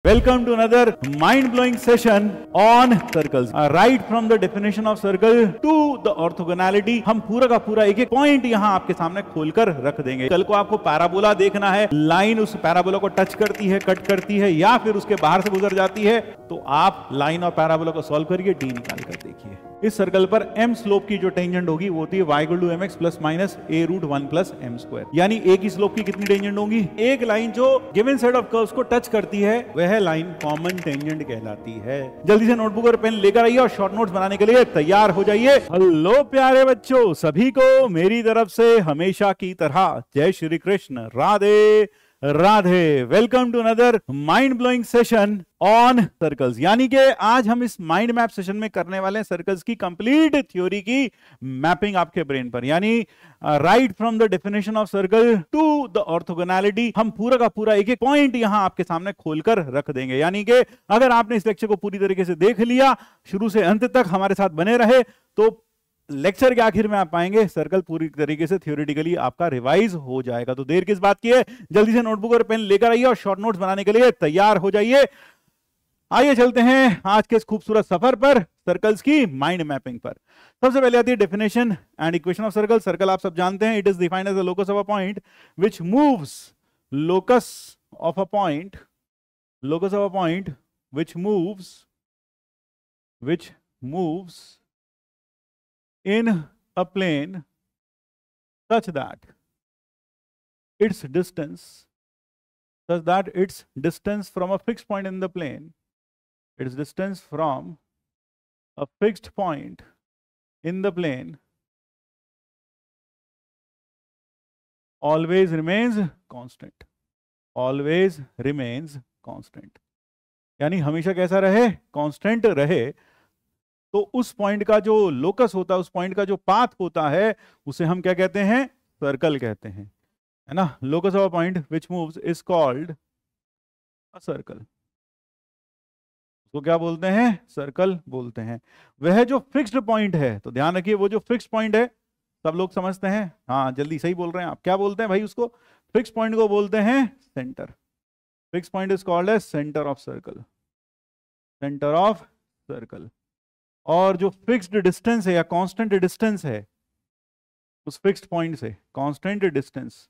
Welcome to another mind-blowing session on circles. Right from the definition of circle to the orthogonality, हम पूरा का पूरा एक एक पॉइंट यहाँ आपके सामने खोलकर रख देंगे। कल को आपको पैराबोला देखना है, लाइन उस पैराबोला को टच करती है, कट करती है या फिर उसके बाहर से गुजर जाती है, तो आप लाइन और पैराबोला को सॉल्व करिए, डी निकाल कर देखिए। इस सर्कल पर m स्लोप की जो टेंजेंट होगी वो होती है y equal to mx plus minus a root 1 plus m square. यानी एक ही स्लोप की कितनी टेंजेंट होंगी? एक लाइन जो गिवन सेट ऑफ कर्व्स को टच करती है वह लाइन कॉमन टेंजेंट कहलाती है। जल्दी से नोटबुक और पेन लेकर आइए और शॉर्ट नोट्स बनाने के लिए तैयार हो जाइए। हेलो प्यारे बच्चों, सभी को मेरी तरफ से हमेशा की तरह जय Shri Krishna, Radhe Radhe. Welcome to another mind blowing session on circles. यानी कि आज हम इस माइंड मैप सेशन में करने वाले हैं सर्कल्स की कंप्लीट थ्योरी की मैपिंग आपके ब्रेन पर। यानी right from the definition of circle to the orthogonality, हम पूरा का पूरा एक एक पॉइंट यहां आपके सामने खोलकर रख देंगे। यानी कि अगर आपने इस लेक्चर को पूरी तरीके से देख लिया, शुरू से अंत तक हमारे साथ बने रहे, तो लेक्चर के आखिर में आप पाएंगे सर्कल पूरी तरीके से थ्योरेटिकली आपका रिवाइज हो जाएगा। तो देर किस बात की है, जल्दी से नोटबुक और पेन लेकर आइए और शॉर्ट नोट्स बनाने के लिए तैयार हो जाइए। आइए चलते हैं आज के इस खूबसूरत सफर पर सर्कल्स की माइंड मैपिंग पर। सबसे पहले आती है definition and equation of circle. Circle आप सब जानते हैं, it is defined as the locus of a point which moves, locus of a point, locus of a point which moves in a plane such that its distance from a fixed point in the plane, its distance from a fixed point in the plane always remains constant, always remains constant। यानी हमेशा कैसा रहे? Constant रहे। तो उस point का जो locus होता है, उस पॉइंट का जो पाथ होता है, उसे हम क्या कहते हैं? सर्कल कहते हैं, है ना। Locus of a point which moves is called a circle. उसको क्या बोलते हैं? सर्कल बोलते हैं। वह जो फिक्स्ड पॉइंट है, तो ध्यान रखिए, वो जो फिक्स्ड पॉइंट है, सब लोग समझते हैं? हाँ, जल्दी सही बोल रहे हैं आप। क्या बोलते हैं भाई उसको? फिक्स्ड पॉइंट को बोलते हैं centre. Fixed point is called as centre of circle, centre of circle. और जो फिक्स्ड डिस्टेंस है या कांस्टेंट डिस्टेंस है उस फिक्स्ड पॉइंट से, कांस्टेंट डिस्टेंस,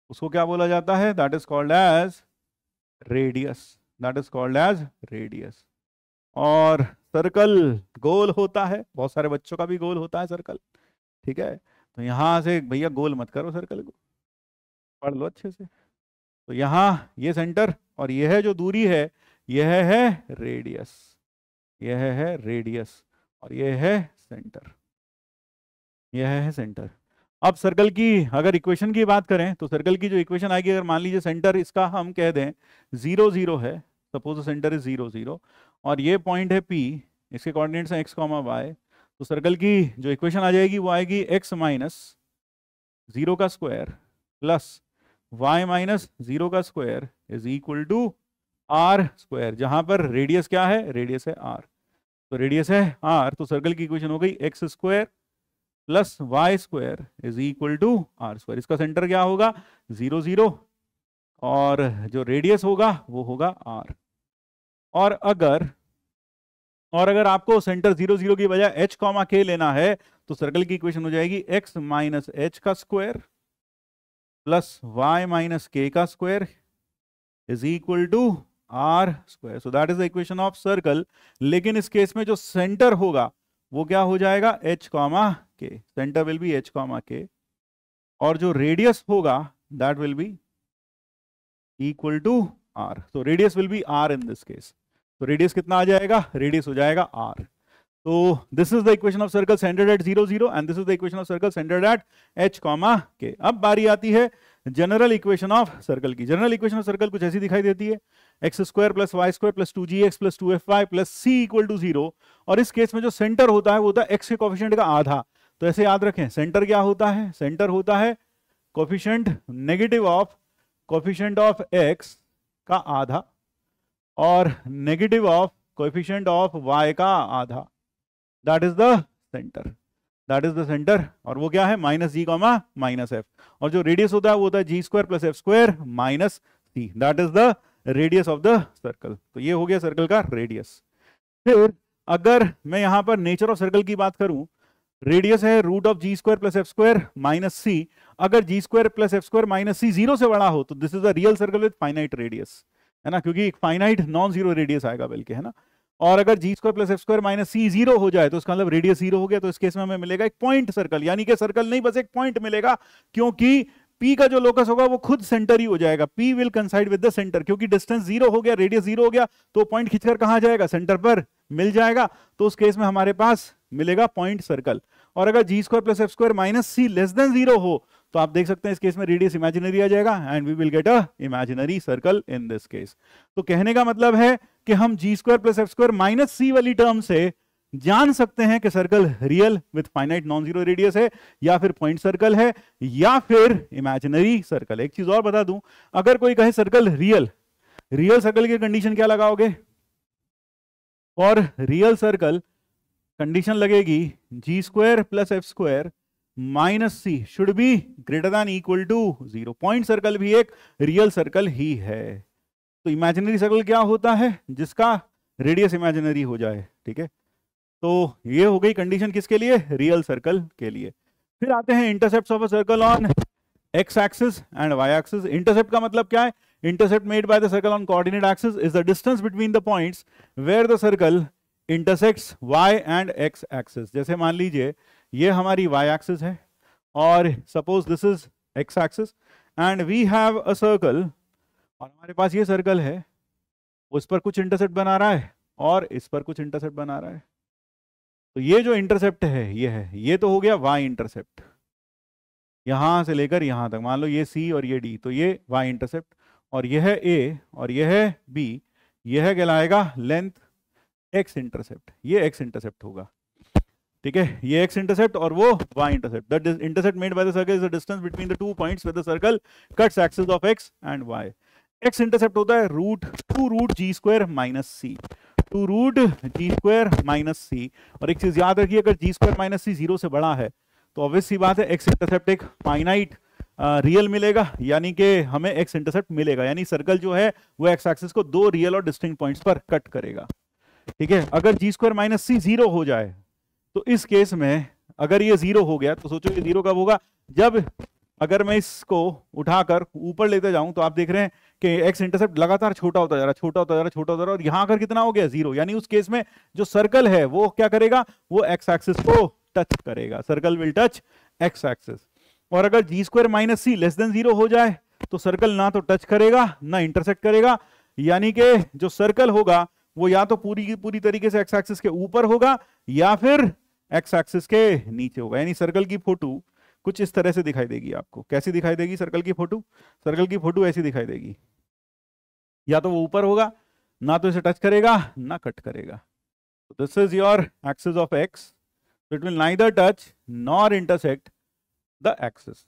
उसको क्या बोला जाता है? That is called as radius, that is called as radius. और सर्कल गोल होता है, बहुत सारे बच्चों का भी गोल होता है सर्कल, ठीक है। तो यहां से भैया गोल मत करो सर्कल को, पढ़ लो अच्छे से। तो यहां ये सेंटर और यह जो दूरी है, यह है रेडियस, यह है रेडियस, और यह है सेंटर, यह है सेंटर। अब सर्कल की अगर इक्वेशन की बात करें, तो सर्कल की जो इक्वेशन आएगी, अगर मान लीजिए सेंटर इसका हम कह दें 0 0 है, सपोज सेंटर इज 0 0, और ये पॉइंट है P, इसके कोऑर्डिनेट्स हैं x, y, तो सर्कल की जो इक्वेशन आ जाएगी वो आएगी x माइनस 0 का स्क्वायर प्लस y माइनस 0 का square is equal to r square, जहां पर रेडियस क्या है? रेडियस है r। तो रेडियस है r, तो सर्कल की इक्वेशन हो गई x square plus y square is equal to r square. इसका सेंटर क्या होगा? 0 0, और जो रेडियस होगा वो होगा r। और अगर आपको सेंटर 0 0 की बजाय h कॉमा k लेना है, तो सर्कल की इक्वेशन हो जाएगी x माइनस h का square plus y minus k का square is equal to r square. So that is the equation of circle. लेकिन इस केस में जो सेंटर होगा वो क्या हो जाएगा? h comma k, centre will be h comma k, और जो रेडियस होगा that will be equal to r। तो radius will be r in this case. तो रेडियस कितना आ जाएगा? रेडियस हो जाएगा r। तो this is the equation of circle centred at 0 0 and this is the equation of circle centred at h comma k। अब बारी आती है जनरल इक्वेशन ऑफ सर्कल की। जनरल इक्वेशन ऑफ सर्कल कुछ ऐसी दिखाई देती है, x square plus Y square plus 2gx plus 2fy plus c equal to 0, और इस केस में जो सेंटर होता है वो होता है x के कोफिशिएंट का आधा। तो ऐसे याद रखें, सेंटर क्या होता है? सेंटर होता है coefficient negative of coefficient of x का आधा और negative of coefficient of y का आधा। That is the centre, that is the centre. और वो क्या है? Minus G minus F. और जो रेडियस होता है वो होता है G square plus F square minus C, that is the radius of the circle. तो ये हो गया सर्कल का रेडियस। फिर अगर मैं यहां पर नेचर ऑफ सर्कल की बात करूं, रेडियस है root of G square plus F square minus C. अगर G square plus F square minus C 0 से बड़ा हो तो this is a real circle with finite radius, है ना, क्योंकि एक फाइनाइट नॉन जीरो रेडियस आएगा बल्कि, है ना। और अगर G square plus F square minus C 0 हो जाए तो उसका मतलब रेडियस 0 हो गया, तो इस केस में हमें मिलेगा एक पॉइंट सर्कल, यानी कि सर्कल नहीं बस एक पॉइंट मिलेगा, क्योंकि P का जो लोकस होगा वो खुद सेंटर ही हो जाएगा। P will कंसाइड with the centre, क्योंकि डिस्टेंस 0 हो गया, रेडियस 0 हो गया, तो पॉइंट खींचकर कहां जाएगा, सेंटर पर मिल जाएगा। तो उस केस में हमारे पास मिलेगा पॉइंट सर्कल। और अगर G square plus F square minus C less than 0 हो तो आप देख सकते हैं इस केस में रेडियस इमेजिनरी आ जाएगा and we will get a imaginary circle in this case. तो कहने का मतलब है कि हम G square plus F square minus C वाली टर्म से जान सकते हैं कि circle real with finite non zero radius है, या फिर पॉइंट सर्कल है, या फिर इमेजिनरी सर्कल। एक चीज और बता दूं, अगर कोई कहे सर्कल रियल, रियल सर्कल की कंडीशन क्या लगाओगे? और रियल सर्कल कंडीशन लगेगी G square plus F square minus C should be greater than equal to 0। Point circle भी एक रियल सर्कल ही है। तो इमेजिनरी सर्कल क्या होता है? जिसका रेडियस इमेजिनरी हो जाए, ठीक है। तो ये हो गई कंडीशन किसके लिए? रियल सर्कल के लिए। फिर आते हैं intercepts of a circle on x axis and y axis. Intercept का मतलब क्या है? Intercept made by the circle on coordinate axis is the distance between the points where the circle intersects y and x axis. जैसे मान लीजिए ये हमारी y axis है और suppose this is x axis and we have a circle, और हमारे पास ये सर्कल है, उस पर कुछ इंटरसेप्ट बना रहा है और इस पर कुछ इंटरसेप्ट बना रहा है। तो ये जो इंटरसेप्ट है ये है, ये तो हो गया वाई इंटरसेप्ट, यहां से लेकर यहां तक, मान लो ये सी और ये डी, तो ये वाई इंटरसेप्ट, और यह है ए और यह है बी, यह कहलाएगा लेंथ एक्स इंटरसेप्ट, ये एक्स इंटरसेप्ट होगा, ठीक है, ये एक्स इंटरसेप्ट और वो Y intercept. The intercept made by the circle is the distance between the two points with the circle cuts axis of X and Y. X intercept होता है two root G square minus C, two root G square minus C. और एक चीज याद रखिए, अगर G square minus C 0 से बड़ा है तो ऑब्वियस सी बात है एक्स इंटरसेप्ट एक फाइनाइट रियल मिलेगा, यानी कि हमें एक्स इंटरसेप्ट मिलेगा, यानी सर्कल जो है वो एक्स एक्सिस को दो रियल और डिस्टिंक्ट पॉइंट्स पर कट करेगा, ठीक है। अगर जी स्क्वायर माइनस सी 0 हो जाए तो इस केस में अगर ये 0 हो गया तो सोचो ये 0 कब होगा? जब अगर मैं इसको उठाकर ऊपर लेते जाऊं तो आप देख रहे हैं कि एक्स इंटरसेप्ट लगातार छोटा होता जा रहा है, छोटा होता जा रहा है, छोटा होता जा रहा है, और यहां आकर कितना हो गया? 0। यानी उस केस में जो सर्कल है वो क्या करेगा? वो एक्स एक्सिस को टच करेगा, circle will touch x axis. और अगर G square minus C less than 0 हो जाए तो सर्कल ना तो टच करेगा ना इंटरसेक्ट करेगा, यानी कि जो सर्कल होगा वो या तो पूरी की पूरी तरीके से एक्स एक्सिस के ऊपर होगा या फिर एक्स एक्सिस के नीचे होगा। यानी सर्कल की फोटो कुछ इस तरह से दिखाई देगी आपको। कैसी दिखाई देगी सर्कल की फोटो? सर्कल की फोटो ऐसी दिखाई देगी, या तो वो ऊपर होगा, ना तो इसे टच करेगा ना कट करेगा। This is your axis of x, it will neither touch nor intersect the axis,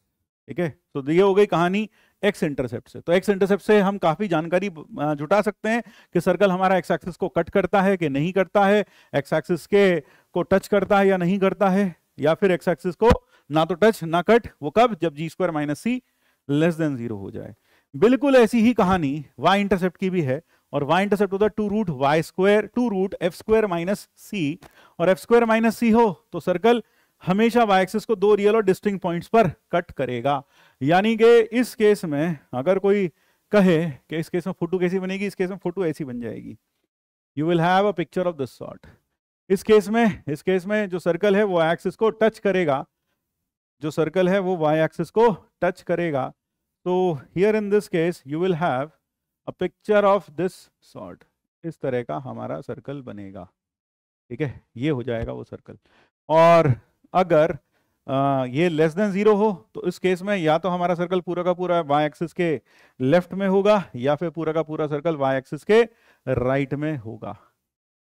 ठीक है। तो ये हो गई कहानी एक्स इंटरसेप्ट से। तो एक्स इंटरसेप्ट से हम काफी जानकारी जुटा सकते हैं कि सर्कल हमारा एक्स एक्सिस को कट करता है कि नहीं करता है, एक्स एक्सिस के को टच करता है या नहीं करता है, या फिर एक्स एक्सिस को ना तो टच ना कट, वो कब? जब जी square minus C less than 0 हो जाए। बिल्कुल ऐसी ही कहानी वाई इंटरसेप्ट की भी है, और वाई इंटरसेप्ट होता है two root Y square, two root F square minus C, और एफ स्क्वायर माइनस सी हो तो सर्कल हमेशा वाई एक्सिस को दो रियल और डिस्टिंक्ट पॉइंट्स पर कट करेगा। यानी कि इस केस में अगर कोई कहे कि इस केस में फोटो कैसी बनेगी, इस केस में फोटो ऐसी बन जाएगी, you will have a picture of this sort. इस केस में जो सर्कल है वो एक्सिस को टच करेगा, जो सर्कल है वो वाई एक्सिस को टच करेगा। तो here in this case you will have a picture of this sort, इस तरह का हमारा सर्कल बनेगा, ठीक है, ये हो जाएगा वो सर्कल। और अगर ये लेस देन 0 हो तो इस केस में या तो हमारा सर्कल पूरा का पूरा वाई एक्सिस के लेफ्ट में होगा या फिर पूरा का पूरा सर्कल वाई एक्सिस के राइट में होगा,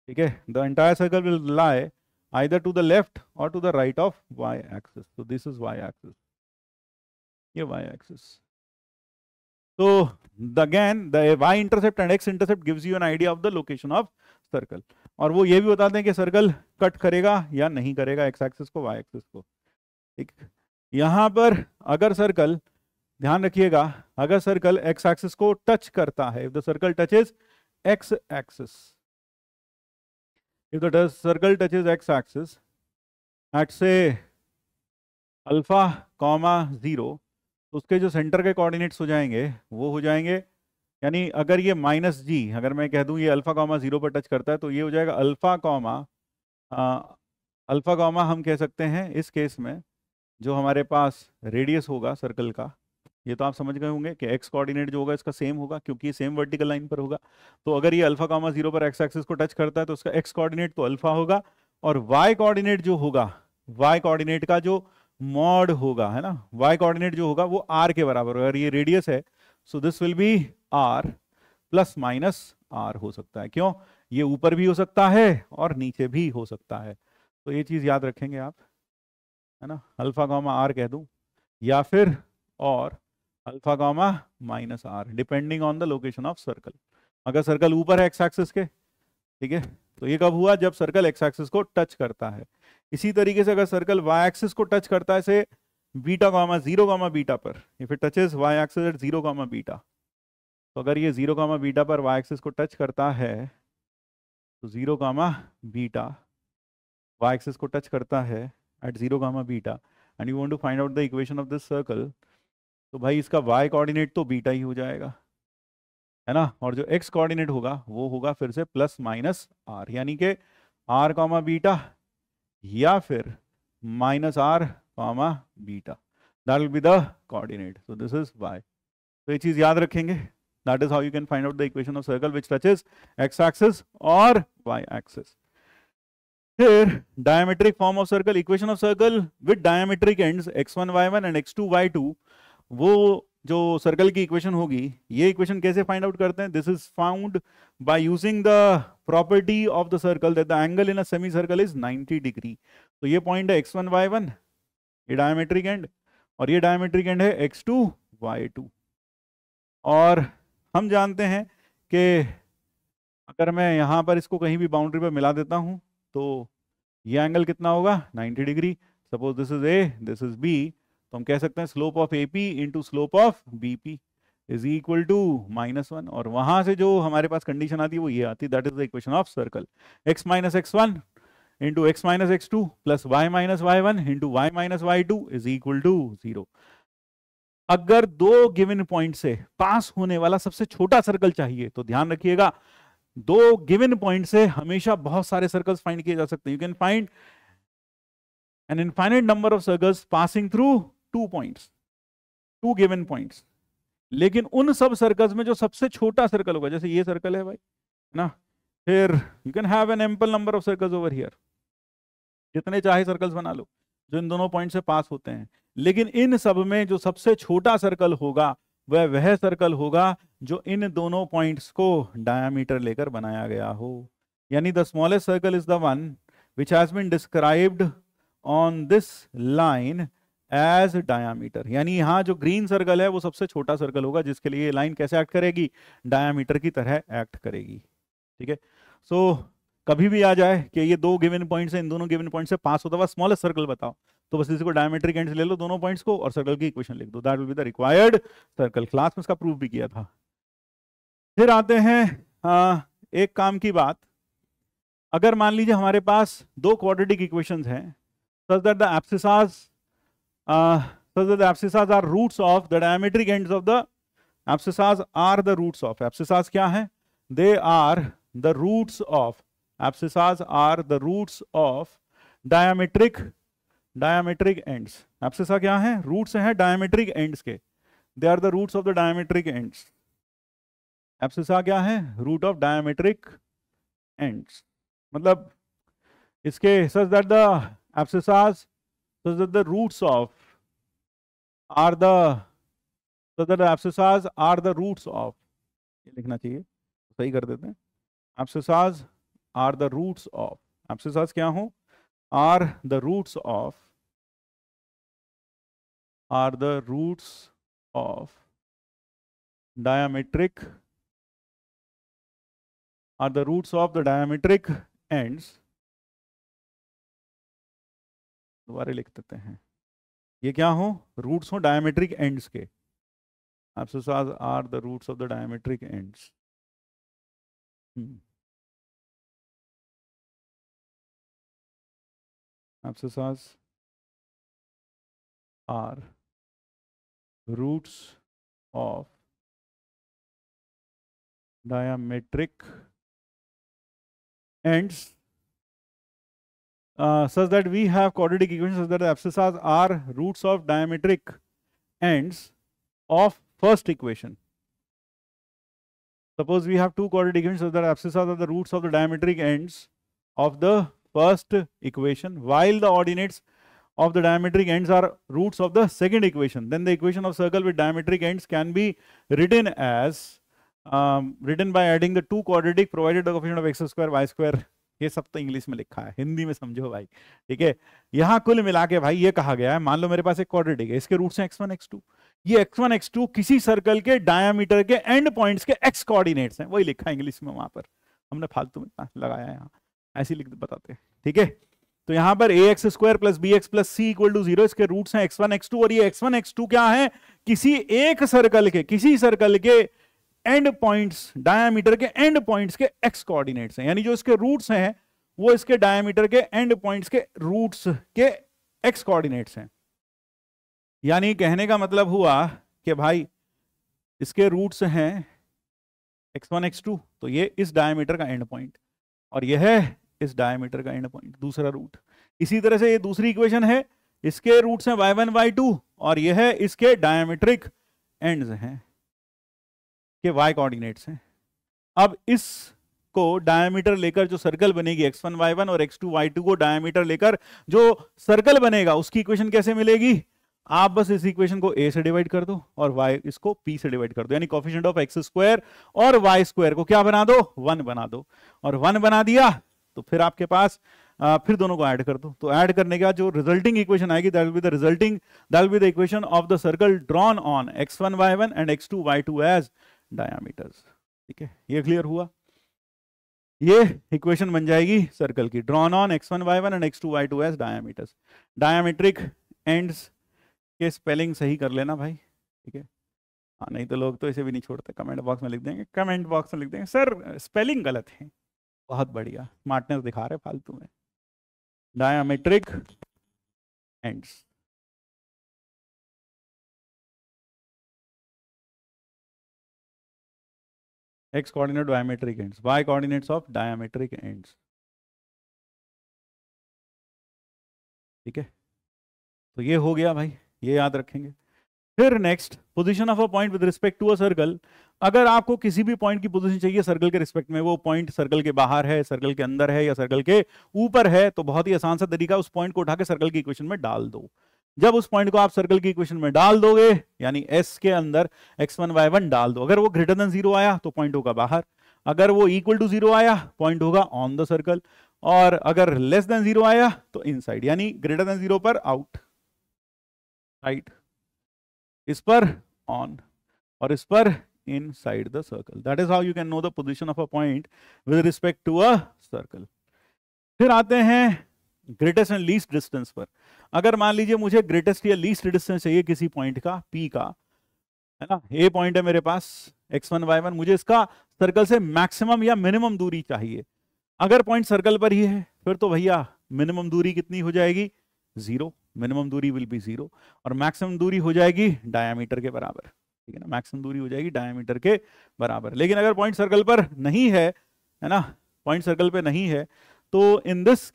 ठीक है। The entire circle will lie either to the left or to the right of y axis. So this is y axis, ये y axis. So again the y intercept and x intercept gives you an idea of the location of circle, और वो ये भी बताते हैं कि circle cut करेगा या नहीं करेगा x एक्सिस को y एक्सिस को, ठीक। यहां पर अगर सर्कल ध्यान रखिएगा, अगर सर्कल एक्स एक्सिस को टच करता है, if the circle touches x axis, if the circle touches x axis at से अल्फा कॉमा 0, तो उसके जो सेंटर के कोऑर्डिनेट्स हो जाएंगे वो हो जाएंगे, यानी अगर ये माइनस जी, अगर मैं कह दूं ये अल्फा कॉमा 0 पर टच करता है तो ये हो जाएगा अल्फा कॉमा हम कह सकते हैं इस केस में जो हमारे पास रेडियस होगा सर्कल का, ये तो आप समझ गए होंगे कि एक्स कोऑर्डिनेट जो होगा इसका सेम होगा क्योंकि ये सेम वर्टिकल लाइन पर होगा। तो अगर ये अल्फा कॉमा 0 पर एक्स एक्सिस को टच करता है तो उसका एक्स कोऑर्डिनेट तो अल्फा होगा, और वाई कोऑर्डिनेट जो होगा, वाई कोऑर्डिनेट का जो मॉड होगा, है ना, वाई कोऑर्डिनेट जो होगा वो आर के बराबर होगा। अगर ये रेडियस है so this will be r plus minus r हो सकता है। क्यों? ये ऊपर भी हो सकता है और नीचे भी हो सकता है, तो ये चीज याद रखेंगे आप, है ना, अल्फा कॉमा आर कह दूं या फिर और alpha comma minus r, depending on the location of circle. अगर सर्कल ऊपर है एक्स एक्सिस के, ठीक है, तो ये कब हुआ? जब सर्कल एक्स एक्सिस को टच करता है। इसी तरीके से अगर सर्कल वाई एक्सिस को टच करता है से बीटा कॉमा 0 कॉमा बीटा पर, if it touches y axis at 0 comma beta, तो अगर ये 0 कॉमा बीटा पर वाई एक्सिस को टच करता है तो 0 कॉमा बीटा वाई एक्सिस को टच करता है at 0 comma beta, and you want to find out the equation of this circle, तो भाई इसका y कोऑर्डिनेट तो बीटा ही हो जाएगा, है ना, और जो x कोऑर्डिनेट होगा वो होगा फिर से प्लस माइनस आर, यानी कि r कॉमा बीटा या फिर minus r comma beta, that will be the coordinate, so this is y। तो ये चीज याद रखेंगे, that is how you can find out the equation of circle which touches x axis और y axis. फिर diametric form of circle, equation of circle with diametric ends x1 y1 and x2 y2, वो जो circle की equation होगी, ये equation कैसे find out करते हैं? This is found by using the property of the circle that the angle in a semi circle is 90 degree. तो ये पॉइंट है x1 y1, ये डायमेट्रिक एंड, और ये डायमेट्रिक एंड है x2 y2। और हम जानते हैं कि अगर मैं यहाँ पर इसको कहीं भी बाउंड्री पर मिला देता हूँ तो ये एंगल कितना होगा? 90 degree. Suppose this is A, this is B, तो हम कह सकते हैं slope of AP into slope of BP is equal to -1, और वहां से जो हमारे पास कंडीशन आती है वो ये आती है, that is the equation of circle, x minus x1 into x minus x2 plus y minus y1 into y minus y2 is equal to 0। अगर दो गिवन पॉइंट से पास होने वाला सबसे छोटा सर्कल चाहिए तो ध्यान रखिएगा, दो गिवन पॉइंट से हमेशा बहुत सारे सर्कल्स फाइंड किए जा सकते हैं। You can find an infinite number of circles passing through two given points, लेकिन उन सब सर्कल्स में जो सबसे छोटा सर्कल होगा, जैसे ये सर्कल है भाई, है ना, फिर you can have an ample number of circles over here, जितने चाहे सर्कल्स बना लो जो इन दोनों पॉइंट से पास होते हैं, लेकिन इन सब में जो सबसे छोटा सर्कल होगा वह सर्कल होगा जो इन दोनों पॉइंट्स को डायमीटर लेकर बनाया गया हो, यानी the smallest circle is the one which has been described on this line as diameter, यानी यहाँ जो ग्रीन सर्कल है वो सबसे छोटा सर्कल होगा जिसके लिए ये लाइन कैसे एक्ट करेगी? डायामीटर की तरह एक्ट करेगी। ठीक है, सो कभी भी आ जाए कि ये दो गिवन पॉइंट से इन दोनों गिवन पॉइंट से पास होता हुआ स्मॉलेस्ट सर्कल बताओ, तो बस इसको डायमेट्रिक एंड ले लो दोनों पॉइंट्स को और सर्कल की इक्वेशन लिख दो, that will be the required circle. Class में इसका प्रूफ भी किया था। फिर आते हैं एक काम की बात, अगर मान लीजिए हमारे पास दो क्वाड्रेटिक इक्वेशंस हैं such that the abscissas are roots of the diametric ends of the abscissas are the roots of, abscissas क्या है? They are the roots of, abscissas are the roots of diametric ends। abscissa क्या है? roots हैं diametric ends के, they are the roots of the diametric ends। abscissa क्या है? root of diametric ends, मतलब इसके such that the abscissas, so that the roots of are the, so that the abscissas are the roots of, ये लिखना चाहिए, सही कर देते हैं, abscissas are the roots of, abscissas क्या हो? are the roots of, are the roots of diametric, are the roots of the diametric ends, दोबारा लिख देते हैं, ये क्या हो? रूट्स हो डायमेट्रिक एंड्स के, abscissas are the roots of the diametric ends. Abscissas are roots of diametric ends such that we have quadratic equations such that the abscissas are roots of diametric ends of first equation. Suppose we have two quadratic equations such that abscissas are the roots of the diametric ends of the first equation, while the ordinates of the diametric ends are roots of the second equation. Then the equation of circle with diametric ends can be written as written by adding the two quadratic provided the coefficient of x square y square. ये सब तो English में लिखा है, हिंदी में समझो भाई, ठीक है। यहाँ कुल मिला के भाई ये कहा गया है, मान लो मेरे पास एक क्वाड्रेटिक है, इसके रूट्स हैं x1 x2, ये x1 x2 किसी सर्कल के डायमीटर के एंड पॉइंट्स के x कोऑर्डिनेट्स हैं, वही लिखा है इंग्लिश में, वहां पर हमने फालतू में लगाया है, यहाँ ऐसे लिख बताते हैं, ठीक है। तो यहाँ पर ax square plus bx plus c equal to 0, इसके रूट्स हैं x1 x2, और ये x1 x2 क्या है, किसी एक सर्कल के, किसी सर्कल के एंड पॉइंट्स, डायमीटर के एंड पॉइंट्स के x कोऑर्डिनेट्स हैं, यानी जो इसके रूट्स हैं वो इसके डायमीटर के एंड पॉइंट्स के रूट्स के x कोऑर्डिनेट्स हैं। यानी कहने का मतलब हुआ कि भाई इसके रूट्स हैं x1 x2, तो ये इस डायमीटर का एंड पॉइंट और यह है इस डायमीटर का एंड पॉइंट, दूसरा रूट। इसी तरह से ये दूसरी इक्वेशन है, इसके रूट्स हैं y1 y2 और यह है इसके डायमीट्रिक एंड्स हैं के y कोऑर्डिनेट्स हैं। अब इसको डायमीटर लेकर जो सर्कल बनेगी x1 y1 और x2 y2 को डायमीटर लेकर जो सर्कल बनेगा उसकी इक्वेशन कैसे मिलेगी, आप बस इस इक्वेशन को a से डिवाइड कर दो और y इसको p से डिवाइड कर दो, यानी कोएफिशिएंट ऑफ x स्क्वायर और y स्क्वायर को क्या बना दो, 1 बना दो, और 1 बना दिया तो फिर आपके पास फिर दोनों को ऐड कर दो। तो ऐड करने के बाद जो रिजल्टिंग इक्वेशन आएगी that will be the equation of the circle drawn on x1 y1 and x2 y2 as diameters. ठीक है, ये क्लियर हुआ। ये इक्वेशन बन जाएगी सर्कल की, drawn on x1 y1 and x2 y2 as diameters. Diametric ends के spelling सही कर लेना भाई, ठीक है। हाँ, नहीं तो लोग तो इसे भी नहीं छोड़ते, कमेंट बॉक्स में लिख देंगे, कमेंट बॉक्स में लिख देंगे सर स्पेलिंग गलत है। बहुत बढ़िया, स्मार्टनेस दिखा रहे फालतू में। डायमीट्रिक ends, x coordinate diametric ends, y coordinates of diametric ends। ठीक है, तो ये हो गया भाई, ये याद रखेंगे। फिर next, position of a point with respect to a circle. अगर आपको किसी भी पॉइंट की पोजीशन चाहिए सर्कल के रिस्पेक्ट में, वो पॉइंट सर्कल के बाहर है, सर्कल के अंदर है या सर्कल के ऊपर है, तो बहुत ही आसान सा तरीका, उस पॉइंट को उठा के सर्कल की इक्वेशन में डाल दो। जब उस पॉइंट को आप सर्कल की इक्वेशन में डाल दोगे, यानी s के अंदर x1 y1 डाल दो, अगर वो ग्रेटर देन 0 आया तो पॉइंट होगा बाहर, अगर वो इक्वल टू 0 आया पॉइंट होगा ऑन द सर्कल, और अगर लेस देन 0 आया तो इनसाइड, यानी ग्रेटर देन 0 पर आउट, राइट, इस पर ऑन और इस पर inside the circle. That is how you can know the position of a point with respect to a circle. फिर आते हैं ग्रेटेस्ट एंड लीस्ट डिस्टेंस पर। अगर मान लीजिए मुझे ग्रेटेस्ट या लीस्ट डिस्टेंस चाहिए किसी पॉइंट का, P का, है ना, ए पॉइंट है मेरे पास x1 y1, मुझे इसका सर्कल से मैक्सिमम या मिनिमम दूरी चाहिए। अगर पॉइंट सर्कल पर ही है फिर तो भैया मिनिमम दूरी कितनी हो जाएगी, 0, मिनिमम दूरी विल बी 0, और मैक्सिमम दूरी हो जाएगी डायमीटर के बराबर, ठीक है ना, मैक्सिमम दूरी हो जाएगी डायमीटर के बराबर। लेकिन अगर पॉइंट सर्कल पर नहीं है ना, पॉइंट सर्कल पे नहीं है, तो इन दिस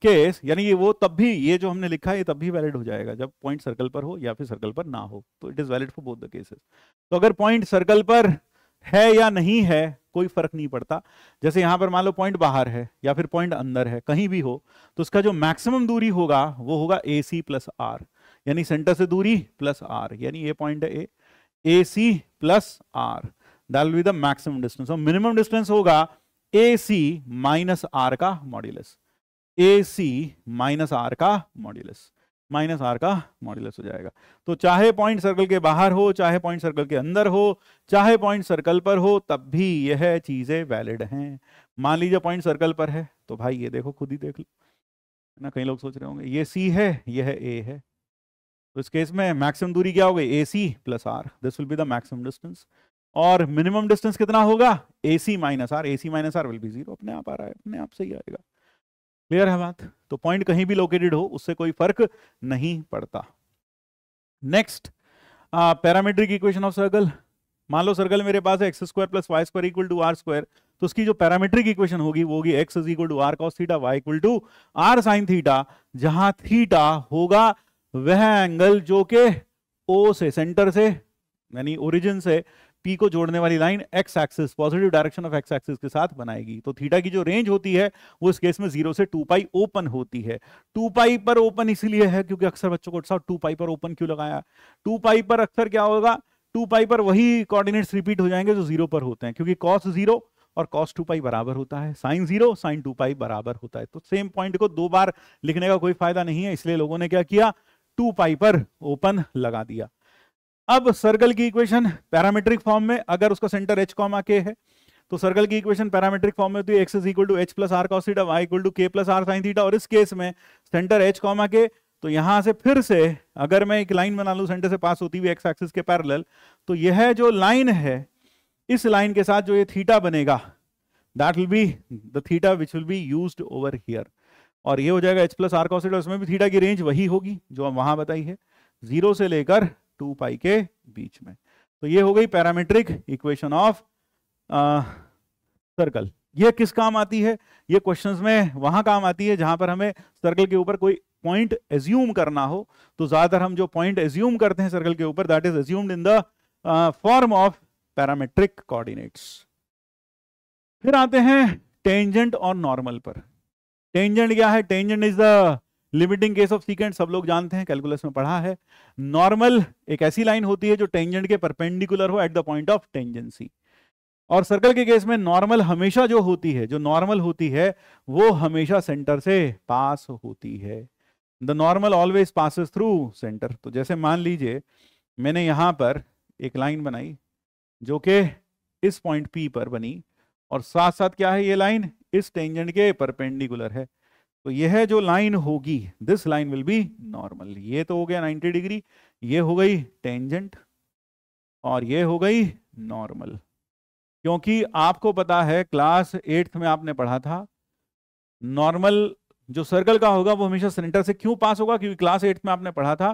केस यानी ये वो तब भी, ये जो हमने लिखा है ये तब भी वैलिड हो जाएगा जब पॉइंट सर्कल पर हो या फिर सर्कल पर ना हो, तो it is valid for both the cases. तो अगर पॉइंट सर्कल पर है या नहीं है कोई फर्क नहीं पड़ता। जैसे यहां पर मान लो पॉइंट बाहर है या फिर पॉइंट अंदर है, कहीं भी हो, तो उसका जो मैक्सिमम दूरी होगा वो होगा AC प्लस R, यानी सेंटर से दूरी प्लस R, यानी ये पॉइंट है AC plus R, that will be the maximum distance. और मिनिमम डिस्टेंस होगा AC माइनस R का मॉड्यूलस, AC माइनस R का मॉड्यूलस, माइनस R का मॉड्यूलस हो जाएगा। तो चाहे पॉइंट सर्कल के बाहर हो, चाहे पॉइंट सर्कल के अंदर हो, चाहे पॉइंट सर्कल पर हो, तब भी यह चीजें वैलिड हैं। मान लीजिए पॉइंट सर्कल पर है तो भाई ये देखो, खुद ही देख लो, है ना, कई लोग सोच रहे होंगे ये C है, यह A है, तो इस केस में मैक्सिमम दूरी क्या हो गई, AC plus r, this will be the maximum distance. और मिनिमम डिस्टेंस कितना होगा, AC minus r, AC minus r will be 0, अपने आप आ रहा है, अपने आप सही आएगा। क्लियर है बात? तो पॉइंट कहीं भी लोकेटेड हो उससे कोई फर्क नहीं पड़ता। Next, parametric equation of circle. मान लो सर्कल मेरे पास है x² + y² equal to r², तो उसकी जो पैरामेट्रिक इक्वेशन होगी वो होगी x is equal to r cos theta, y equal to r sin theta, जहां थीटा होगा वह एंगल जो के O से, सेंटर से यानी ओरिजिन से P को जोड़ने वाली line x axis, positive direction of x axis के साथ बनाएगी। तो थीटा की जो रेंज होती है वो इस केस में 0 से 2π ओपन होती है। 2π पर ओपन इसलिए है क्योंकि अक्सर बच्चों को साहब 2π पर ओपन क्यों लगाया, 2π पर अक्सर क्या होगा, 2π पर वही कोऑर्डिनेट्स रिपीट हो जाएंगे जो 0 पर होते हैं, क्योंकि cos 0 और cos 2π बराबर होता है, sin 0 sin 2π बराबर होता है। तो सेम पॉइंट को दो बार लिखने का कोई फायदा नहीं है, इसलिए लोगों ने क्या किया, 2π पर ओपन लगा दिया। अब सर्कल की इक्वेशन पैरामेट्रिक फॉर्म में, अगर उसका सेंटर h, k है तो सर्कल की इक्वेशन पैरामेट्रिक फॉर्म में होती है x is equal to h plus r cos theta, y equal to k plus r sin theta. और इस केस में सेंटर h, k, तो यहां से फिर से अगर मैं एक लाइन बना लूं सेंटर से पास होती हुई x एक्सिस के पैरेलल, तो यह जो लाइन है इस लाइन के साथ जो ये थीटा बनेगा that will be the theta which will be used over here, और ये हो जाएगा h plus r cos theta. उसमें भी थीटा की रेंज वही होगी जो वहां बताई है, 0 से लेकर 2π के बीच में। तो ये हो गई पैरामेट्रिक इक्वेशन ऑफ सर्कल। ये किस काम आती है, ये क्वेश्चंस में वहां काम आती है जहां पर हमें सर्कल के ऊपर कोई पॉइंट एज्यूम करना हो। तो ज्यादातर हम जो पॉइंट एज्यूम करते हैं सर्कल के ऊपर that is assumed in the form of parametric coordinates. फिर आते हैं टेंजेंट और नॉर्मल पर। टेंजेंट क्या है, tangent is the limiting case of secant, सब लोग जानते हैं, कैलकुलस में पढ़ा है। नॉर्मल एक ऐसी लाइन होती है जो टेंजेंट के परपेंडिकुलर हो eight the point of tangency. और सर्कल के केस में नॉर्मल हमेशा जो होती है, जो नॉर्मल होती है वो हमेशा सेंटर से पास होती है। The normal always passes through centre. तो जैसे मान लीजिए मैंने यहां पर एक लाइन बनाई जो कि इस पॉइंट P पर बनी, और साथ साथ क्या है, ये लाइन इस टेंजेंट के परपेंडिकुलर है। तो यह जो लाइन होगी this line will be normal. ये तो हो गया 90 डिग्री, ये हो गई टेंजेंट और ये हो गई नॉर्मल। क्योंकि आपको पता है क्लास 8th में आपने पढ़ा था नॉर्मल जो सर्कल का होगा वो हमेशा सेंटर से क्यों पास होगा, क्योंकि क्लास 8th में आपने पढ़ा था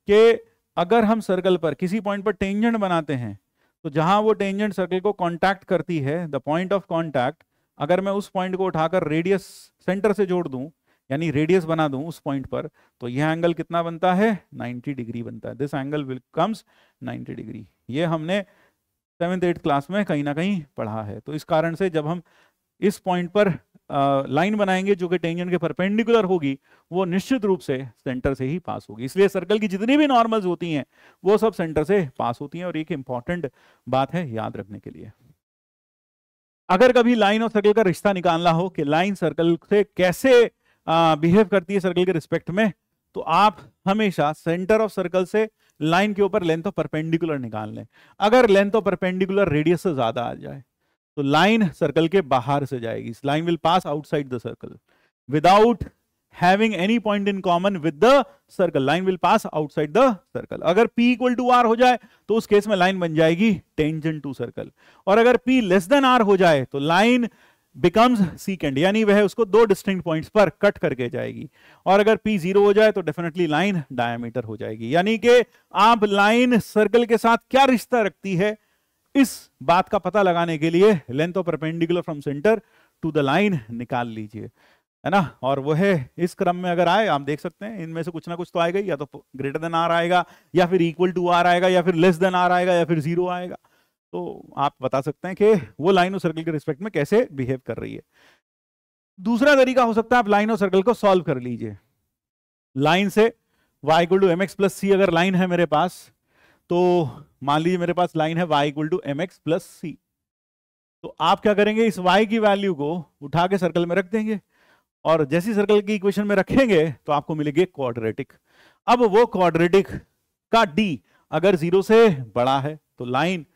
कि अगर हम सर्कल पर किसी पॉइंट पर टेंजेंट बनाते हैं तो जहां वो टेंजेंट सर्कल को कांटेक्ट करती है, द पॉइंट ऑफ कांटेक्ट, अगर मैं उस पॉइंट को उठाकर रेडियस सेंटर से जोड़ दूं यानी रेडियस बना दूं उस पॉइंट पर, तो यह एंगल कितना बनता है, 90 डिग्री बनता है। This angle will comes 90 degree. ये हमने 7th 8th क्लास में कहीं ना कहीं पढ़ा है। तो इस कारण से जब हम इस पॉइंट पर लाइन बनाएंगे जो कि टेंजेंट के परपेंडिकुलर होगी वो निश्चित रूप से सेंटर से ही पास होगी। इसलिए सर्कल की जितनी भी नॉर्मल्स होती हैं वो सब सेंटर से पास होती हैं, और एक इंपॉर्टेंट बात है याद रखने के लिए। अगर कभी लाइन और सर्कल का रिश्ता निकालना हो कि लाइन सर्कल से कैसे बिहेव करती है सर्कल के रिस्पेक्ट में, तो आप हमेशा सेंटर ऑफ सर्कल से लाइन के ऊपर लेंथ ऑफ परपेंडिकुलर निकाल लें। अगर लेंथ ऑफ परपेंडिकुलर रेडियस से ज्यादा आ जाए तो लाइन सर्कल के बाहर से जाएगी। Line will pass outside the circle without having any point in common with the circle. Line will pass outside the circle. अगर P इक्वल टू R हो जाए तो उस केस में लाइन बन जाएगी टेंजेंट टू सर्कल, और अगर P लेस देन R हो जाए तो लाइन बिकम्स सीकेंट, यानी वह उसको दो डिस्टिंक्ट पॉइंट्स पर कट करके जाएगी। और अगर P 0 हो जाए तो डेफिनेटली लाइन डायमीटर हो जाएगी। यानी कि आप लाइन सर्कल के साथ क्या रिश्ता रखती है इस बात का पता लगाने के लिए length of perpendicular from centre to the line निकाल लीजिए, है ना। और वो है इस क्रम में अगर आए आप देख सकते हैं इनमें से कुछ ना कुछ तो आएगा, या तो ग्रेटर देन R आएगा, या फिर इक्वल टू R आएगा, या फिर लेस देन R आएगा, या फिर 0 आएगा। तो आप बता सकते हैं कि वो लाइन और सर्कल के रिस्पेक्ट में कैसे बिहेव कर रही है। दूसरा तरीका हो सकता है आप लाइन और सर्कल को सॉल्व कर लीजिए। लाइन से y equal to mx plus C अगर लाइन है मेरे पास, तो मान लीजिए मेरे पास लाइन है y equal to mx plus C, तो आप क्या करेंगे, इस y की वैल्यू को उठा के सर्कल में रख देंगे, और जैसी सर्कल की इक्वेशन में रखेंगे तो आपको मिलेगी क्वाड्रेटिक। अब वो क्वाड्रेटिक का d अगर 0 से बड़ा है तो लाइन,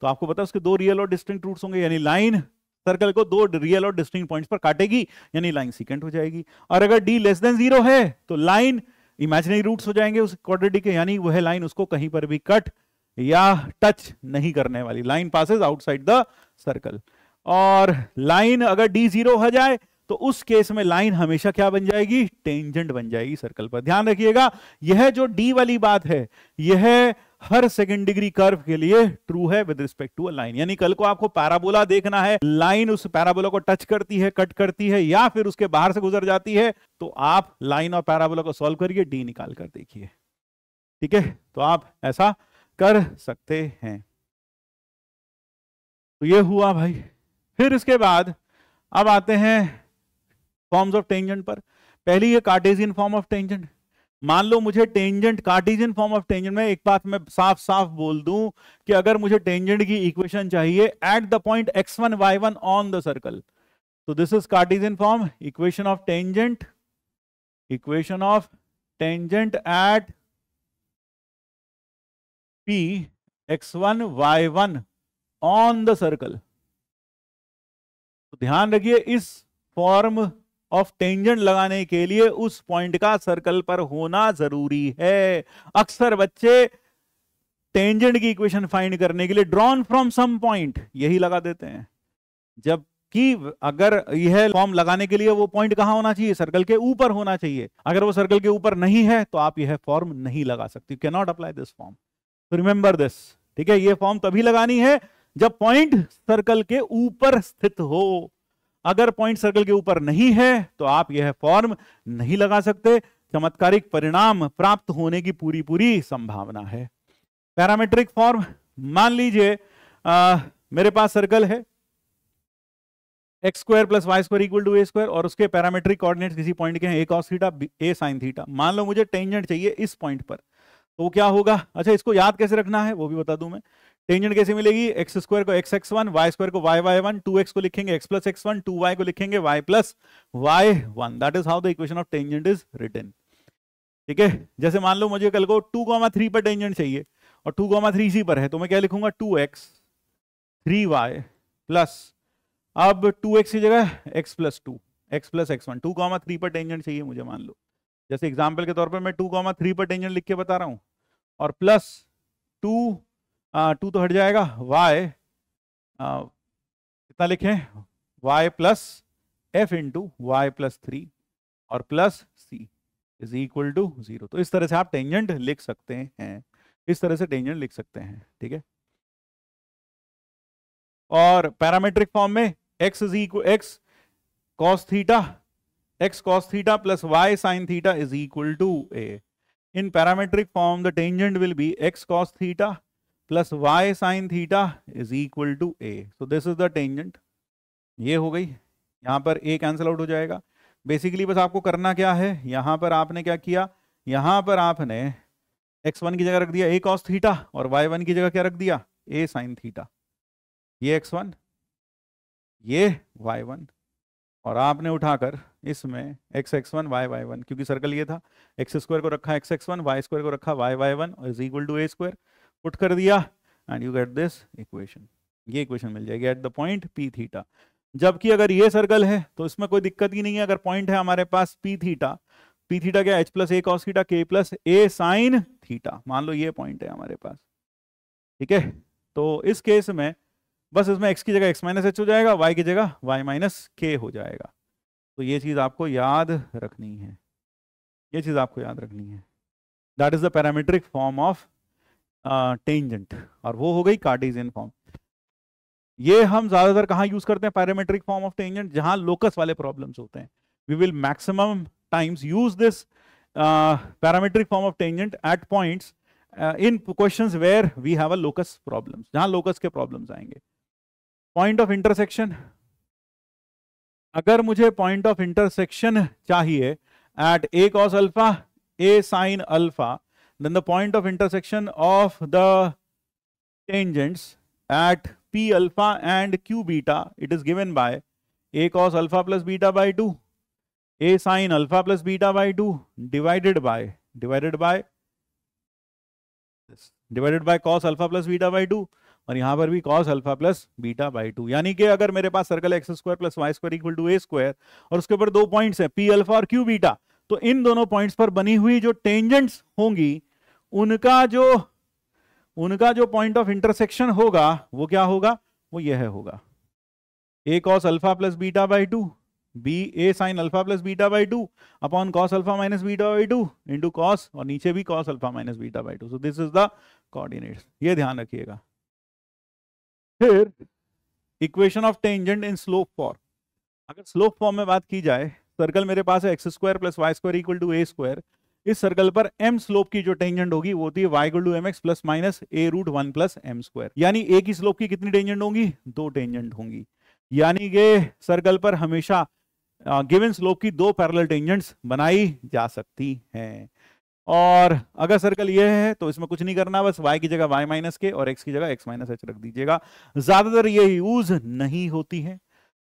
तो आपको पता है उसके दो रियल और डिस्टिंक्ट रूट्स होंगे, यानी लाइन सर्कल को दो रियल और डिस्टिंक्ट पॉइंट्स पर काटेगी, यानी लाइन सीकेंट हो जाएगी। और अगर d लेस देन 0 है तो लाइन इमेजिनरी रूट्स हो जाएंगे उस क्वाड्रेटिक के, यानी वह लाइन उसको कहीं पर भी कट या टच नहीं करने वाली, line passes outside the circle. और लाइन अगर डी 0 हो जाए तो उस केस में लाइन हमेशा क्या बन जाएगी, टेंजेंट बन जाएगी सर्कल पर। ध्यान रखिएगा, यह जो डी वाली बात है यह हर सेकंड डिग्री कर्व के लिए ट्रू है with respect to a line. यानी कल को आपको पैराबोला देखना है, लाइन उस पैराबोला को टच करती है, कट करती है, या फिर उसके बाहर से गुजर जाती है, तो आप लाइन और पैराबोला को सॉल्व करिए, डी निकाल कर देखिए। ठीक है, तो आप ऐसा कर सकते हैं। तो ये हुआ भाई। फिर इसके बाद अब आते हैं फॉर्म्स ऑफ टेंजेंट पर। पहली है कार्टेशियन फॉर्म ऑफ टेंजेंट। मान लो मुझे tangent, Cartesian form of tangent में एक बात मैं साफ साफ बोल दूं कि अगर मुझे टेंजेंट की इक्वेशन चाहिए at the point x1 y1 on the circle, तो this is Cartesian form, equation of tangent, equation of tangent at p x1 y1 on the circle. तो ध्यान रखिए, इस फॉर्म ऑफ टेंजेंट लगाने के लिए उस पॉइंट का सर्कल पर होना जरूरी है। अक्सर बच्चे टेंजेंट की इक्वेशन फाइंड करने के लिए ड्रॉन फ्रॉम सम पॉइंट यही लगा देते हैं, जबकि अगर यह फॉर्म लगाने के लिए वो पॉइंट कहां होना चाहिए, सर्कल के ऊपर होना चाहिए। अगर वो सर्कल के ऊपर नहीं है तो आप यह फॉर्म नहीं लगा सकते, can not apply this form. तो रिमेंबर दिस, ठीक है। ये फॉर्म तभी लगानी है जब पॉइंट सर्कल के ऊपर स्थित हो। अगर पॉइंट सर्कल के ऊपर नहीं है तो आप यह फॉर्म नहीं लगा सकते। चमत्कारिक परिणाम प्राप्त होने की पूरी पूरी संभावना है। पैरामेट्रिक फॉर्म, मान लीजिए मेरे पास सर्कल है x square plus Y square equal to A square, और उसके पैरामेट्रिक कोऑर्डिनेट्स किसी पॉइंट के हैं a cos theta a sin theta. मान लो मुझे टेंजेंट चाहिए इस पॉइंट पर, तो क्या होगा? अच्छा, इसको याद कैसे रखना है वो भी बता दूं मैं। टेंजेंट कैसे मिलेगी? एक्स स्क्वायर को x x one, y square को वाई वाई वन, 2x को लिखेंगे x plus x one, 2y को लिखेंगे y plus y one. That is how the equation of tangent is written. ठीक है, जैसे मान लो मुझे कल को 2,3 पर टेंजेंट चाहिए और 2,3 इसी पर है, तो मैं क्या लिखूंगा? 2x 3y प्लस, अब 2x की जगह x plus 2, x plus x1। 2,3 पर टेंजेंट चाहिए मुझे, मान लो जैसे एग्जाम्पल के तौर पर मैं 2,3 पर टेंजेंट लिख के बता रहा हूं, और प्लस 2 तो हट जाएगा, y कितना लिखें? y plus f into y plus 3 और plus c is equal to 0। तो इस तरह से आप टेंजेंट लिख सकते हैं, इस तरह से टेंजेंट लिख सकते हैं। ठीक है, और पैरामेट्रिक फॉर्म में x is equal x cos theta, x cos theta plus y sin theta is equal to a. In parametric form, the tangent will be x cos theta plus y sin theta is equal to a. So this is the tangent. ये हो गई, यहाँ पर a cancel out हो जाएगा। Basically बस आपको करना क्या है, यहाँ पर आपने क्या किया, यहाँ पर आपने x1 की जगह रख दिया a cos theta और y1 की जगह क्या रख दिया? a sin theta। ये x1, ये y1, और आपने उठाकर इसमें x x1 y y1, क्योंकि सर्कल ये था, x स्क्वायर को रखा x x1, y स्क्वायर को रखा y y1 is equal to a square, put कर दिया and you get this equation. ये इक्वेशन मिल जाएगी at the point p theta. जबकि अगर ये सर्कल है तो इसमें कोई दिक्कत ही नहीं है। अगर पॉइंट है हमारे पास p थीटा क्या? h plus a cos theta k plus a sign theta. मान लो ये पॉइंट है हमारे पास। ठीक है, तो इस केस में बस इसमें x की जगह x माइनस एच हो जाएगा, y की जगह y माइनस k हो जाएगा। तो ये चीज आपको याद रखनी है, ये चीज आपको याद रखनी है। That is the parametric form of tangent, और वो हो गई कार्टेशियन फॉर्म। ये हम ज्यादातर कहाँ यूज करते हैं पैरामीट्रिक फॉर्म ऑफ टेंजेंट? जहां लोकस वाले प्रॉब्लम्स होते हैं। We will maximum times use this parametric form of tangent at points in questions where we have a locus problems, जहां लोकस के प्रॉब्लम्स आएंगे। पॉइंट ऑफ इंटरसेक्शन, अगर मुझे point of intersection चाहिए at a cos alpha a sin alpha, then the point of intersection of the tangents at p alpha and q beta, it is given by a cos alpha plus beta by 2, a sin alpha plus beta by 2 divided by cos alpha plus beta by 2, और यहां पर भी cos alpha plus beta by 2। यानी कि अगर मेरे पास circle X square plus Y square equal to A square और उसके ऊपर दो पॉइंट्स हैं p अल्फा और q बीटा, तो इन दोनों पॉइंट्स पर बनी हुई जो टेंजेंट्स होंगी उनका जो पॉइंट ऑफ इंटरसेक्शन होगा वो क्या होगा, वो यह होगा a cos alpha plus beta by two, b a sin alpha plus beta by two upon cos alpha minus beta by two into cos, और नीचे भी cos alpha minus beta by two. So this is the coordinates, ये ध्यान रखिएगा। फिर equation of tangent in slope form, अगर slope form में बात की जाए, सर्कल मेरे पास है x square plus Y square equal to A square, इस सर्कल पर m स्लोप की जो टेंजेंट होगी वो होती है y equal to mx plus minus a root 1 plus m square. यानी a की स्लोप की कितनी टेंजेंट होंगी, 2 टेंजेंट होंगी, यानी कि सर्कल पर हमेशा गिवन स्लोप की 2 पैरेलल टेंजेंट्स बनाई जा सकती हैं। और अगर सर्कल ये है तो इसमें कुछ नहीं करना, बस y की जगह y माइनस के और x की जगह x माइनस h रख दीजिएगा। ज्यादातर ये यूज नहीं होती है।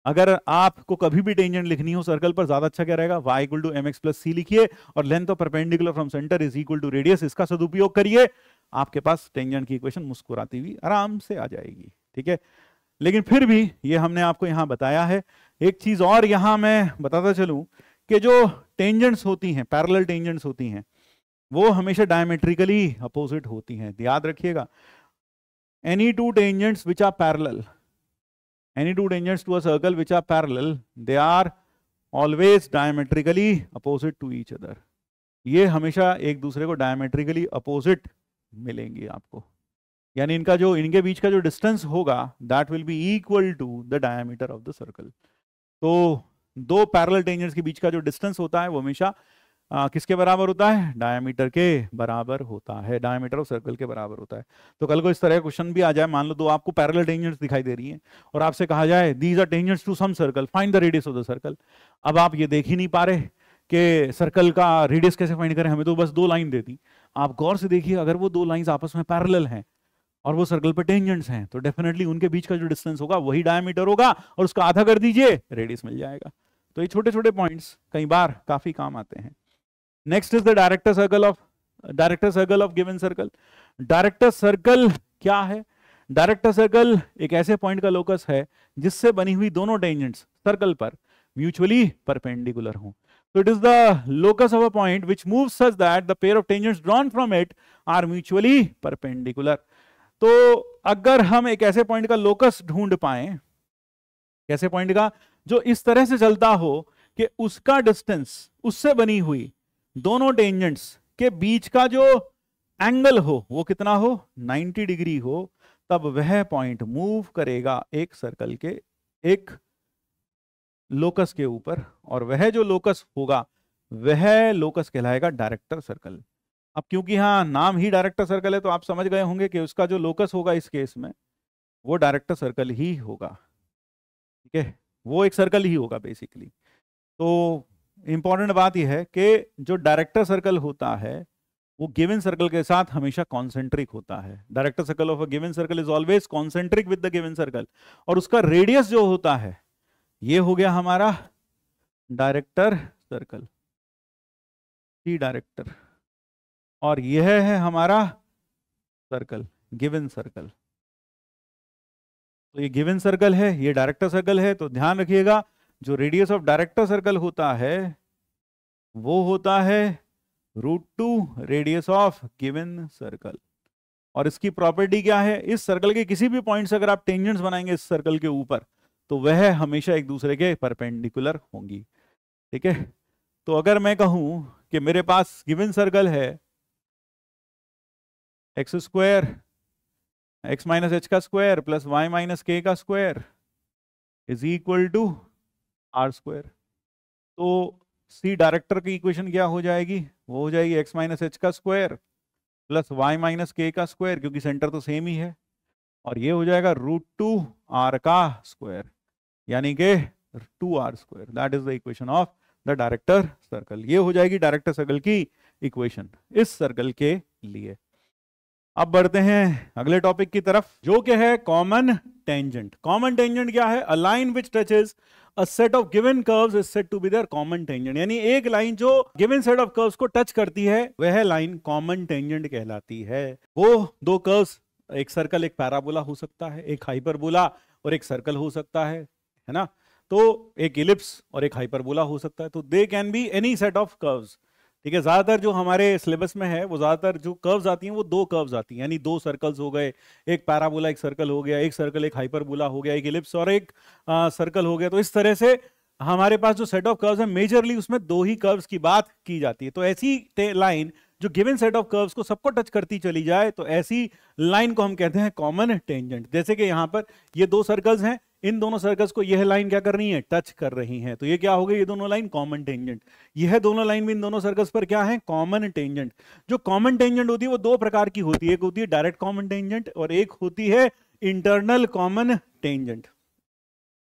अगर आपको कभी भी टेंजेंट लिखनी हो सर्कल पर, ज्यादा अच्छा क्या रहेगा, y equal to mx plus c लिखिए और length of perpendicular from centre is equal to radius, इसका सदुपयोग करिए, आपके पास टेंजेंट की इक्वेशन मुस्कुराती हुई आराम से आ जाएगी। ठीक है, लेकिन फिर भी ये हमने आपको यहां बताया है। एक चीज और यहां मैं बताता चलूं कि जो टेंजेंट्स होती हैं, पैरेलल टेंजेंट्स होती हैं, वो हमेशा डायमेट्रिकली अपोजिट होती हैं, याद रखिएगा। Any two tangents which are parallel, any two tangents to a circle which are parallel, they are always diametrically opposite to each other। ये हमेशा एक दूसरे को diametrically opposite मिलेंगी आपको, यानी इनके बीच का जो डिस्टेंस होगा that will be equal to the diameter of the circle। तो दो पैरेलल टेंजेंट्स के बीच का जो डिस्टेंस होता है वो हमेशा किसके बराबर होता है, डायमीटर के बराबर होता है, डायमीटर ऑफ सर्कल के बराबर होता है। तो कल को इस तरह का क्वेश्चन भी आ जाए, मान लो दो आपको पैरेलल टेंजेंट्स दिखाई दे रही हैं और आपसे कहा जाए these are tangents to some circle, find the radius of the circle. अब आप ये देख ही नहीं पा रहे कि सर्कल का रेडियस कैसे फाइंड करें, हमें तो बस 2 लाइन देती। आप गौर से देखिए, अगर वो 2 लाइंस आपस में पैरेलल हैं और वो सर्कल पर टेंजेंट्स हैं तो डेफिनेटली उनके बीच का जो डिस्टेंस होगा वही डायमीटर होगा और उसका आधा कर दीजिए, रेडियस मिल जाएगा। तो ये छोटे छोटे पॉइंट्स कई बार काफी काम आते हैं। Next is the director circle of given circle. Director circle क्या है, डायरेक्टर सर्कल एक ऐसे पॉइंट का लोकस है जिससे बनी हुई दोनों टेंजेंट्स सर्कल पर म्यूचुअली परपेंडिकुलर हों। So it is the locus of a point which moves such that the pair of tangents drawn from it are mutually perpendicular। तो अगर हम एक ऐसे पॉइंट का लोकस ढूंढ पाए, कैसे पॉइंट का, जो इस तरह से चलता हो कि उसका डिस्टेंस उससे बनी हुई दोनों टेंजेंट्स के बीच का जो एंगल हो वो कितना हो, 90 डिग्री हो, तब वह पॉइंट मूव करेगा एक सर्कल के एक लोकस के ऊपर, और वह जो लोकस होगा वह लोकस कहलाएगा डायरेक्टर सर्कल। अब क्योंकि यहाँ नाम ही डायरेक्टर सर्कल है तो आप समझ गए होंगे कि उसका जो लोकस होगा इस केस में वो डायरेक्टर सर्कल ही होगा। ठीक है, वो एक सर्कल ही होगा बेसिकली। तो इंपॉर्टेंट बात यह है कि जो डायरेक्टर सर्कल होता है वो गिवन सर्कल के साथ हमेशा कॉन्सेंट्रिक होता है। Director circle of a given circle is always concentric with the given circle, और उसका रेडियस जो होता है ये हो गया हमारा डायरेक्टर सर्कल, सी डायरेक्टर, और यह है हमारा सर्कल गिवन सर्कल। तो ये गिवन सर्कल है, ये डायरेक्टर सर्कल है। तो ध्यान रखिएगा जो रेडियस ऑफ डायरेक्टर सर्कल होता है वो होता है √2 रेडियस ऑफ गिवन सर्कल। और इसकी प्रॉपर्टी क्या है, इस सर्कल के किसी भी पॉइंट से अगर आप टेंजेंट्स बनाएंगे इस सर्कल के ऊपर तो वह हमेशा एक दूसरे के परपेंडिकुलर होंगी। ठीक है, तो अगर मैं कहूं कि मेरे पास गिवन सर्कल है x square x minus h का square plus y minus k का square is equal to r square, तो सी डायरेक्टर की इक्वेशन क्या हो जाएगी, वो हो जाएगी एक्स माइनस एच का square plus y minus k का स्क्वायर, क्योंकि सेंटर तो सेम ही है, और ये हो जाएगा √2 आर का स्क्वायर, यानी कि 2r square. That is the equation of the director circle. ये हो जाएगी डायरेक्टर सर्कल की इक्वेशन इस सर्कल के लिए। अब बढ़ते हैं अगले टॉपिक की तरफ, जो कि है कॉमन टेंजेंट। कॉमन टेंजेंट क्या है, a line which touches a set of given curves is said to be their common tangent. यानी एक लाइन जो गिवन सेट ऑफ कर्व्स को टच करती है वह लाइन कॉमन टेंजेंट कहलाती है। वो दो कर्व्स, एक सर्कल एक पैराबोला हो सकता है, एक हाइपरबोला और एक सर्कल हो सकता है ना। तो एक इलिप्स और एक हाइपरबोला हो सकता है। तो they can be any set of curves. ठीक है, ज्यादातर जो हमारे सिलेबस में है वो ज्यादातर जो कर्व्स आती हैं वो दो कर्व्स आती हैं, यानी दो सर्कल्स हो गए, एक पैराबोला एक सर्कल हो गया, एक सर्कल एक हाइपरबोला हो गया, एक इलिप्स और एक सर्कल हो गया। तो इस तरह से हमारे पास जो सेट ऑफ कर्व्स है मेजरली उसमें दो ही कर्व्स की बात की जाती है। तो ऐसी लाइन जो गिवन सेट ऑफ कर्व्स को सबको टच करती चली जाए, तो ऐसी लाइन को हम कहते हैं कॉमन टेंजेंट। जैसे कि यहाँ पर ये दो सर्कल्स हैं, इन दोनों सर्कल्स को यह लाइन क्या कर रही है, टच कर रही है, तो ये क्या हो गई, ये दोनों लाइन कॉमन टेंजेंट। यह दोनों लाइन भी इन दोनों सर्कल्स पर क्या है, कॉमन टेंजेंट। जो कॉमन टेंजेंट होती है वो दो प्रकार की होती है, एक होती है डायरेक्ट कॉमन टेंजेंट और एक होती है इंटरनल कॉमन टेंजेंट।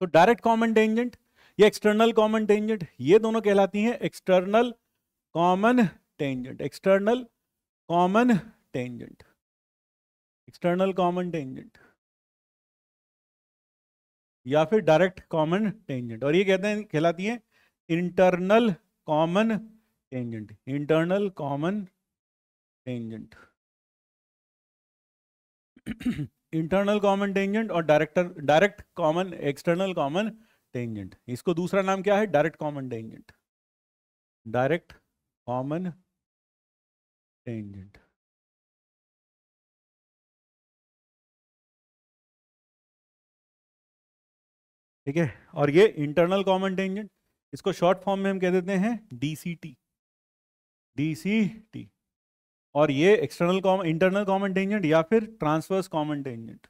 तो डायरेक्ट कॉमन टेंजेंट या एक्सटर्नल कॉमन टेंजेंट, ये दोनों कहलाती हैं external common tangent. External common tangent, external common tangent या फिर डायरेक्ट कॉमन टेंजेंट। और ये कहते हैं कहलाती है internal common tangent. Internal common tangent, internal common tangent और direct common, external common tangent. इसको दूसरा नाम क्या है, direct common tangent. Direct common tangent. ठीक है, और ये इंटरनल कॉमन टेंजेंट, इसको शॉर्ट फॉर्म में हम कह देते हैं डीसीटी। डीसीटी। और ये external common, internal common tangent या फिर transverse common tangent.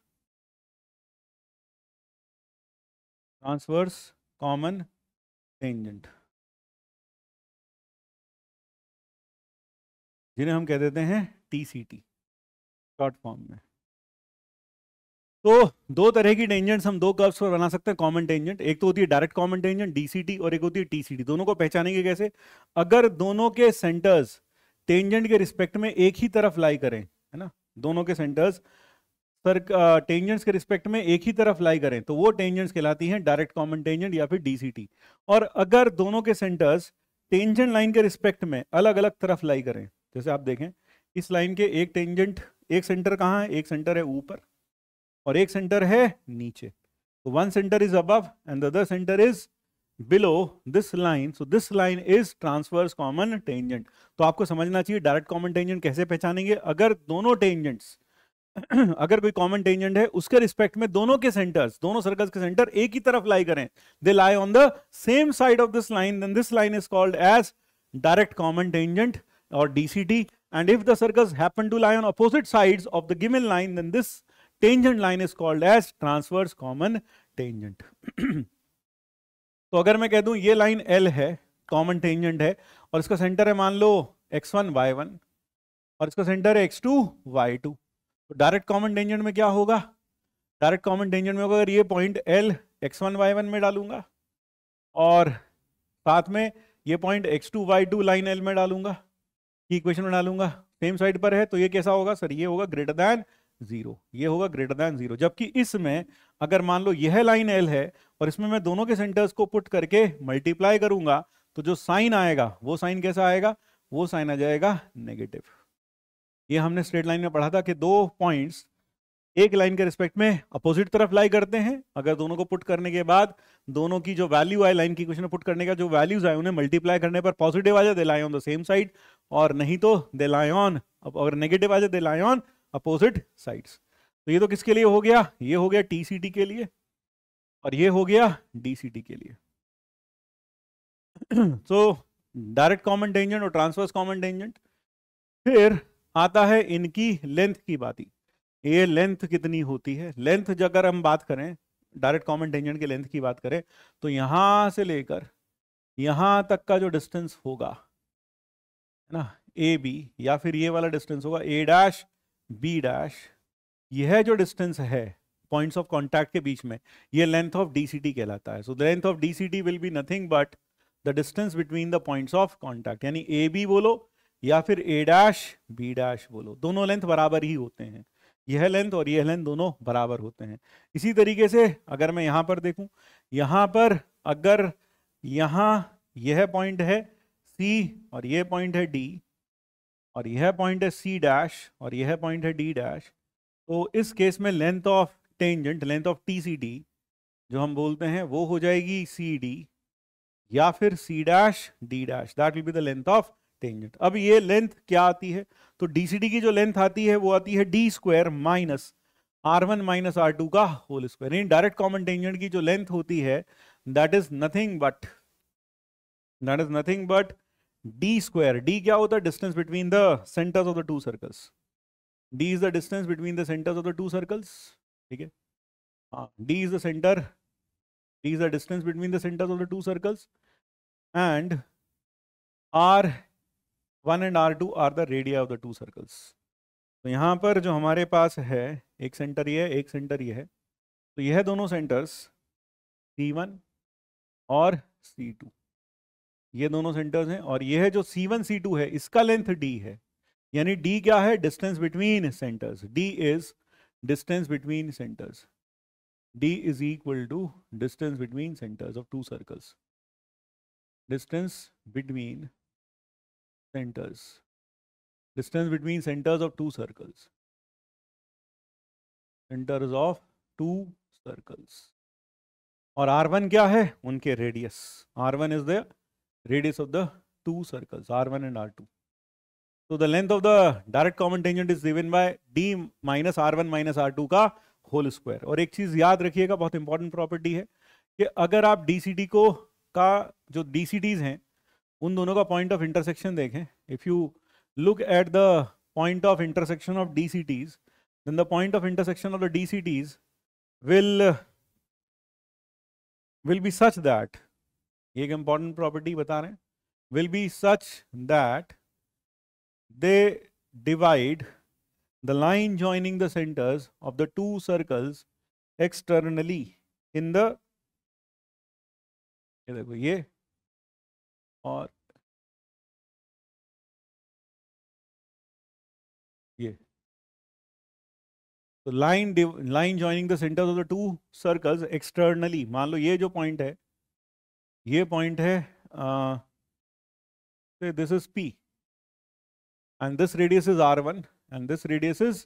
Transverse common tangent, जिन्हें हम कह देते हैं टीसीटी शॉर्ट फॉर्म में। तो दो तरह की टेंजेंट्स हम दो कर्व्स पर बना सकते हैं कॉमन टेंजेंट। एक तो होती है डायरेक्ट कॉमन टेंजेंट डीसीटी और एक होती है टीसीटी। दोनों को पहचानेंगे कैसे, अगर दोनों के सेंटर्स टेंजेंट के रिस्पेक्ट में एक ही तरफ लाई करें, है ना, दोनों के सेंटर्स टेंजेंट्स के रिस्पेक्ट में एक ही तरफ लाई करें, तो वो टेंजेंट्स कहलाती हैं डायरेक्ट कॉमन टेंजेंट या फिर डीसीटी। और अगर दोनों के सेंटर्स टेंजेंट लाइन के रिस्पेक्ट में अलग अलग तरफ लाई करें, जैसे आप देखें इस लाइन के एक टेंजेंट, एक सेंटर कहाँ है, एक सेंटर है ऊपर और एक सेंटर है नीचे। तो one centre is above and the other centre is below this line, so this line is transverse common tangent. तो आपको समझना चाहिए डायरेक्ट कॉमन टेंजेंट कैसे पहचानेंगे, अगर दोनों टेंजेंट्स अगर कोई कॉमन टेंजेंट है उसके रिस्पेक्ट में दोनों के सेंटर्स, दोनों सर्कल्स के सेंटर एक ही तरफ लाई करें, they lie on the same side of this line, then this line is called as direct common tangent और DCT. And if the circles happen to lie on opposite sides of the given line, then this tangent line is called as transverse common tangent. तो अगर मैं कह दूं ये line L है, common tangent है, और इसका सेंटर है मान लो x1 y1 और इसका सेंटर है x2 y2, तो डायरेक्ट कॉमन टेंजेंट में क्या होगा, डायरेक्ट कॉमन टेंजेंट में होगा अगर ये पॉइंट L x1 y1 में डालूंगा और साथ में ये point x2 y2 line L में डालूंगा, इक्वेशन में डालूंगा, सेम साइड पर है, तो ये कैसा होगा सर, ये होगा ग्रेटर देन जीरो, ये होगा ग्रेटर देन जीरो। जबकि इसमें अगर मान लो यह लाइन L है और इसमें मैं दोनों के सेंटर्स को पुट करके मल्टीप्लाई करूंगा, तो जो साइन आएगा वो साइन कैसा आएगा, वो साइन आ जाएगा नेगेटिव। ये हमने स्ट्रेट लाइन में पढ़ा था कि दो पॉइंट्स एक लाइन के रिस्पेक्ट में अपोजिट तरफ लाई करते हैं, अगर दोनों को पुट करने के बाद दोनों की जो वैल्यू आए लाइन की इक्वेशन में पुट करने का जो वैल्यूज आए उन्हें मल्टीप्लाई करने पर पॉजिटिव आ जाए, they lie on the same side, और नहीं तो दे लाई ऑन, अगर नेगेटिव आ जाए they lie on opposite sides. तो ये तो किसके लिए हो गया, ये हो गया टीसीटी के लिए और ये हो गया डीसीटी के लिए। तो डायरेक्ट कॉमन टेंजेंट और ट्रांसवर्स कॉमन टेंजेंट। फिर आता है इनकी लेंथ की बात। ये लेंथ कितनी होती है, लेंथ अगर हम बात करें डायरेक्ट कॉमन टेंजेंट की लेंथ की बात करें, तो यहां से लेकर यहां तक का जो डिस्टेंस होगा, है ना, ए बी, या फिर ये वाला डिस्टेंस होगा ए डैश बी डैश, यह जो डिस्टेंस है पॉइंट्स ऑफ कांटेक्ट के बीच में, ये लेंथ ऑफ डीसीटी कहलाता है। So the length of DCT will be nothing but the distance between the points of contact, यानी ए बी बोलो या फिर ए डैश बी डैश बोलो, दोनों लेंथ बराबर ही होते हैं, यह लेंथ और यह लेंथ दोनों बराबर होते हैं। इसी तरीके से अगर मैं यहां पर देखूं, यहां पर अगर यहां यह पॉइंट है C और यह पॉइंट है D और यह पॉइंट है C डैश और यह पॉइंट है D डैश, तो इस केस में length of tangent, length of TCD जो हम बोलते हैं वो हो जाएगी सी डी या फिर C dash D dash, that will be the length of tangent. अब ये लेंथ क्या आती है, तो डीसीडी की जो लेंथ आती है वो आती है D square minus R1 minus R2 का होल स्क्वायर। इन डायरेक्ट कॉमन टेंजेंट की जो लेंथ होती है that is nothing but d square. D क्या होता है, distance between the centres of the two circles. D is the distance between the centres of the two circles, ठीक है। हाँ, d is the centre, d is the distance between the centres of the two circles and R1 and R2 are the radii of the two circles. तो यहाँ पर जो हमारे पास है एक सेंटर ये है, एक सेंटर ये है, तो यह दोनों सेंटर्स C1 और C2, ये दोनों सेंटर्स हैं, और यह जो C1 C2 है इसका लेंथ D है। यानी D क्या है, distance between centres. D is distance between centres. D is equal to distance between centers of two circles. Distance between centers. Distance between centers of two circles. Centers of two circles. और R1 क्या है, उनके radius. R1 is the radius of the two circles, R1 and R2. So the length of the direct common tangent is given by D minus R1 minus R2 का whole square. और एक चीज याद रखिएगा, बहुत इंपॉर्टेंट प्रॉपर्टी है कि अगर आप डीसीडी को का जो डीसीडीज हैं उन दोनों का पॉइंट ऑफ इंटरसेक्शन देखें, if you look at the point of intersection of DCTs, then the point of intersection of the DCTs will be such that, एक इंपॉर्टेंट प्रॉपर्टी बता रहे हैं, will be such that they divide the line joining the centers of the two circles externally in the, ये देखो ये और ये, तो line joining the centers of the two circles externally, मान लो ये जो पॉइंट है, ये पॉइंट है this is P and this radius is R1 and this radius is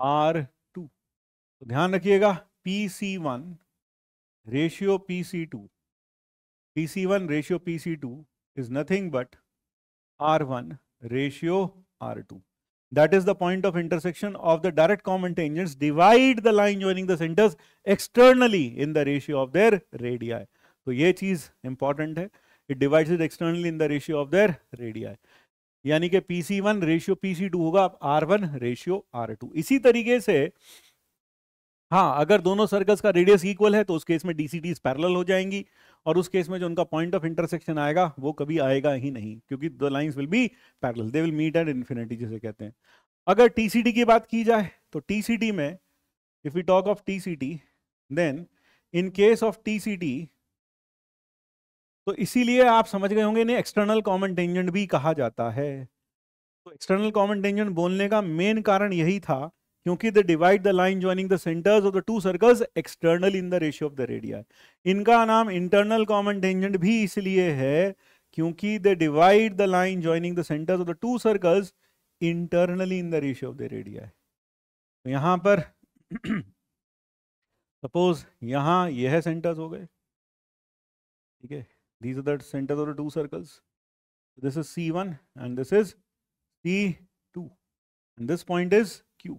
R2। तो ध्यान रखिएगा PC1 ratio PC2, PC1 ratio PC2 is nothing but R1 ratio R2. That is the point of intersection of the direct common tangents divide the line joining the centers externally in the ratio of their radii. तो ये चीज important है, it divides it externally in the ratio of their radii, यानी कि PC1 ratio PC2 होगा R1 ratio R2। इसी तरीके से हाँ, अगर दोनों सर्कल्स का रेडियस इक्वल है तो उस केस में डीसीडीज पैरेलल हो जाएंगी, और उस केस में जो उनका पॉइंट ऑफ इंटरसेक्शन आएगा वो कभी आएगा ही नहीं, क्योंकि the lines will be parallel, they will meet at infinity जिसे कहते हैं। अगर टीसीडी की बात की जाए तो टीसीडी में, if we talk of TCD, then in case of TCD, तो इसीलिए आप समझ गए होंगे इन्हें एक्सटर्नल कॉमन टेंजेंट भी कहा जाता है। तो एक्सटर्नल कॉमन टेंजेंट बोलने का मेन कारण यही था क्योंकि they divide the line joining the centres of the two circles external in the ratio of the radii. इनका नाम इंटरनल कॉमन टेंजेंट भी इसलिए है क्योंकि they divide the line joining the centres of the two circles internally in the ratio of the radii. तो यहां पर suppose यहां यह सेंटर्स हो गए, ठीक है, these are the centers of the two circles. This is C1 and this is C2 and this point is Q.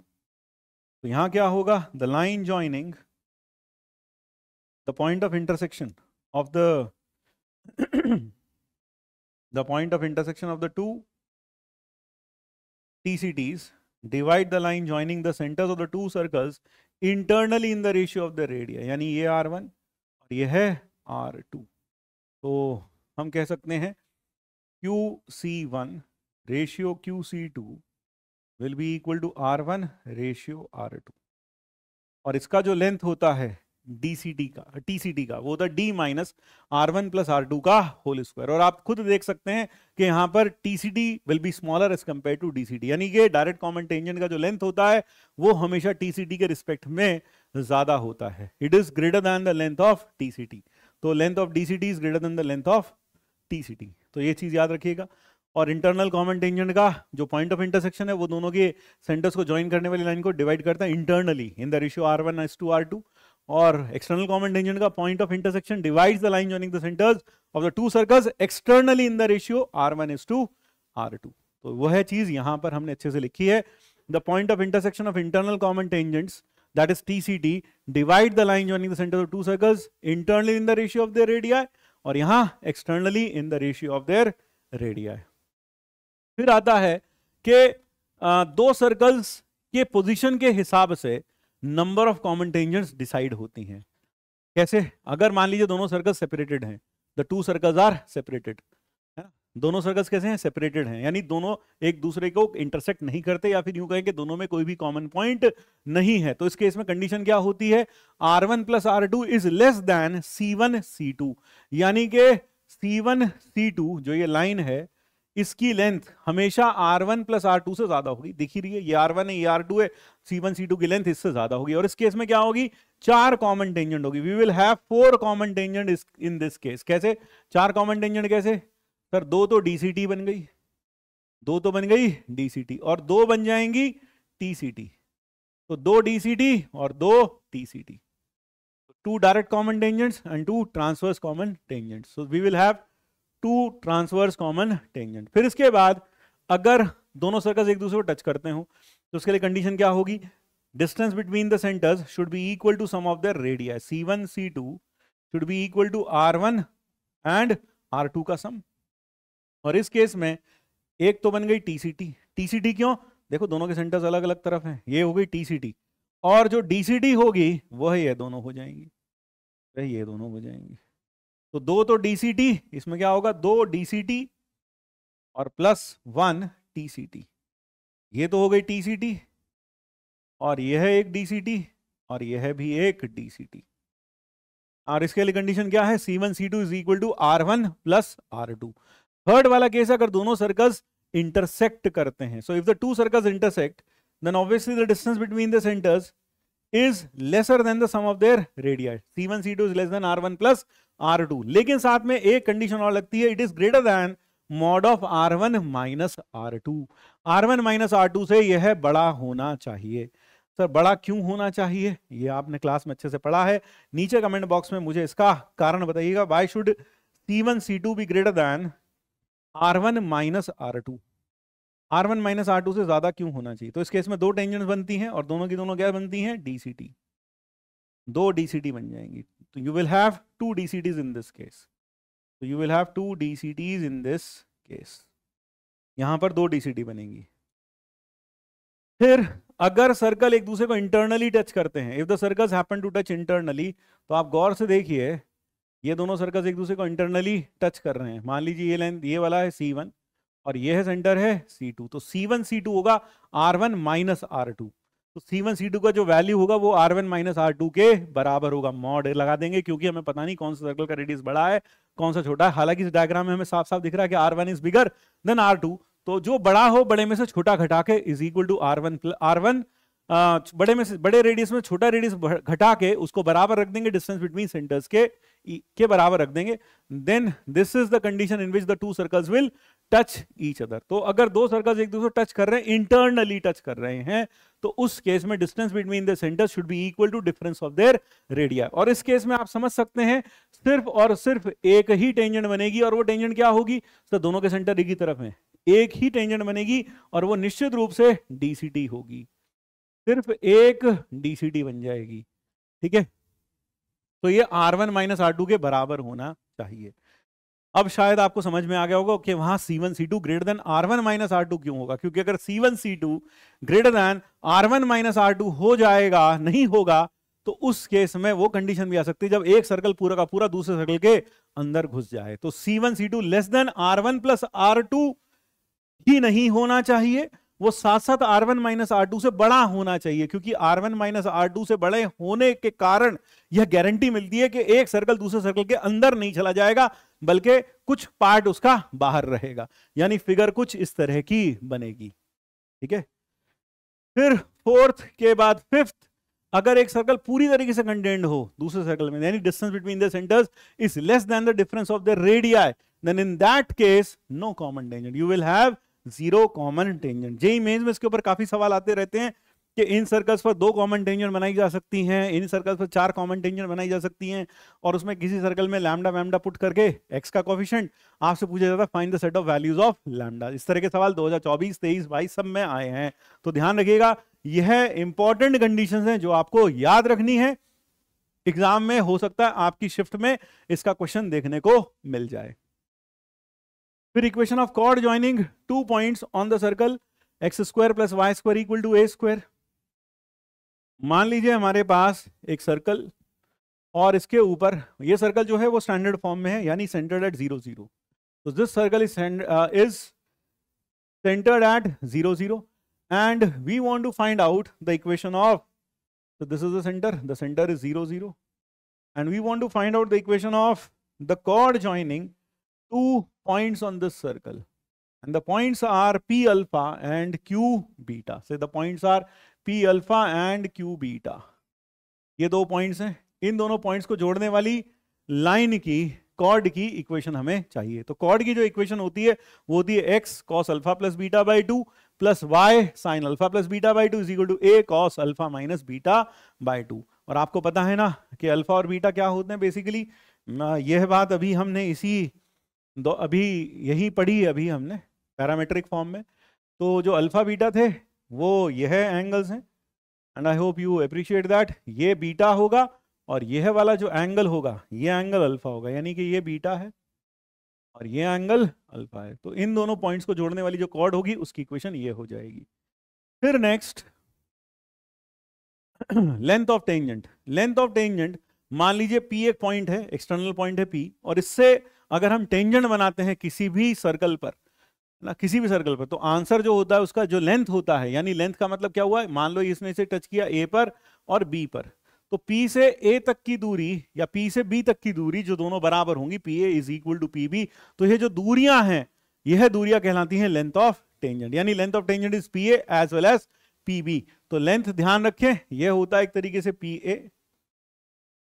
तो यहां क्या होगा, the line joining the point of intersection of the the point of intersection of the two TCTs divide the line joining the centers of the two circles internally in the ratio of the radii, यानी ये R1 और ये है R2। तो हम कह सकते हैं QC1 ratio QC2 will be equal to R1 ratio R2, और इसका जो लेंथ होता है TCD का वो होता है D minus R1 plus R2 का होल स्क्वायर। और आप खुद देख सकते हैं कि यहाँ पर TCD will be smaller as compare to DCD, यानी कि डायरेक्ट कॉमन टेंजेंट का जो लेंथ होता है वो हमेशा TCD के रिस्पेक्ट में ज्यादा होता है। It is greater than the length of TCD, तो length of DCD is greater than the length of TCD। तो ये चीज याद रखिएगा। और इंटरनल कॉमन टेंजेंट का जो पॉइंट ऑफ इंटरसेक्शन है वो दोनों के सेंटर्स को ज्वाइन करने वाली लाइन को डिवाइड करता है internally in the ratio R1:R2, और एक्सटर्नल कॉमन टेंजेंट का point of intersection divides the line joining the centres of the two circles externally in the ratio R1:R2। तो वो है चीज यहां पर हमने अच्छे से लिखी है, the point of intersection of internal common tangents that is TCT divide the line joining the centers of two circles internally in the ratio of their radii और यहां externally in the ratio of their radii। फिर आता है कि दो circles के position के हिसाब से number of common tangents decide होती हैं। कैसे? अगर मान लीजिए दोनों सर्कल्स सेपरेटेड हैं, the two circles are separated, है ना, दोनों सर्कल्स कैसे हैं? सेपरेटेड हैं, यानी दोनों एक दूसरे को इंटरसेक्ट नहीं करते, या फिर यूं कहें कि दोनों में कोई भी कॉमन पॉइंट नहीं है। तो इस केस में कंडीशन क्या होती है? R1 + R2 is less then C1 C2, यानी कि C1 C2 जो ये लाइन है इसकी लेंथ हमेशा R1 + R2 से ज्यादा होगी। दिख ही रही है, ये R1 है, ये R2 है, C1 C2 की लेंथ इससे ज्यादा होगी। और इस केस में क्या होगी? 4 कॉमन टेंजेंट होगी। We will have 4 common tangent in this case. कैसे 4 कॉमन टेंजेंट? कैसे सर? 2 तो DCT बन गई, 2 तो बन गई DCT, और 2 बन जाएंगी TCT। तो 2 DCT और 2 TCT, 2 direct common tangents and 2 transverse common tangents. So we will have 2 transverse common tangent. फिर इसके बाद अगर दोनों सर्कल्स एक दूसरे को टच करते हो तो उसके लिए कंडीशन क्या होगी? Distance between the centres should be equal to sum of their radius. C1 C2 should be equal to R1 and R2 का सम। और इस केस में एक तो बन गई TCT। TCT क्यों? देखो दोनों के सेंटर्स अलग अलग तरफ हैं, ये हो गई TCT, और जो DCT होगी वह ये दोनों हो जाएंगी, ये दोनों हो जाएंगी। तो 2 तो DCT, इसमें क्या होगा? 2 DCT और +1 TCT। ये तो हो गई TCT, और यह है एक DCT, और यह भी एक DCT। और इसके लिए कंडीशन क्या है? C1 C2 is equal to R1 + R2। Third वाला केस अगर दोनों सर्कल्स इंटरसेक्ट करते हैं, so if the two circles intersect then obviously the distance between the centres is lesser than the sum of their radius. C1 C2 is less than R1 + R2। लेकिन साथ में एक condition और लगती है, it is greater than mod of R1 - R2। R1 - R2 से यह बड़ा होना चाहिए। सर बड़ा क्यों होना चाहिए? ये आपने क्लास में अच्छे से पढ़ा है, नीचे कमेंट बॉक्स में मुझे इसका कारण बताइएगा। Why should C1 C2 B greater then R1 - R2? R1 - R2 से ज्यादा क्यों होना चाहिए? तो इस केस में 2 टेंजेंट्स बनती हैं, और दोनों की दोनों क्या बनती हैं? DCT। 2 DCT बन जाएंगी। तो you will have 2 DCTs in this case. तो you will have 2 DCTs in this case. यहां पर 2 DCT बनेंगी। फिर अगर सर्कल एक दूसरे को इंटरनली टच करते हैं, if the circles happen to touch internally, तो आप गौर से देखिए ये दोनों सर्कल्स एक दूसरे को इंटरनली टच कर रहे हैं। मान लीजिए ये लेंथ, ये वाला है C1 और ये है सेंटर है C2, तो C1 C2 होगा R1 - R2। तो C1 C2 का जो वैल्यू होगा वो R1 - R2 के बराबर होगा। मॉड लगा देंगे, क्योंकि हमें पता नहीं कौन सा सर्कल का रेडियस बड़ा है कौन सा छोटा है। हालांकि इस डायग्राम में हमें साफ साफ दिख रहा है कि R1 is bigger than R2, तो जो बड़ा हो बड़े में से छोटा घटा के इज इक्वल टू R1 बड़े में से बड़े रेडियस में छोटा रेडियस घटा के उसको बराबर रख देंगे, डिस्टेंस बिटवीन सेंटर्स के बराबर रख देंगे। Then this is the condition in which the two circles will touch each other. तो अगर दो सर्कल्स एक दूसरे टच कर रहे हैं, इंटरनली टच कर रहे हैं, तो उस केस में distance between the centres should be equal to difference of their radii. और इस केस में आप समझ सकते हैं सिर्फ और सिर्फ एक ही टेंजेंट बनेगी, और वो टेंजेंट क्या होगी? तो दोनों के सेंटर एक ही तरफ है, एक ही टेंजेंट बनेगी, और वो निश्चित रूप से DCT होगी। सिर्फ एक DCT बन जाएगी, ठीक है। तो ये R1 - R2 के बराबर होना चाहिए। अब शायद आपको समझ में आ गया होगा कि वहां C1 C2 greater than R1 - R2 क्यों होगा, क्योंकि अगर C1 C2 greater than R1 - R2 हो जाएगा, नहीं होगा, तो उस केस में वो कंडीशन भी आ सकती है जब एक सर्कल पूरा का पूरा दूसरे सर्कल के अंदर घुस जाए। तो C1 C2 less than R1 + R2 ही नहीं होना चाहिए, वो साथ साथ R1 - R2 से बड़ा होना चाहिए, क्योंकि R1 - R2 से बड़े होने के कारण यह गारंटी मिलती है कि एक सर्कल दूसरे सर्कल के अंदर नहीं चला जाएगा, बल्कि कुछ पार्ट उसका बाहर रहेगा, यानी फिगर कुछ इस तरह की बनेगी, ठीक है। फिर फोर्थ के बाद फिफ्थ, अगर एक सर्कल पूरी तरीके से कंटेन्ड हो दूसरे सर्कल में, यानी distance between the centres is less than the difference of the radius, then in that case no common tangent, you will have 0 common tangent. JEE Mains में इसके ऊपर काफी सवाल आते रहते हैं, कि इन सर्कल्स पर 2 कॉमन टेंजेंट बनाई जा सकती हैं, इन सर्कल्स पर 4 कॉमन टेंजेंट बनाई जा सकती हैं, और उसमें किसी सर्कल में लैम्डा वैम्डा पुट करके x का कोफिशिएंट आपसे पूछा जाता है find the set of values of lambda. इस तरह के सवाल 2024, 23, 22 सब में आए हैं। तो ध्यान रखिएगा, यह इंपॉर्टेंट कंडीशंस हैं जो आपको याद रखनी है। एग्जाम में हो सकता है आपकी शिफ्ट में इसका क्वेश्चन देखने को मिल जाए। फिर equation of chord joining 2 points on the circle x square plus Y square equal to a square. मान लीजिए हमारे पास एक सर्कल और इसके ऊपर ये सर्कल जो है वो स्टैंडर्ड फॉर्म में है, यानी सेंटर्ड एट 0 0। तो this circle is centred at 0 0 and we want to find out the equation of, so this is the center is 0 0 and we want to find out the equation of the chord joining 2 points on this circle, and the points are p alpha and q beta. Say the points are p alpha and q beta. ये 2 points हैं, इन दोनों points को जोड़ने वाली line की cord की equation हमें चाहिए। तो कॉर्ड की जो इक्वेशन होती है वो होती है x cos alpha plus beta by 2 plus y sin alpha plus beta by 2 is equal to a cos alpha minus beta by 2। और आपको पता है ना कि अल्फा और बीटा क्या होते हैं बेसिकली, यह बात अभी हमने अभी यही पढ़ी अभी हमने पैरामेट्रिक फॉर्म में। तो जो अल्फा बीटा थे वो यह एंगल्स हैं, and I hope you appreciate that. ये बीटा होगा और यह वाला जो एंगल होगा ये एंगल अल्फा होगा, यानी कि ये बीटा है और ये एंगल अल्फा है। तो इन दोनों पॉइंट्स को जोड़ने वाली जो कॉर्ड होगी उसकी इक्वेशन ये हो जाएगी। फिर next length of tangent. Length of tangent, मान लीजिए P एक पॉइंट है, एक्सटर्नल पॉइंट है P, और इससे अगर हम टेंजेंट बनाते हैं किसी भी सर्कल पर ना, किसी भी सर्कल पर, तो आंसर जो होता है उसका जो लेंथ होता है, यानी लेंथ का मतलब क्या हुआ, मान लो इसने इसे टच किया A पर और B पर, तो P से A तक की दूरी या P से B तक की दूरी जो दोनों बराबर होंगी, PA is equal to PB, तो ये जो दूरियां हैं यह दूरियां कहलाती हैं लेंथ ऑफ टेंजेंट, यानी length of tangent is PA as well as PB। तो लेंथ ध्यान रखें यह होता है एक तरीके से PA,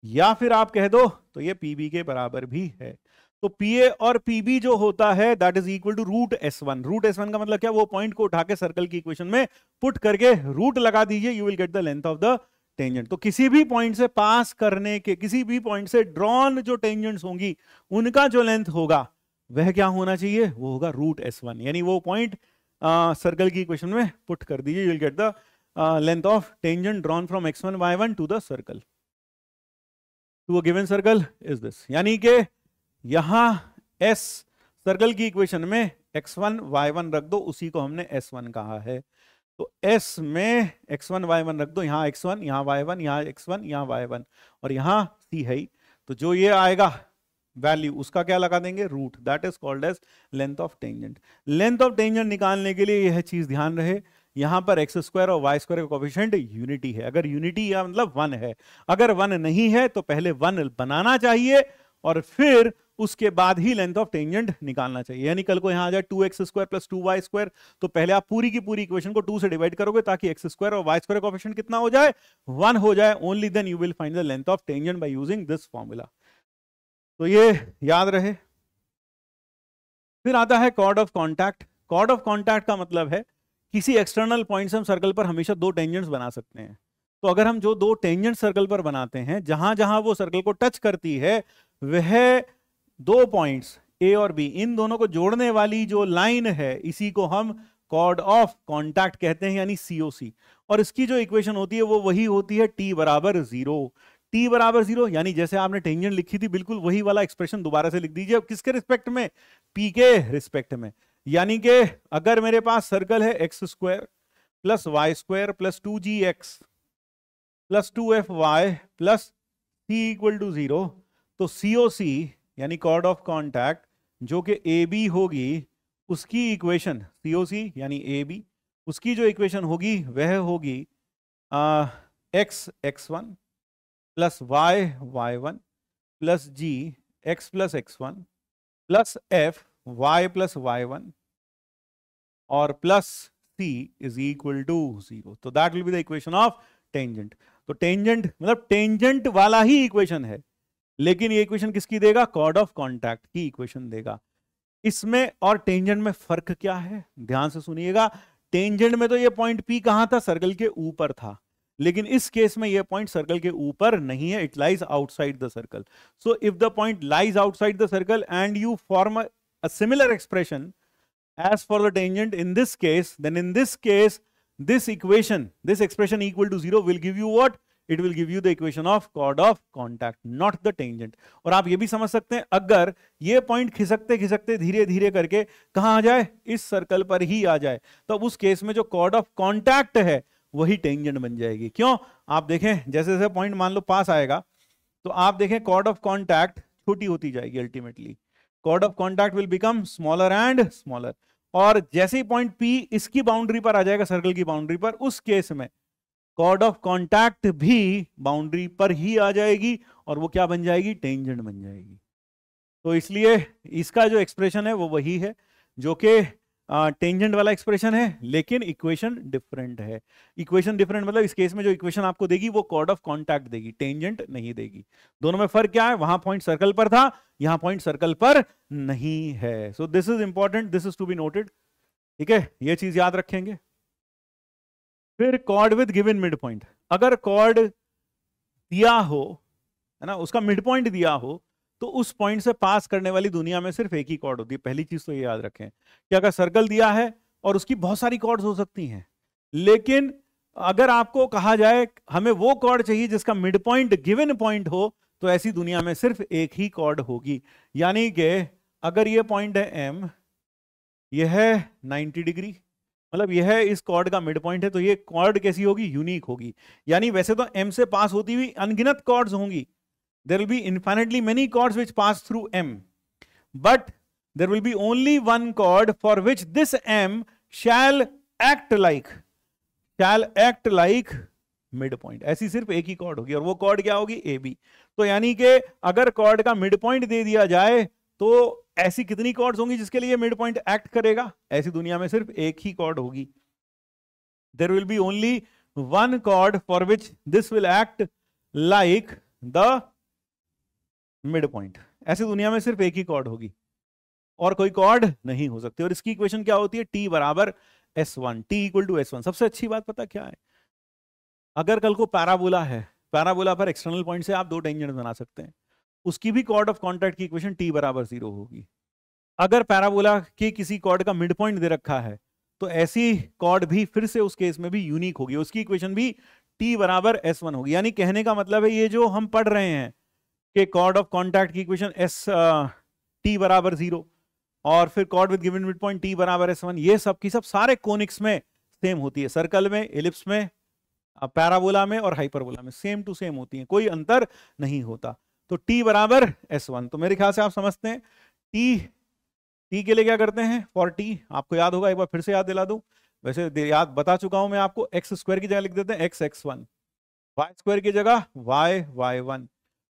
या फिर आप कह दो तो ये PB के बराबर भी है। तो PA और PB जो होता है that is equal to root S1। Root S1 का मतलब क्या, वो पॉइंट को उठा के सर्कल की इक्वेशन में पुट करके रूट लगा दीजिए, you will get the length of the tangent. तो किसी भी पॉइंट से पास करने के, किसी भी पॉइंट से ड्रॉन जो टेंजेंट्स होंगी उनका जो लेंथ होगा वह क्या होना चाहिए, वो होगा रूट S1, यानी वो पॉइंट सर्कल की इक्वेशन में पुट कर दीजिए, you will get the length of tangent drawn from x1 y1 to the circle to a given circle is this. यानी कि यहां S सर्कल की इक्वेशन में x1 y1 रख दो, उसी को हमने S1 कहा है। तो S में x1 y1 रख दो, यहां x1 यहां y1 यहां x1 यहां y1 और यहां C है ही, तो जो ये आएगा वैल्यू उसका क्या लगा देंगे, root, that is called as length of tangent. Length of tangent निकालने के लिए यह चीज ध्यान रहे, यहां पर एक्स स्क्वायर और वाई स्क्वायर का कोएफिशिएंट यूनिटी है। अगर यूनिटी या मतलब 1 है, अगर 1 नहीं है तो पहले 1 बनाना चाहिए और फिर उसके बाद ही लेंथ ऑफ टेंजेंट निकालना चाहिए। यानी कल को यहां आ जाए 2x square plus 2y square, तो पहले आप पूरी की पूरी इक्वेशन को 2 से डिवाइड करोगे ताकि एक्स स्क्वायर और वाई स्क्वायर का कोएफिशिएंट कितना हो जाए, 1 हो जाए। Only then you will find the length of tangent by using this formula. तो ये याद रहे। फिर आता है chord of contact. Chord of contact का मतलब है किसी एक्सटर्नल पॉइंट से हम सर्कल पर हमेशा 2 टेंजेंट्स बना सकते हैं। तो अगर हम जो 2 टेंजेंट सर्कल पर बनाते हैं, जहां जहां वो सर्कल को टच करती है वह 2 पॉइंट्स A और B, इन दोनों को जोड़ने वाली जो लाइन है इसी को हम कॉर्ड ऑफ कॉन्टैक्ट कहते हैं, यानी COC। और इसकी जो इक्वेशन होती है वो वही होती है T बराबर 0। T बराबर 0 यानी जैसे आपने टेंजेंट लिखी थी बिल्कुल वही वाला एक्सप्रेशन दोबारा से लिख दीजिए। अब किसके रिस्पेक्ट में, P के रिस्पेक्ट में। यानी कि अगर मेरे पास सर्कल है x square plus Y square plus 2gx plus 2fy plus c equal to 0, तो COC यानी कॉर्ड ऑफ कॉन्टैक्ट जो कि AB होगी उसकी इक्वेशन, COC यानी AB, उसकी जो इक्वेशन होगी वह होगी x x1 plus y y1 plus g x plus x1 plus f y plus y1 और plus c is equal to 0। तो that will be the equation of tangent. तो tangent मतलब टेंजेंट वाला ही इक्वेशन है, लेकिन ये इक्वेशन किसकी देगा, कॉर्ड ऑफ कॉन्टैक्ट की इक्वेशन देगा। इसमें और टेंजेंट में फर्क क्या है, ध्यान से सुनिएगा। टेंजेंट में तो ये पॉइंट P कहां था, सर्कल के ऊपर था, लेकिन इस केस में ये पॉइंट सर्कल के ऊपर नहीं है, it lies outside the circle. So if the point lies outside the circle and you form a similar expression as for the tangent in this case, then in this case this expression equal to 0 will give you what? It will give you the equation of chord of contact, not the tangent. और आप ये भी समझ सकते हैं, अगर ये point खिसकते खिसकते धीरे धीरे करके कहां आ जाए, इस सर्कल पर ही आ जाए, तो उस केस में जो chord of contact है वही टेंजेंट बन जाएगी. क्यों? आप देखें, जैसे जैसे पॉइंट मान लो पास आएगा तो आप देखें chord of contact छोटी होती जाएगी ultimately. chord of contact will become smaller and smaller. और जैसे ही पॉइंट P इसकी बाउंड्री पर आ जाएगा, सर्कल की बाउंड्री पर, उस केस में chord of contact भी बाउंड्री पर ही आ जाएगी और वो क्या बन जाएगी, टेंजेंट बन जाएगी. तो इसलिए इसका जो एक्सप्रेशन है वो वही है जो कि टेंजेंट वाला एक्सप्रेशन है, लेकिन इक्वेशन डिफरेंट है. इक्वेशन डिफरेंट मतलब इस केस में जो इक्वेशन आपको देगी वो chord of contact देगी, टेंजेंट नहीं देगी. दोनों में फर्क क्या है, वहां पॉइंट सर्कल पर था, यहां पॉइंट सर्कल पर नहीं है. So this is important, this is to be noted. ठीक है, ये चीज याद रखेंगे. फिर chord with given mid point. अगर chord दिया हो, है ना, उसका मिड पॉइंट दिया हो, तो उस पॉइंट से पास करने वाली दुनिया में सिर्फ एक ही कॉर्ड होती है. पहली चीज तो ये याद रखें कि अगर सर्कल दिया है और उसकी बहुत सारी कॉर्ड्स हो सकती हैं, लेकिन अगर आपको कहा जाए हमें वो कॉर्ड चाहिए जिसका मिड पॉइंट गिवन पॉइंट हो, तो ऐसी दुनिया में सिर्फ एक ही कॉर्ड होगी. यानी कि अगर ये पॉइंट है M, यह है 90 डिग्री, मतलब यह है इस कॉर्ड का मिड पॉइंट है, तो ये कॉर्ड कैसी होगी, यूनिक होगी. यानी वैसे तो M से पास होती हुई अनगिनत कॉर्ड्स होंगी, there will be infinitely many chords which pass through M, but there will be only one chord for which this M shall act like midpoint. ऐसी सिर्फ एक ही chord होगी और वो chord क्या होगी, AB. तो यानी कि अगर chord का midpoint दे दिया जाए तो ऐसी कितनी chords होंगी जिसके लिए midpoint act करेगा, ऐसी दुनिया में सिर्फ एक ही chord होगी. There will be only one chord for which this will act like the mid point. ऐसी दुनिया में सिर्फ एक ही कॉर्ड होगी और कोई कॉर्ड नहीं हो सकती. और इसकी इक्वेशन क्या होती है, T बराबर S1, T equal to S1. सबसे अच्छी बात पता क्या है, अगर कल को पैराबोला है, पैराबोला पर एक्सटर्नल पॉइंट से आप दो टेंजेंट बना सकते हैं, उसकी भी कॉर्ड ऑफ कॉन्टैक्ट की इक्वेशन T बराबर 0 होगी. अगर पैराबोला के किसी कॉर्ड का मिड पॉइंट दे रखा है तो ऐसी कॉर्ड भी फिर से उस केस में भी यूनिक होगी, उसकी इक्वेशन भी T बराबर S1 होगी. यानी कहने का मतलब है ये जो हम पढ़ रहे हैं कि कॉर्ड ऑफ कॉन्टैक्ट की इक्वेशन T बराबर 0 और फिर cord with given mid point T बराबर S1, ये सब की सब सारे कोनिक्स में सेम होती है. सर्कल में, एलिप्स में, पैराबोला में और हाइपरबोला में सेम टू सेम होती है, कोई अंतर नहीं होता. तो T बराबर S1. तो मेरे ख्याल से आप समझते हैं T के लिए क्या करते हैं, फॉर T आपको याद होगा, एक बार फिर से याद दिला दूं, वैसे याद बता चुका हूं मैं आपको. एक्स स्क्वायर की जगह लिख देते हैं x(x1), वाई स्क्वायर की जगह y(y1),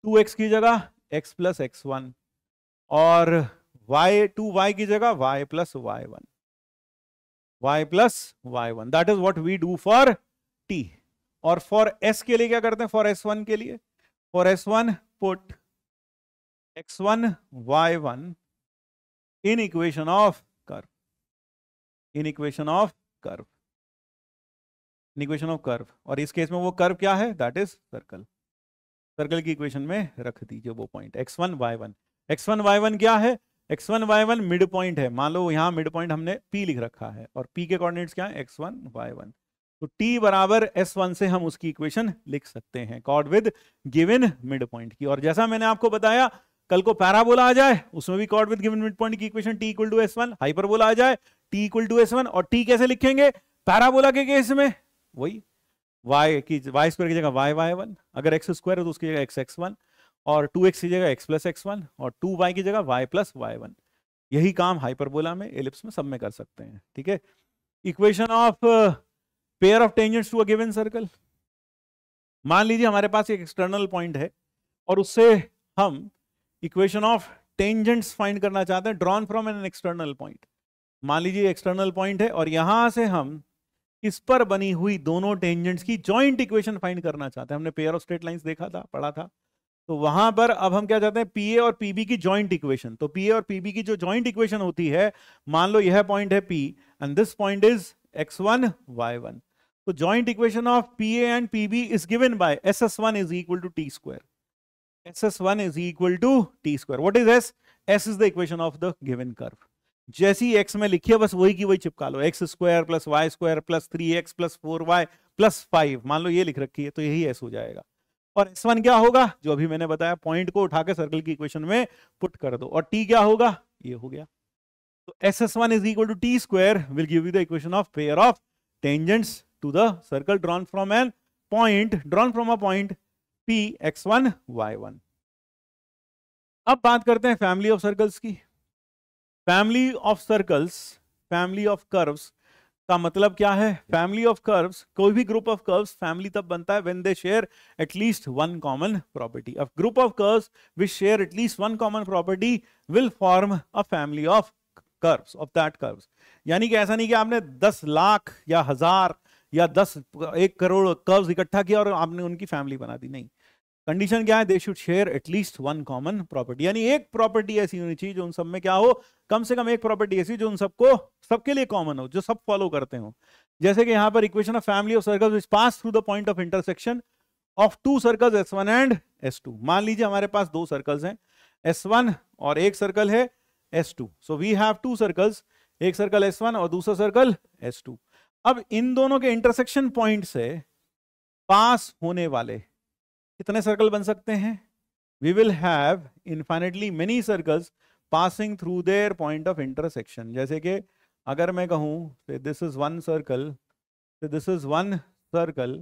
2x की जगह x प्लस x1 और y की जगह y plus y1, that is what we do for T. और फॉर S के लिए क्या करते हैं, फॉर S1 के लिए, for S1 put x1 y1 in equation of curve, और इस केस में वो कर्व क्या है, दैट इज सर्कल. सर्कल की इक्वेशन में रख दीजिए वो पॉइंट x1 y1 क्या है, x1 y1 मिड पॉइंट है. मान लो यहां मिड पॉइंट हमने P लिख रखा है और P के कोऑर्डिनेट्स क्या है, x1 y1. तो T बराबर S1 से हम उसकी इक्वेशन लिख सकते हैं, cord with given mid point की. और जैसा मैंने आपको बताया, कल को पैराबोला आ जाए उसमें भी chord with given mid point की equation T equal to S1, hyperbola आ जाए T इक्वल टू S1. और T कैसे लिखेंगे, पैराबोला के केस में वही y स्क्वायर की जगह y(y1), अगर x स्क्वायर है तो उसकी जगह x(x1) और 2x की जगह x प्लस x1 और 2y की जगह y प्लस y1. यही काम हाइपरबोला में, एलिप्स में, सब में कर सकते हैं. ठीक है. Equation of pair of tangents to a given circle. मान लीजिए हमारे पास एक एक्सटर्नल पॉइंट है और उससे हम इक्वेशन ऑफ टेंजेंट्स फाइंड करना चाहते हैं, drawn from an external point. मान लीजिए एक्सटर्नल पॉइंट है और यहां से हम इस पर बनी हुई दोनों टेंजेंट्स की जॉइंट इक्वेशन फाइंड करना चाहते हैं. हमने पेयर ऑफ स्ट्रेट लाइंस देखा था, पढ़ा था. तो वहां पर अब हम क्या चाहते हैं, PA और PB की जॉइंट इक्वेशन. तो PA और PB की जो जॉइंट इक्वेशन होती है, मान लो यह पॉइंट है P and this point is x1 y1. So joint equation of PA and PB is given by SS1 is equal to T square. SS1 is equal to T square. What is S? S is the equation of the given curve. जैसी x में लिखी है बस वही की वही चिपका लो, x square plus Y square plus 3x plus 4y plus 5, मान लो ये लिख रखी है तो यही s हो जाएगा. और S1 क्या होगा? जो अभी मैंने बताया, पॉइंट को उठा के सर्कल की इक्वेशन में पुट कर दो. और t क्या होगा? ये हो गया. तो SS1 is equal to T square will give you the equation of pair of tangents to the circle drawn from a point P x1 y1. अब बात करते हैं फैमिली ऑफ सर्कल्स की. Family of circles, family of curves का मतलब क्या है? Family of curves, कोई भी ग्रुप ऑफ कर्व्स फैमिली तब बनता है when they share at least one common property. A group of curves which share at least one common property will form a family of curves of that curves. यानी कि ऐसा नहीं कि आपने 10 लाख या 1000 या 1 करोड़ कर्व्स इकट्ठा किया और आपने उनकी फैमिली बना दी. नहीं, कंडीशन क्या है? They should share at least one common property. यानी एक प्रॉपर्टी ऐसी होनी चाहिए जो उन सब में क्या हो, कम से कम एक प्रॉपर्टी ऐसी जो उन सबको, सबके लिए कॉमन हो, जो सब फॉलो करते हो. जैसे कि यहां पर equation of family of circles which pass through the point of intersection of two circles S1 and S2. मान लीजिए हमारे पास दो सर्कल्स हैं S1 और एक सर्कल है S2. So we have two circles, एक सर्कल S1 और दूसरा सर्कल S2. अब इन दोनों के इंटरसेक्शन पॉइंट से पास होने वाले कितने सर्कल बन सकते हैं? We will have infinitely many circles passing through their point of intersection. जैसे कि अगर मैं कहूं this is one circle, this is one circle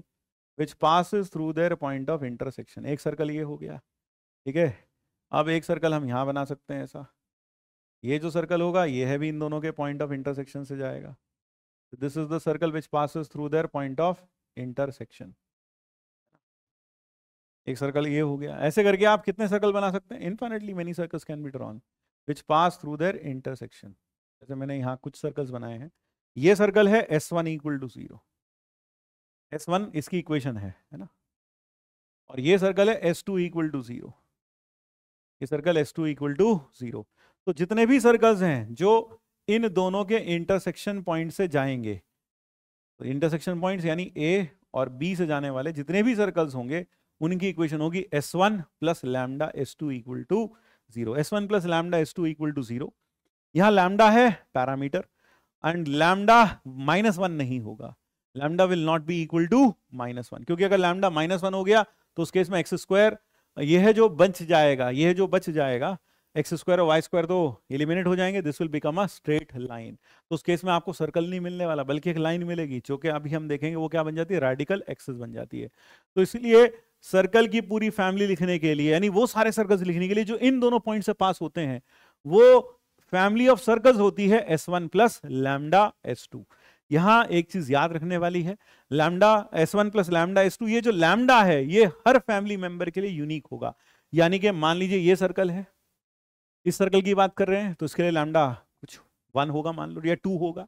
which passes through their point of intersection. एक सर्कल ये हो गया, ठीक है. अब एक सर्कल हम यहां बना सकते हैं ऐसा. ये जो सर्कल होगा ये है भी इन दोनों के पॉइंट ऑफ इंटरसेक्शन से जाएगा. This is the circle which passes through their point of intersection. एक सर्कल ये हो गया. ऐसे करके आप कितने सर्कल बना सकते हैं? Infinitely many circles can be drawn which pass through their intersection. जैसे मैंने यहाँ कुछ सर्कल्स बनाए हैं. ये सर्कल है S1 इक्वल टू 0. S1 इसकी इक्वेशन है ना. और ये सर्कल है S2 इक्वल टू 0. ये सर्कल S2 इक्वल टू 0. तो जितने भी सर्कल्स हैं जो इन दोनों के इंटरसेक्शन पॉइंट से जाएंगे, तो इंटरसेक्शन पॉइंट्स यानी A और B से जाने वाले जितने भी सर्कल्स होंगे उनकी इक्वेशन होगी S1 plus lambda S2 equal to 0. S1 plus lambda S2 equal to 0. यहां लैम्डा है पैरामीटर एंड लैम्डा -1 नहीं होगा. Lambda will not be equal to -1, क्योंकि अगर लैम्डा -1 हो गया तो उस केस में एक्स स्क्वायर ये है जो बच जाएगा, ये है जो बच जाएगा, एक्स स्क्वायर और वाई स्क्वायर तो एलिमिनेट हो जाएंगे. This will become a straight line. तो उस केस में आपको सर्कल नहीं मिलने वाला बल्कि एक लाइन मिलेगी जो कि अभी हम देखेंगे वो क्या बन जाती है, रेडिकल एक्सिस बन जाती है. तो इसलिए सर्कल की पूरी फैमिली लिखने के लिए, यानी वो सारे सर्कल्स लिखने के लिए जो इन दोनों पॉइंट से पास होते हैं, वो फैमिली ऑफ सर्कल्स होती है S1 प्लस लैम्डा S2. यहां एक चीज याद रखने वाली है, lambda S1 plus lambda S2, ये जो लैम्डा है ये हर फैमिली मेंबर के लिए यूनिक होगा. यानी कि मान लीजिए ये सर्कल है, इस सर्कल की बात कर रहे हैं तो इसके लिए लैम्डा कुछ 1 होगा मान लो, या 2 होगा.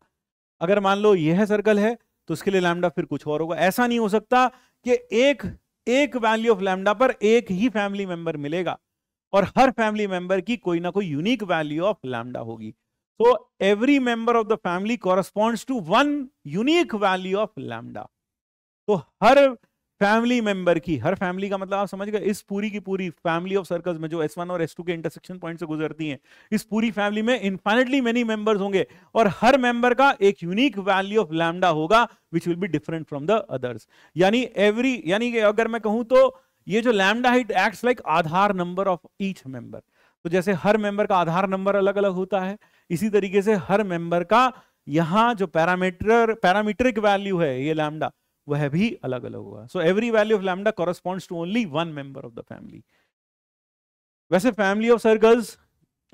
अगर मान लो यह सर्कल है तो इसके लिए लैम्डा फिर कुछ और होगा. ऐसा नहीं हो सकता कि एक वैल्यू ऑफ लैम्डा पर एक ही फैमिली मेंबर मिलेगा और हर फैमिली मेंबर की कोई ना कोई यूनिक वैल्यू ऑफ लैम्डा होगी. So every member of the family corresponds to one unique value of lambda. तो हर फैमिली मेंबर की, हर फैमिली का मतलब आप समझ गए, इस पूरी की पूरी फैमिली ऑफ सर्कल्स में जो S1 और S2 के इंटरसेक्शन पॉइंट से गुजरती हैं, इस पूरी फैमिली में इनफाइनेटली मेनी मेंबर्स होंगे और हर मेंबर का एक यूनिक वैल्यू ऑफ लैम्डा होगा विच will be different from the others. यानी कि अगर मैं कहूं तो ये जो lambda it acts like Aadhaar number of each member. तो जैसे हर मेंबर का आधार नंबर अलग अलग होता है, इसी तरीके से हर मेंबर का यहां जो पैरामीट्रिक वैल्यू है ये लैम्डा, वह भी अलग अलग होगा. So every value of lambda corresponds to only one member of the family. वैसे family of circles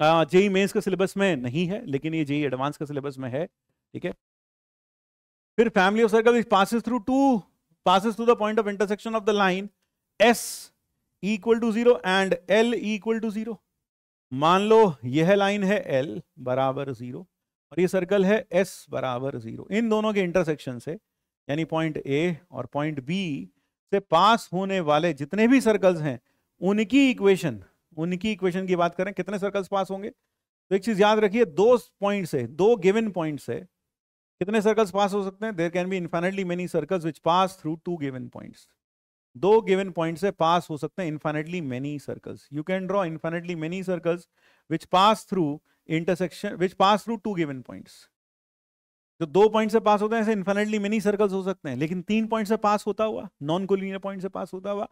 JEE Mains के सिलेबस में नहीं है, लेकिन ये जेईई एडवांस के सिलेबस में है. ठीक है. फिर family of circles passes through the point of intersection of the line S equal to 0 and L equal to 0. मान लो यह लाइन है L बराबर 0 और ये सर्कल है S बराबर 0. इन दोनों के इंटरसेक्शन से यानी पॉइंट A और पॉइंट B से पास होने वाले जितने भी सर्कल्स हैं उनकी इक्वेशन की बात करें, कितने सर्कल्स पास होंगे? तो एक चीज याद रखिए, दो गिवन पॉइंट से कितने सर्कल्स पास हो सकते हैं? There can be infinitely many circles which pass through two given points. दो गिवन पॉइंट से पास हो सकते हैं infinitely many circles. You can draw infinitely many circles which pass through intersection which pass through two given points. जो दो point से पास होते हैं ऐसे इनफाइनाइटली मेनी सर्कल्स हो सकते हैं, लेकिन 3 पॉइंट से पास होता हुआ, नॉन कोलिनियर पॉइंट से पास होता हुआ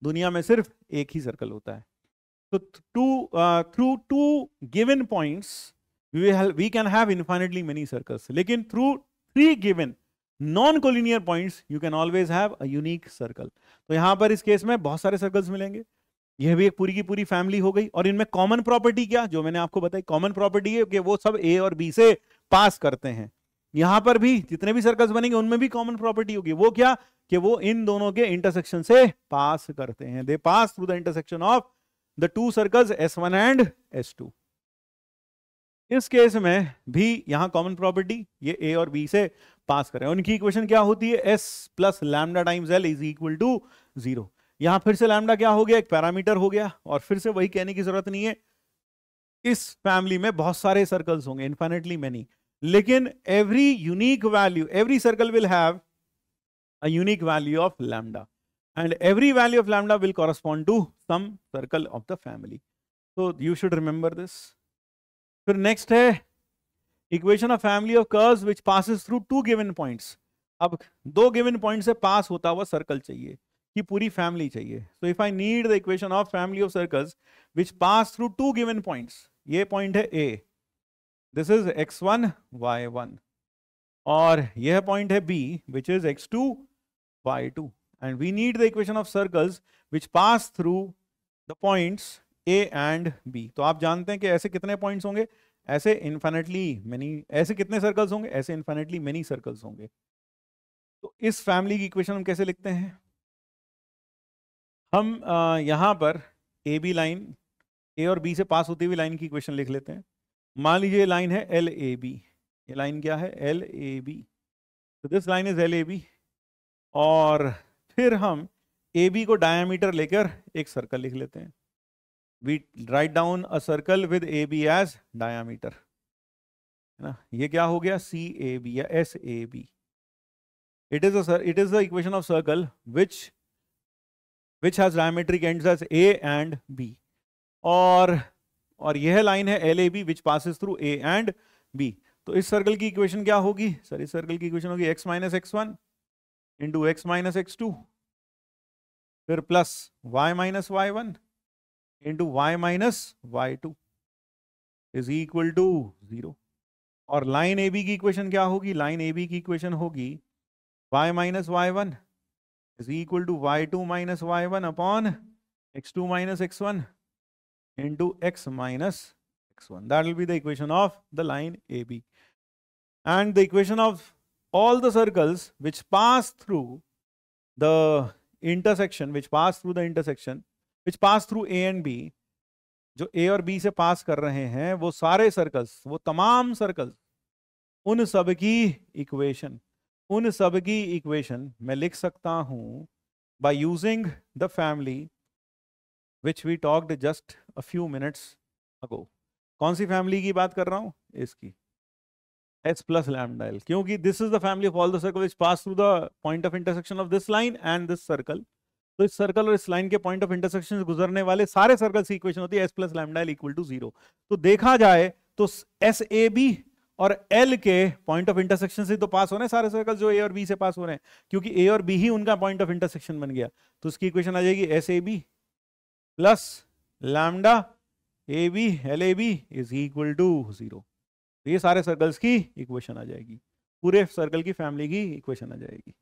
दुनिया में सिर्फ एक ही सर्कल होता है। तो through two given points we can have infinitely many circles, लेकिन through 3 given non collinear points you can always have a unique circle। तो यहां पर इस केस में बहुत सारे सर्कल्स मिलेंगे। यह भी एक पूरी की पूरी फैमिली हो गई। और इनमें कॉमन प्रॉपर्टी क्या, जो मैंने आपको बताई, कॉमन प्रॉपर्टी है कि वो सब ए और बी से पास करते हैं। यहां पर भी जितने भी सर्कल्स बनेंगे उनमें भी कॉमन प्रॉपर्टी होगी। वो क्या, कि वो इन दोनों के इंटरसेक्शन से पास करते हैं। They pass through the intersection of the two circles S1 and S2। इस केस में भी यहां कॉमन प्रॉपर्टी, ये ए और बी से पास करें। उनकी इक्वेशन क्या होती है, S plus lambda times L is equal to 0। यहां फिर से लैम्डा क्या हो गया, एक पैरामीटर हो गया। और फिर से वही कहने की जरूरत नहीं है, इस फैमिली में बहुत सारे सर्कल्स होंगे, इनफाइनाइटली मेनी, लेकिन every unique value, every circle will have a unique value of lambda and every value of lambda will correspond to some circle of the family. तो यू शुड रिमेंबर दिस। फिर next है equation of family of curves which passes through two given points. अब दो given point से पास होता हुआ circle चाहिए कि पूरी फैमिली चाहिए। So if I need the equation of family of circles which pass through two given points, ये पॉइंट है A, this is x1 y1, और यह पॉइंट है b which is x2 y2, and we need the equation of circles which pass through the points a and b। तो आप जानते हैं कि ऐसे कितने पॉइंट्स होंगे, ऐसे इनफाइनाइटली मेनी, ऐसे कितने सर्कल्स होंगे, ऐसे इनफाइनाइटली मेनी सर्कल्स होंगे। तो इस फैमिली की इक्वेशन हम कैसे लिखते हैं, हम यहां पर ए बी लाइन, ए और बी से पास होती हुई लाइन की इक्वेशन लिख लेते हैं। मान लीजिए ये लाइन है एल ए बी, ये लाइन क्या है, एल ए बी। तो this line is L A B, और फिर हम ए बी को डायमीटर लेकर एक सर्कल लिख लेते हैं। We write down a circle with A B as diameter, है ना। ये क्या हो गया, सी ए बी या S A B. It is the equation of circle which has diametric ends as A and B, और यह लाइन है L A B which passes through A and B. तो इस सर्कल की equation क्या होगी sir, इस सर्कल की इक्वेशन होगी x minus x1 into x minus x2, फिर plus y minus y1 into y minus y2 is equal to 0। और लाइन ए बी की इक्वेशन क्या होगी, लाइन ए बी की इक्वेशन होगी y minus y1 is equal to y2 minus y1 upon x2 minus x1 into x minus x1. That will be the equation of the line AB. And the equation of all the circles which pass through the intersection, which pass through A and B, जो A और B से पास कर रहे हैं, वो सारे circles, वो तमाम सर्कल्स, उन सब की इक्वेशन मैं लिख सकता हूं by using the family which we talked just a few minutes ago। कौन सी फैमिली की बात कर रहा हूं, इसकी, S plus lambda L, क्योंकि this is the family of all the circles which pass through the point of intersection of this line and this circle। तो इस सर्कल और इस लाइन के पॉइंट ऑफ इंटरसेक्शन से गुजरने वाले सारे सर्कल्स की इक्वेशन होती है S plus lambda L equal to 0। तो देखा जाए तो एस ए बी और L के पॉइंट ऑफ इंटरसेक्शन से तो पास हो रहे हैं सारे सर्कल जो A और B से पास हो रहे हैं, क्योंकि A और B ही उनका पॉइंट ऑफ इंटरसेक्शन बन गया। तो उसकी इक्वेशन आ जाएगी S A B plus lambda A B L A B is equal to 0। तो ये सारे सर्कल्स की इक्वेशन आ जाएगी, पूरे सर्कल की फैमिली की इक्वेशन आ जाएगी।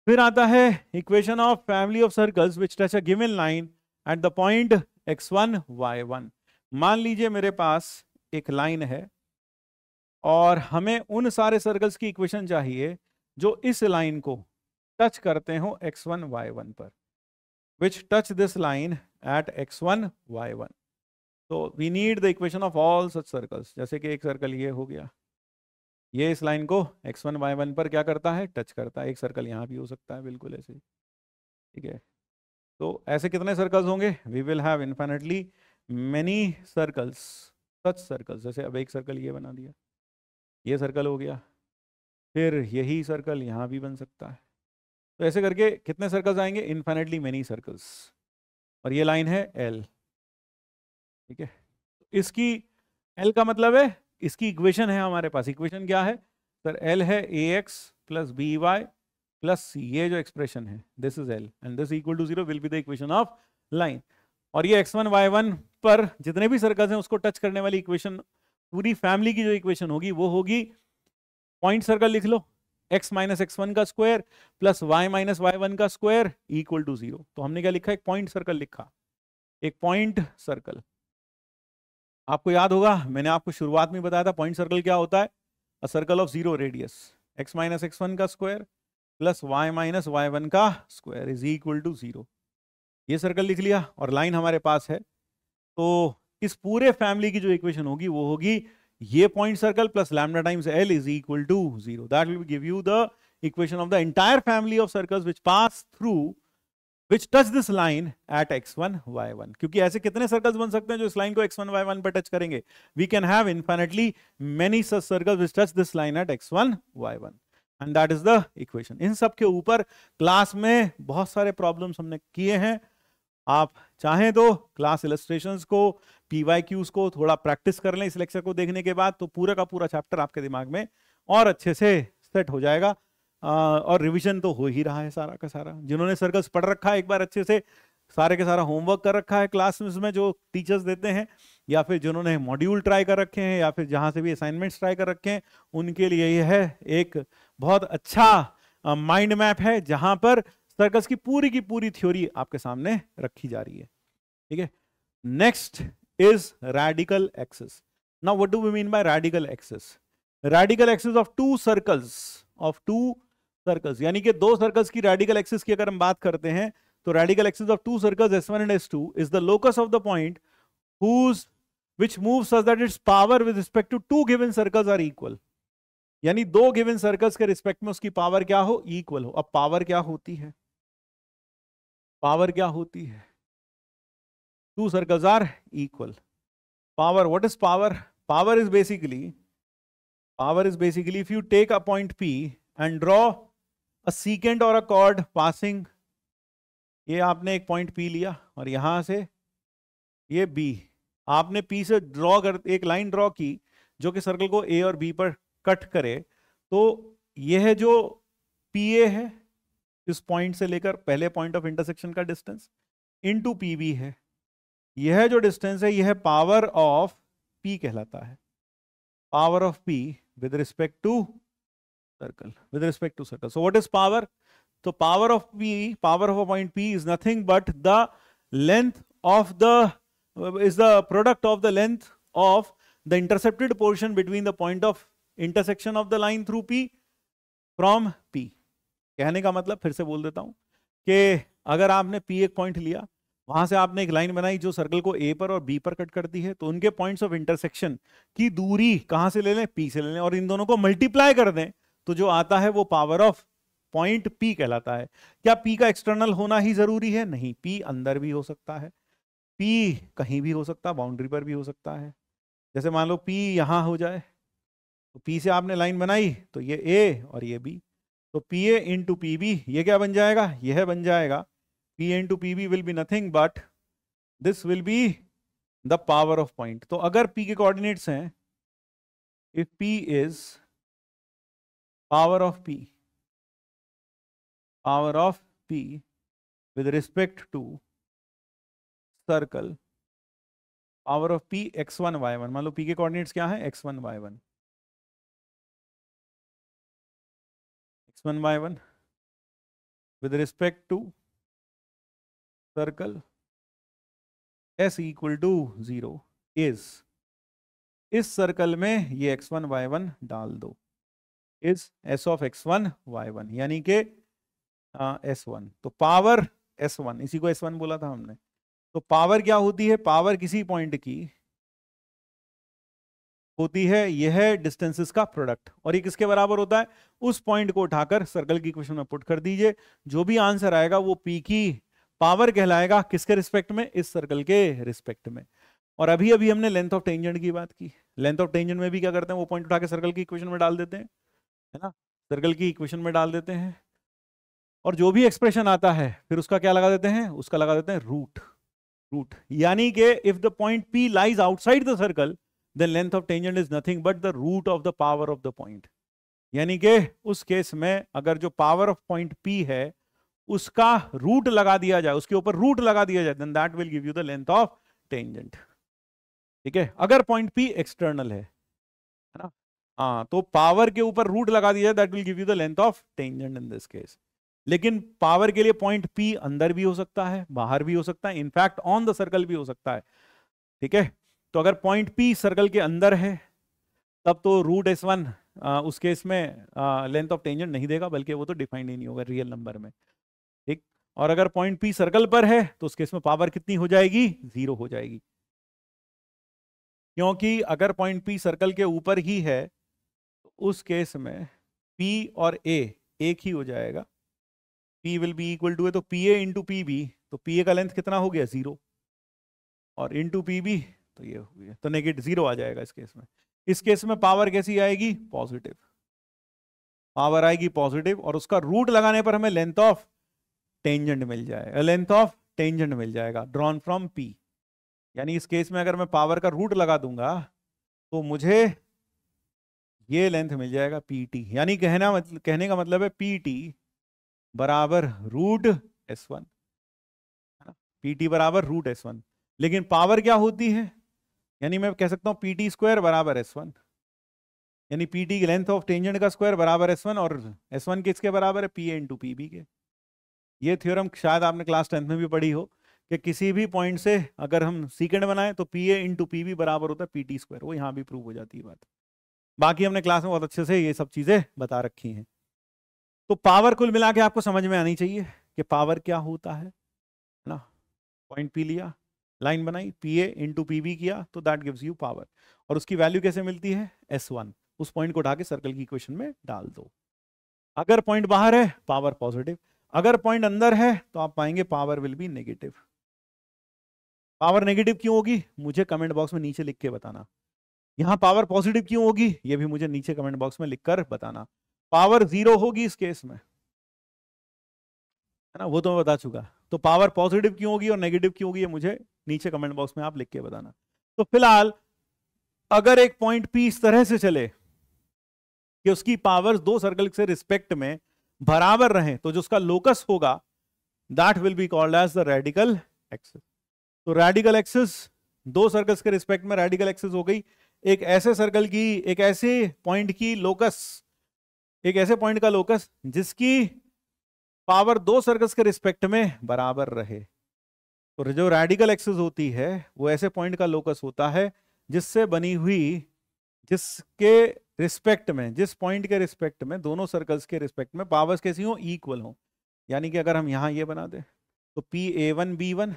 फिर आता है equation of family of circles which touch a given line at the point x1 y1। मान लीजिए मेरे पास एक लाइन है और हमें उन सारे सर्कल्स की इक्वेशन चाहिए जो इस लाइन को टच करते हो x1 y1 पर, which touch this line at x1 y1। तो we need the equation of all such circles। जैसे कि एक सर्कल ये हो गया, ये इस लाइन को x1 y1 पर क्या करता है, टच करता है। एक सर्कल यहाँ भी हो सकता है बिल्कुल ऐसे, ठीक है। तो ऐसे कितने सर्कल्स होंगे, we will have infinitely many circles, such circles। जैसे अब एक सर्कल ये बना दिया, ये सर्कल हो गया, फिर यही सर्कल यहाँ भी बन सकता है। तो ऐसे करके कितने सर्कल्स आएंगे? Infinitely many circles. और ये लाइन है एल, ठीक है। इसकी एल का मतलब है, इसकी इक्वेशन है हमारे पास। इक्वेशन क्या है सर? एल है A X plus B Y plus C. ये जो एक्सप्रेशन है, this is L and this equal to 0 will be the equation of line. और ये x1 y1 पर जितने भी सर्कल्स हैं उसको टच करने वाली इक्वेशन, पूरी फैमिली की जो इक्वेशन होगी वो होगी, पॉइंट सर्कल लिख लो, x माइनस x1 का square plus y minus y1 का स्क्वायर इक्वल टू 0। तो हमने क्या लिखा? एक पॉइंट सर्कल लिखा, एक पॉइंट सर्कल। आपको याद होगा मैंने आपको शुरुआत में बताया था पॉइंट सर्कल क्या होता है? A circle of zero radius, x minus x1 का square plus y minus y1 का स्क्वायर इज इक्वल टू 0। ये सर्कल लिख लिया और लाइन हमारे पास है। तो इस पूरे फैमिली की जो इक्वेशन होगी वो होगी ये point circle plus lambda times L is equal to 0। That will give you the equation of the entire family of circles which pass through which touch this line at x1 y1। क्योंकि ऐसे कितने circles बन सकते हैं जो इस line को x1 y1 पर टच करेंगे? We can have infinitely many such circles which touch this line at x1 y1 and that is the equation। इन सब के ऊपर क्लास में बहुत सारे प्रॉब्लम्स हमने किए हैं। आप चाहें तो क्लास इलस्ट्रेशंस को, PYQs को थोड़ा प्रैक्टिस कर लें इस लेक्चर को देखने के बाद, तो पूरा का पूरा चैप्टर आपके दिमाग में और अच्छे से सेट हो जाएगा। और रिवीजन तो हो ही रहा है सारा का सारा। जिन्होंने सर्कल्स पढ़ रखा है एक बार अच्छे से, सारे के सारा होमवर्क कर रखा है क्लास में जो टीचर्स देते हैं, या फिर जिन्होंने मॉड्यूल ट्राई कर रखे हैं, या फिर जहां से भी असाइनमेंट्स ट्राई कर रखे हैं, उनके लिए यह है एक बहुत अच्छा माइंड मैप है जहां पर सर्कल्स की पूरी थ्योरी आपके सामने रखी जा रही है, ठीक है। Next is radical axis. Now what do we mean by radical axis? Radical axis of two circles, यानी कि दो सर्कल्स की रेडिकल एक्सिस की अगर हम बात करते हैं तो radical axis of two circles S1 and S2 is the locus of the point whose which moves such that its power with respect to two given circles are equal। यानी दो given circles के respect में उसकी power क्या हो? Equal हो। अब power क्या होती है? पावर क्या होती है? Two circles are equal. Power, what is power? Power is basically if you take a point P and draw a secant or a chord passing, ये आपने एक पॉइंट P लिया और यहां से ये B, आपने P से ड्रॉ कर एक लाइन ड्रॉ की जो कि सर्कल को A और B पर कट करे, तो यह जो PA है इस पॉइंट से लेकर पहले पॉइंट ऑफ इंटरसेक्शन का डिस्टेंस इनटू PB है, यह जो डिस्टेंस है यह पावर ऑफ P कहलाता है। Power of P with respect to circle, so what is power? So power of a point P is nothing but the length of the product of the length of the intercepted portion between the point of intersection of the line through P from P। कहने का मतलब फिर से बोल देता हूं कि अगर आपने P एक पॉइंट लिया, वहां से आपने एक लाइन बनाई जो सर्कल को A पर और B पर कट करती है, तो उनके पॉइंट्स ऑफ इंटरसेक्शन की दूरी कहां से ले लें? P से ले लें, और इन दोनों को मल्टीप्लाई कर दें तो जो आता है वो पावर ऑफ पॉइंट P कहलाता है। क्या P का एक्सटर्नल होना ही जरूरी है? नहीं, P अंदर भी हो सकता है, P कहीं भी हो सकता है, बाउंड्री पर भी हो सकता है। जैसे मान लो P यहां हो जाए, तो P से आपने लाइन बनाई तो ये A और ये B, तो PA इंटू PB ये क्या बन जाएगा? यह बन जाएगा P into PB will be nothing but this will be the power of point। तो अगर P के कोऑर्डिनेट्स हैं, if P is power of P with respect to circle, power of P x1 y1, मान लो P के coordinates क्या हैं? x1 y1 with respect to circle S equal to 0 is, इस circle में ये x1 y1 डाल दो, is S of x1 y1 यानी कि S1। तो पावर S1, इसी को S1 बोला था हमने। तो पावर क्या होती है? पावर किसी पॉइंट की होती है यह डिस्टेंसेस का प्रोडक्ट, और ये किसके बराबर होता है? उस पॉइंट को उठाकर सर्कल की इक्वेशन में पुट कर दीजिए, जो भी आंसर आएगा वो P की पावर कहलाएगा। किसके रिस्पेक्ट में? इस सर्कल के रिस्पेक्ट में। और अभी अभी हमने लेंथ ऑफ टेंजेंट की बात की। लेंथ ऑफ टेंजेंट में भी क्या करते हैं? वो पॉइंट उठा के सर्कल की इक्वेशन में डाल देते हैं, है ना। सर्कल की इक्वेशन में डाल देते हैं और जो भी एक्सप्रेशन आता है फिर उसका क्या लगा देते हैं, उसका लगा देते हैं रूट। रूट यानी कि if the point P lies outside the circle then length of tangent is nothing but the root of the power of the point. यानी कि उस केस में अगर जो पावर ऑफ पॉइंट P है उसका रूट लगा दिया जाए, उसके ऊपर रूट लगा दिया जाए, then that will give you the length of tangent. ठीक है, अगर पॉइंट P एक्सटर्नल है ना, हाँ, तो पावर के ऊपर रूट लगा दिया that will give you the length of tangent in this case. लेकिन पावर के लिए पॉइंट P अंदर भी हो सकता है, बाहर भी हो सकता है, इनफैक्ट ऑन द सर्कल भी हो सकता है। ठीक है, तो अगर पॉइंट P सर्कल के अंदर है तब तो रूट S1 उस केस में लेंथ ऑफ टेंजेंट नहीं देगा, बल्कि वो तो डिफाइंड ही नहीं होगा रियल नंबर में। ठीक, और अगर पॉइंट P सर्कल पर है तो उस केस में पावर कितनी हो जाएगी, 0 हो जाएगी। क्योंकि अगर पॉइंट P सर्कल के ऊपर ही है तो उस केस में P और A एक ही हो जाएगा। P will be equal to है तो PA इंटू PB, तो PA का लेंथ कितना हो गया, 0, और इंटू PB तो ये हो गया, तो नेगेटिव 0 आ जाएगा इस केस में। इस केस में पावर कैसी आएगी, पॉजिटिव पावर आएगी, पॉजिटिव, और उसका रूट लगाने पर हमें लेंथ ऑफ टेंजेंट मिल जाएगा, लेंथ ऑफ टेंजेंट मिल जाएगा ड्रॉन फ्रॉम P। यानी इस केस में अगर मैं पावर का रूट लगा दूंगा तो मुझे ये लेंथ मिल जाएगा PT। यानी कहने का मतलब है PT बराबर रूट S1, PT बराबर रूट S1। लेकिन पावर क्या होती है, यानी मैं कह सकता हूं PT स्क्वायर बराबर S1, यानी PT की लेंथ ऑफ टेंजेंट का स्क्वायर बराबर S1, और S1 किसके बराबर है, PA इंटू PB के। ये थ्योरम शायद आपने क्लास 10th में भी पढ़ी हो कि किसी भी पॉइंट से अगर हम सीकेंड बनाएं तो PA इंटू PB बराबर होता है PT स्क्वायर। वो यहाँ भी प्रूव हो जाती है बात। बाकी हमने क्लास में बहुत अच्छे से ये सब चीजें बता रखी हैं। तो पावर कुल मिला के आपको समझ में आनी चाहिए कि पावर क्या होता है ना। पॉइंट P लिया, लाइन बनाई, PA इंटू PB किया तो दैट गिव्स यू पावर, और उसकी वैल्यू कैसे मिलती है, S1। उस पॉइंट को उठा के सर्कल की इक्वेशन में डाल दो। अगर पॉइंट बाहर है पावर पॉजिटिव, अगर पॉइंट अंदर है तो आप पाएंगे power will be negative. Power negative क्यों होगी, मुझे कमेंट बॉक्स में नीचे लिख के बताना। यहां पावर पॉजिटिव क्यों होगी, ये भी मुझे नीचे कमेंट बॉक्स में लिखकर बताना। पावर 0 होगी इस केस में, है ना, वो तो मैं बता चुका। तो पावर पॉजिटिव क्यों होगी और नेगेटिव क्यों होगी, ये मुझे नीचे कमेंट बॉक्स में आप लिख के बताना। तो फिलहाल अगर एक पॉइंट P इस तरह से चले कि उसकी पावर्स दो सर्कल से रिस्पेक्ट में बराबर रहें, तो जो उसका लोकस होगा that will be called as the radical axis. तो रेडिकल एक्सिस दो सर्कल्स के रिस्पेक्ट में रेडिकल एक्सिस हो गई। एक ऐसे सर्कल की, एक ऐसे पॉइंट की लोकस, एक ऐसे पॉइंट का लोकस जिसकी पावर दो सर्कल्स के रिस्पेक्ट में बराबर रहे। तो जो रेडिकल एक्सिस होती है वो ऐसे पॉइंट का लोकस होता है जिससे बनी हुई, जिसके रिस्पेक्ट में, जिस पॉइंट के रिस्पेक्ट में दोनों सर्कल्स के रिस्पेक्ट में पावर्स कैसी हो, इक्वल हो। यानी कि अगर हम यहां ये बना दें तो PA1B1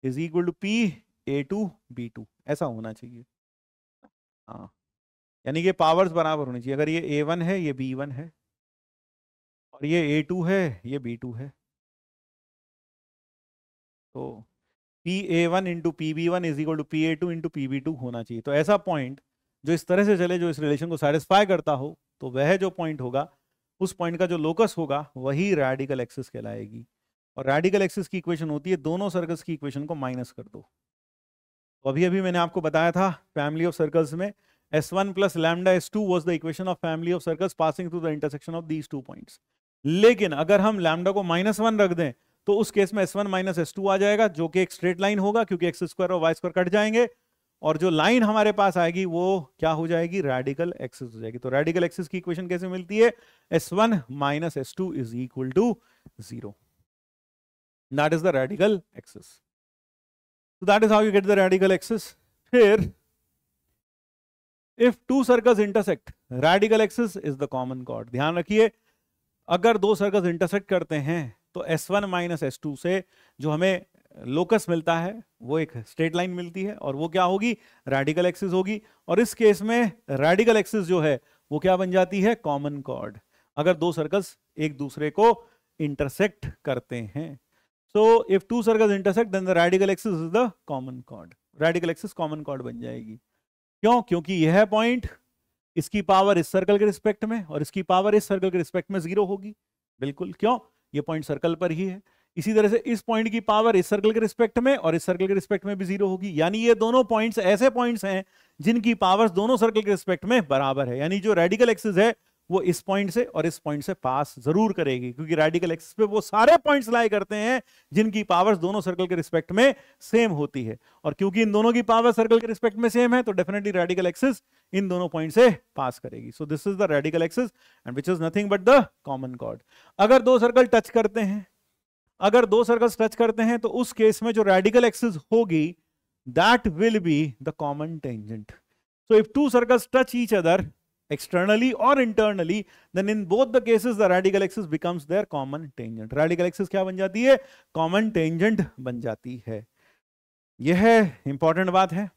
is equal to PA2B2, ऐसा होना चाहिए। हाँ, यानी कि पावर्स बराबर होनी चाहिए। अगर ये A1 है, ये B1 है, और ये A2 है, ये B2 है, तो PA1 into PB1 is equal to PA2 into PB2 होना चाहिए। तो ऐसा पॉइंट जो इस तरह से चले, जो इस रिलेशन को सेटिस्फाई करता हो, तो वह जो पॉइंट होगा, उस पॉइंट का जो लोकस होगा वही रेडिकल एक्सिस कहलाएगी। और रेडिकल एक्सिस की इक्वेशन होती है दोनों सर्कल्स की इक्वेशन को माइनस कर दो। तो अभी अभी मैंने आपको बताया था फैमिली ऑफ सर्कल्स में S1 plus lambda S2 was the equation of family of circles passing through the intersection of these two points. लेकिन अगर हम लैम्डा को -1 रख दें तो उस केस में S1 माइनस S2 आ जाएगा, जो कि एक स्ट्रेट लाइन होगा क्योंकि एक्स स्क्वायर और वाई स्क्वायर कट जाएंगे, और जो लाइन हमारे पास आएगी वो क्या हो जाएगी, रेडिकल एक्सिस हो जाएगी। तो रेडिकल एक्सिस की इक्वेशन कैसे मिलती है, S1 minus S2 is equal to 0। That is the radical axis. So that is how you get the radical axis. फिर if two circles intersect, radical axis is the common chord. ध्यान रखिए, अगर दो circles intersect करते हैं तो S1 minus S2 से जो हमें लोकस मिलता है वो एक स्ट्रेट लाइन मिलती है, और वो क्या होगी, रेडिकल एक्सिस होगी। और इस केस में रेडिकल एक्सिस जो है वो क्या बन जाती है, कॉमन कॉर्ड, अगर दो सर्कल्स एक दूसरे को इंटरसेक्ट करते हैं। So if two circles intersect then the radical axis is the common chord. Radical axis common chord बन जाएगी। क्यों, क्योंकि यह पॉइंट इसकी पावर इस सर्कल के रिस्पेक्ट में और इसकी पावर इस सर्कल के रिस्पेक्ट में 0 होगी। बिल्कुल, क्यों? ये पॉइंट सर्कल पर ही है। इसी तरह से इस पॉइंट की पावर इस सर्कल के रिस्पेक्ट में और इस सर्कल के रिस्पेक्ट में भी 0 होगी। यानी ये दोनों पॉइंट्स ऐसे पॉइंट्स हैं जिनकी पावर्स दोनों सर्कल के रिस्पेक्ट में बराबर है। यानी जो रेडिकल एक्सिस है वो इस पॉइंट से और इस पॉइंट से पास जरूर करेगी, क्योंकि रेडिकल एक्सिस पे वो सारे पॉइंट्स लाई करते हैं जिनकी पावर्स दोनों सर्कल के रिस्पेक्ट में सेम होती है। और क्योंकि इन दोनों की पावर सर्कल के रिस्पेक्ट में सेम है तो डेफिनेटली रेडिकल एक्सिस इन दोनों पॉइंट से पास करेगी। सो this is the radical axis and which is nothing but the common chord. अगर दो सर्कल टच करते हैं, अगर दो सर्कल्स टच करते हैं तो उस केस में जो रेडिकल एक्सिस होगी that will be the common tangent. So if two circles touch each other externally or internally, then in both the cases the radical axis becomes their common tangent. radical axis क्या बन जाती है? common tangent बन जाती है। यह important बात है,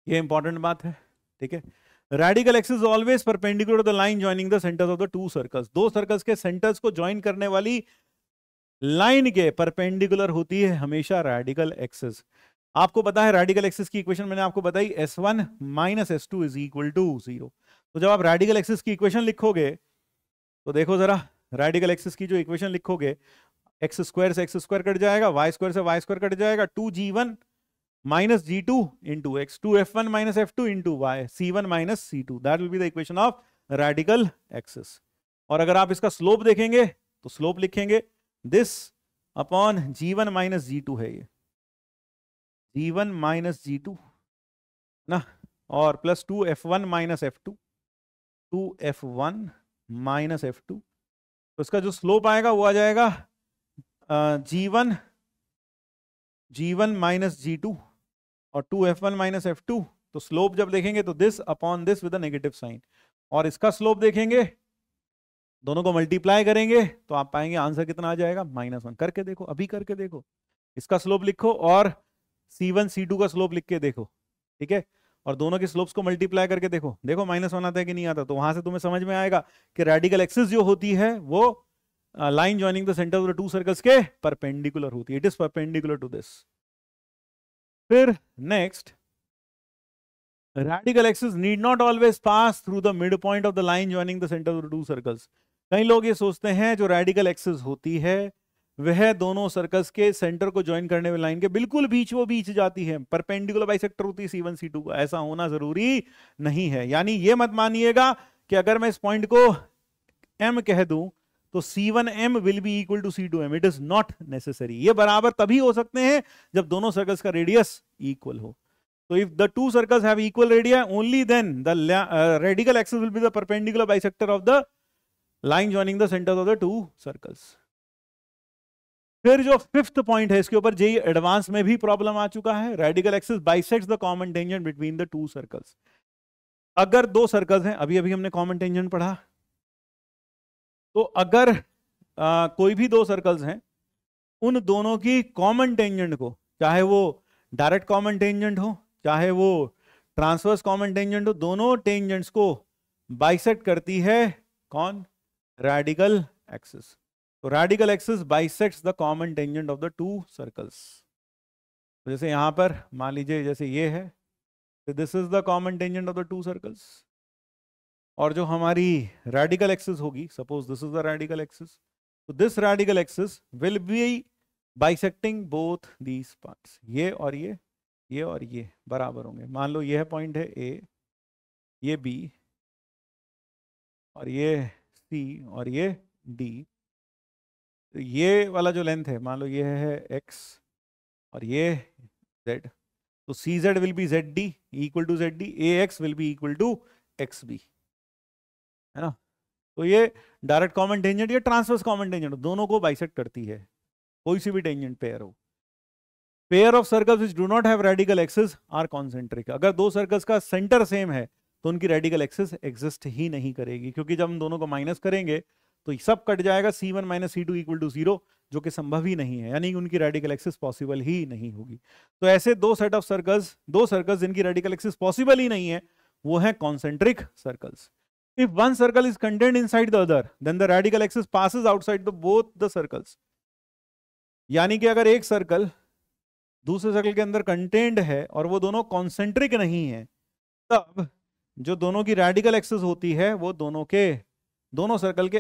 यह इंपॉर्टेंट बात है, ठीक है। radical axis is always perpendicular to the line joining the centers of the two circles. दो सर्कल्स के सेंटर्स को ज्वाइन करने वाली लाइन के परपेंडिकुलर होती है हमेशा रेडिकल एक्सिस। आपको पता है रेडिकल एक्सिस की इक्वेशन मैंने आपको बताई, S1 minus S2 is equal to 0। तो जब आप रेडिकल एक्सिस की इक्वेशन लिखोगे तो देखो जरा, रेडिकल एक्सिस की जो इक्वेशन लिखोगे, एक्स स्क्वायर से एक्स स्क्वायर कट जाएगा, वाई स्क्वायर से वाई स्क्वायर कट जाएगा, 2g1 minus g2 into x, 2f1 minus f2 into y, c1 minus c2, that will be the equation of radical axis. और अगर आप इसका slope देखेंगे तो स्लोप लिखेंगे this upon g1 minus g2 है, ये g1 माइनस g2 ना, और plus 2f1 minus f2, 2f1 minus f2, तो इसका जो स्लोप आएगा वो आ जाएगा g1 माइनस g2 और 2f1 माइनस f2। तो स्लोप जब देखेंगे तो this upon this with a negative sign, और इसका स्लोप देखेंगे, दोनों को मल्टीप्लाई करेंगे तो आप पाएंगे आंसर कितना आ जाएगा, -1। करके देखो, अभी करके देखो, इसका स्लोप लिखो और C1 C2 का स्लोप लिख के देखो, ठीक है, और दोनों के स्लोप्स को मल्टीप्लाई करके देखो, देखो -1 आता है कि नहीं आता। तो वहां से तुम्हें समझ में आएगा कि रेडिकल एक्सिस जो होती है वो line joining the centre of the two circles के परपेंडिकुलर होती है, it is perpendicular to this. फिर next, radical axis need not always pass through the mid point of the line joining the centre of the two circles. कई लोग ये सोचते हैं जो रेडिकल एक्सिस होती है वह दोनों सर्कल्स के सेंटर को ज्वाइन करने वाली लाइन के बिल्कुल बीच जाती है, परपेंडिकुलर बाइसेक्टर होती है C1 C2 को। ऐसा होना जरूरी नहीं है। यानी ये मत मानिएगा कि अगर मैं इस पॉइंट को M कह दूं तो C1M will be equal to C2M, it is not necessary. ये बराबर तभी हो सकते हैं जब दोनों सर्कल्स का रेडियस इक्वल हो। तो if the two circles have equal radii only then the radical axis will be the perpendicular bisector of the line joining the centre of the two circles. फिर जो फिफ्थ पॉइंट है, इसके ऊपर JEE advance में भी problem आ चुका है, radical axis bisects the common tangent between the two circles. अगर दो सर्कल्स हैं, अभी अभी हमने कॉमन टेंजेंट पढ़ा, तो अगर कोई भी दो सर्कल्स हैं, उन दोनों की कॉमन टेंजेंट को, चाहे वो डायरेक्ट कॉमन टेंजेंट हो चाहे वो ट्रांसवर्स कॉमन टेंजेंट हो, दोनों टेंजेंट्स को बाइसेक्ट करती है कौन? Radical axis. तो radical axis bisects the common tangent of the two circles. तो जैसे यहां पर मान लीजिए जैसे ये है, तो this is the common tangent of the two circles, और जो हमारी रेडिकल एक्सिस होगी, suppose this is the radical axis, तो this radical axis will be bisecting both these parts. ये और ये और ये बराबर होंगे। मान लो यह पॉइंट है A, ये B, और ये C और ये D। तो ये वाला जो लेंथ है, मान लो ये है x और ये z, तो CZ will be ZD equal to ZD, AX will be equal to XB, है ना। तो ये डायरेक्ट कॉमन टेंजेंट या ट्रांसवर्स कॉमन टेंजेंट दोनों को बाइसेक्ट करती है, कोई सी भी टेंजेंट पेयर हो। Pair of circles which do not have radical axis are concentric. अगर दो सर्कल्स का सेंटर सेम है तो उनकी रेडिकल एक्सिस एग्जिस्ट ही नहीं करेगी, क्योंकि जब हम दोनों को माइनस करेंगे तो सब कट जाएगा, C1 minus C2 equal to 0, जो कि संभव ही नहीं है, यानी उनकी रेडिकल एक्सिस पॉसिबल ही नहीं होगी। तो ऐसे दो सेट ऑफ सर्कल्स, दो सर्कल्स जिनकी रेडिकल एक्सिस पॉसिबल ही नहीं है, वो है concentric circles. If one circle is contained inside the other, then the radical axis passes outside the both the circles. यानी कि अगर एक सर्कल दूसरे सर्कल के अंदर कंटेन्ड है और वो दोनों कॉन्सेंट्रिक नहीं है, तब जो दोनों की रेडिकल एक्सिस होती है वो दोनों सर्कल के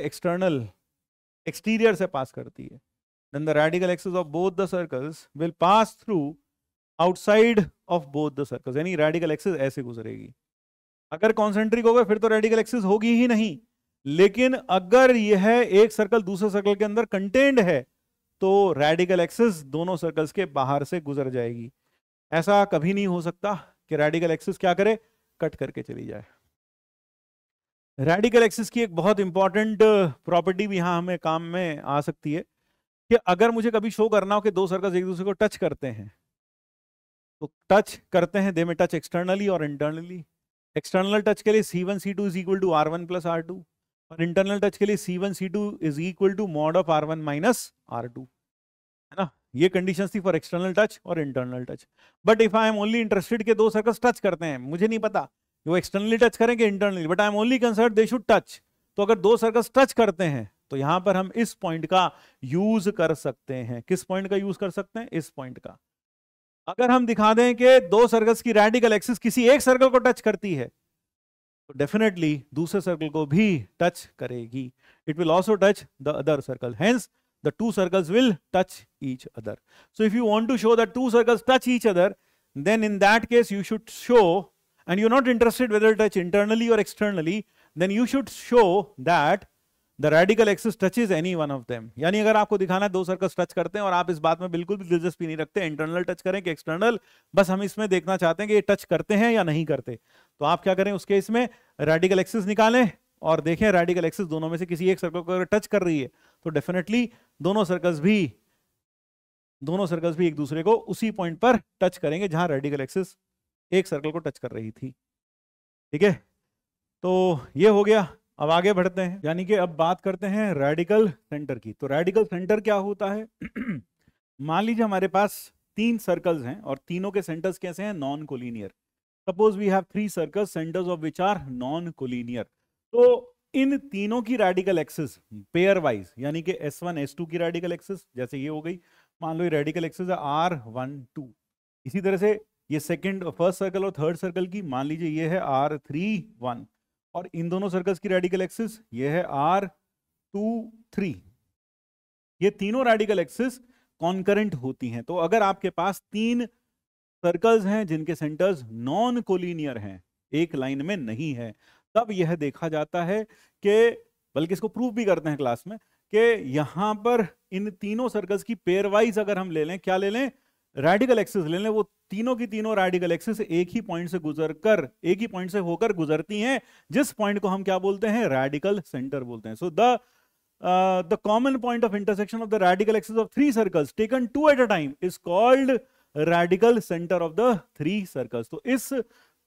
एक्सटीरियर से पास करती है। Then the radical axis of both the circles will pass through outside of both the circles, यानी रेडिकल एक्सिस ऐसे गुजरेगी। अगर कॉन्सेंट्रिक होगा फिर तो रेडिकल एक्सिस होगी ही नहीं, लेकिन अगर यह एक सर्कल दूसरे सर्कल के अंदर कंटेन्ड है तो रेडिकल एक्सिस दोनों सर्कल्स के बाहर से गुजर जाएगी। ऐसा कभी नहीं हो सकता कि रेडिकल एक्सिस क्या करे, कट करके चली जाए। रेडिकल एक्सिस की एक बहुत इंपॉर्टेंट प्रॉपर्टी भी यहां हमें काम में आ सकती है कि अगर मुझे कभी शो करना हो कि दो सर्कल्स एक दूसरे को टच करते हैं, तो टच करते हैं, दे में टच एक्सटर्नली और इंटरनली। एक्सटर्नल टच के लिए C1 C2 is equal to R1 plus R2, और इंटरनल टच के लिए C1 C2 is equal to mod of R1 minus R2, है ना। ये कंडीशंस थी फॉर एक्सटर्नल टच और internal touch. But if I am only interested के दो सर्कल्स टच करते हैं, मुझे नहीं पता वो एक्सटर्नली टच करेंगे internally, but I am only concerned they should touch. तो अगर दो सर्कल्स टच करते हैं तो यहां पर हम इस पॉइंट का यूज कर सकते हैं। किस पॉइंट का यूज कर सकते हैं? इस पॉइंट का। अगर हम दिखा दें कि दो सर्कल्स की रेडिकल एक्सिस किसी एक सर्कल को टच करती है, तो डेफिनेटली दूसरे सर्कल को भी टच करेगी। It will also touch the other circle, hence the two circles will touch each other. So if you want to show that two circles touch each other, then in that case you should show, and you're not interested whether it touch internally or externally, then you should show that the radical axis touches any one of them. यानी अगर आपको दिखाना है दो circles touch करते हैं और आप इस बात में बिल्कुल भी दिलचस्पी नहीं रखते इंटरनल टच करें कि एक्सटर्नल, बस हम इसमें देखना चाहते हैं कि ये टच करते हैं या नहीं करते, तो आप क्या करें, उसके इसमें रेडिकल एक्सिस निकालें और देखें रेडिकल एक्सिस दोनों में से किसी एक सर्कल को अगर टच कर रही है तो डेफिनेटली दोनों सर्कल्स भी एक दूसरे को उसी पॉइंट पर टच करेंगे जहां रेडिकल एक्सिस एक सर्कल को टच कर रही थी। ठीक है, तो ये हो गया। अब आगे बढ़ते हैं, यानी कि अब बात करते हैं रेडिकल सेंटर की। तो रेडिकल सेंटर क्या होता है? मान लीजिए हमारे पास तीन सर्कल्स हैं और तीनों के सेंटर्स कैसे हैं? Non collinear. Suppose we have three circles centres of which are non collinear. तो इन तीनों की रेडिकल एक्सिस पेयर वाइज, यानी कि S1 S2 की रेडिकल एक्सिस जैसे ये हो गई, मान लो ये रेडिकल एक्सिस है R1 2। इसी तरह से ये फर्स्ट सर्कल और थर्ड सर्कल की मान लीजिए ये है R3 1, और इन दोनों सर्कल्स की रेडिकल एक्सिस ये है R2 3। ये तीनों रेडिकल एक्सिस कॉन्करेंट होती हैं। तो अगर आपके पास तीन सर्कल्स हैं जिनके सेंटर्स नॉन कोलिनियर हैं, एक लाइन में नहीं है, तब यह देखा जाता है कि, बल्कि इसको प्रूव भी करते हैं क्लास में, कि यहां पर इन तीनों सर्कल्स की पेयर वाइज अगर हम ले लें, क्या ले लें? रेडिकल एक्सिस ले लें, वो तीनों की तीनों रेडिकल एक्सिस एक ही पॉइंट से होकर गुजरती हैं, जिस पॉइंट को हम क्या बोलते हैं? रेडिकल सेंटर बोलते हैं। So the common point of intersection of the radical axis of three circles taken two at a time is called radical centre of the three circles. तो इस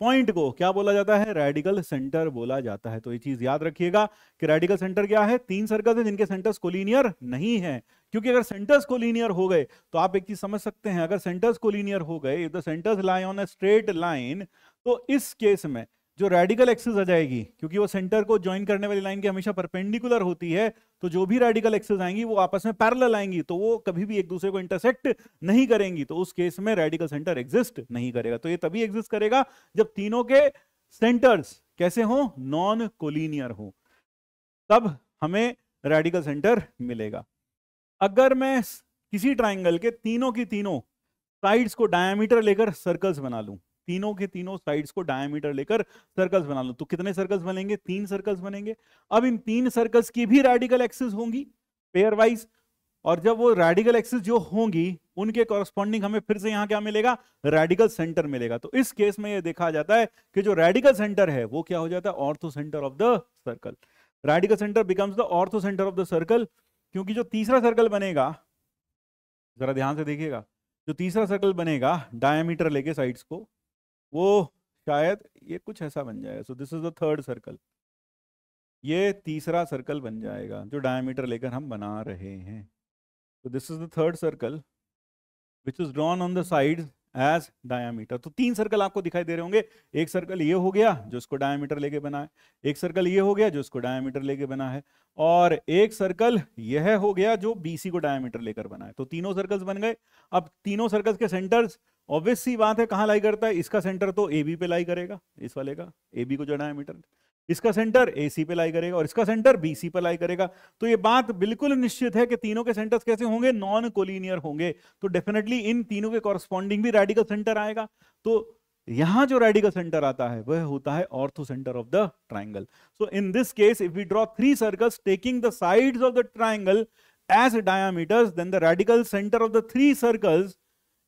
पॉइंट को क्या बोला जाता है? रेडिकल सेंटर बोला जाता है। तो ये चीज याद रखिएगा कि रेडिकल सेंटर क्या है? तीन सर्कल्स हैं जिनके सेंटर्स कोलिनियर नहीं है। क्योंकि अगर सेंटर्स कोलिनियर हो गए तो आप एक चीज समझ सकते हैं, अगर सेंटर्स कोलिनियर हो गए, if the centres lie on a straight line, तो इस केस में जो रेडिकल एक्सिस आ जाएगी, क्योंकि वो सेंटर को ज्वाइन करने वाली लाइन की हमेशा परपेंडिकुलर होती है, तो जो भी रेडिकल एक्सिस आएंगी वो आपस में पैरेलल आएंगी, तो वो कभी भी एक दूसरे को इंटरसेक्ट नहीं करेंगी। तो उस केस में रेडिकल सेंटर एग्जिस्ट नहीं करेगा। तो ये तभी एग्जिस्ट करेगा जब तीनों के सेंटर्स कैसे हो? नॉन कोलिनियर हो, तब हमें रेडिकल सेंटर मिलेगा। अगर मैं किसी ट्राइंगल के तीनों की तीनों साइड्स को डायमीटर लेकर सर्कल्स बना लूं, तीनों के तीनों साइड्स को डायमीटर लेकर सर्कल्स बना लूं, तो कितने सर्कल्स बनेंगे? तीन सर्कल्स बनेंगे। अब इन तीन सर्कल्स की भी रेडिकल एक्सिस होंगी पेयर वाइज, और जब वो रेडिकल एक्सिस जो होंगी उनके कॉरस्पॉन्डिंग हमें फिर से यहां क्या मिलेगा? रेडिकल सेंटर मिलेगा। तो इस केस में यह देखा जाता है कि जो रेडिकल सेंटर है वो क्या हो जाता है? Orthocentre of the circle. Radical centre becomes the ortho centre of the circle, क्योंकि जो तीसरा सर्कल बनेगा, जरा ध्यान से देखिएगा, जो तीसरा सर्कल बनेगा डायमीटर लेके साइड्स को, वो शायद ये कुछ ऐसा बन जाएगा। सो this is the third circle, ये तीसरा सर्कल बन जाएगा जो डायमीटर लेकर हम बना रहे हैं। So this is the third circle which is drawn on the sides as diameter. तो 3 सर्कल आपको दिखाई दे रहे होंगे। एक सर्कल ये हो गया जो इसको डायामीटर लेके बना है, एक सर्कल ये हो गया जो इसको डायामीटर लेके बना है, और एक सर्कल यह हो गया जो बीसी को डायामीटर लेकर बना है। तो तीनों सर्कल्स बन गए। अब तीनों सर्कल्स के सेंटर्स ऑब्वियस सी बात है कहां लाई करता है, इसका सेंटर तो ए बी पे लाई करेगा, इस वाले का ए बी को जो डायामीटर, इसका सेंटर ए सी पे लाई करेगा और इसका सेंटर बी सी पे लाई करेगा। तो ये बात बिल्कुल निश्चित है कि तीनों के सेंटर्स कैसे होंगे, नॉन कोलिनियर होंगे। तो डेफिनेटली इन तीनों के कॉरस्पॉन्डिंग भी रेडिकल सेंटर आएगा। तो यहां जो रेडिकल सेंटर आता है वह होता है orthocentre of the triangle. So in this case if we draw 3 circles taking the sides of the triangle as diameters, then the radical center of the 3 circles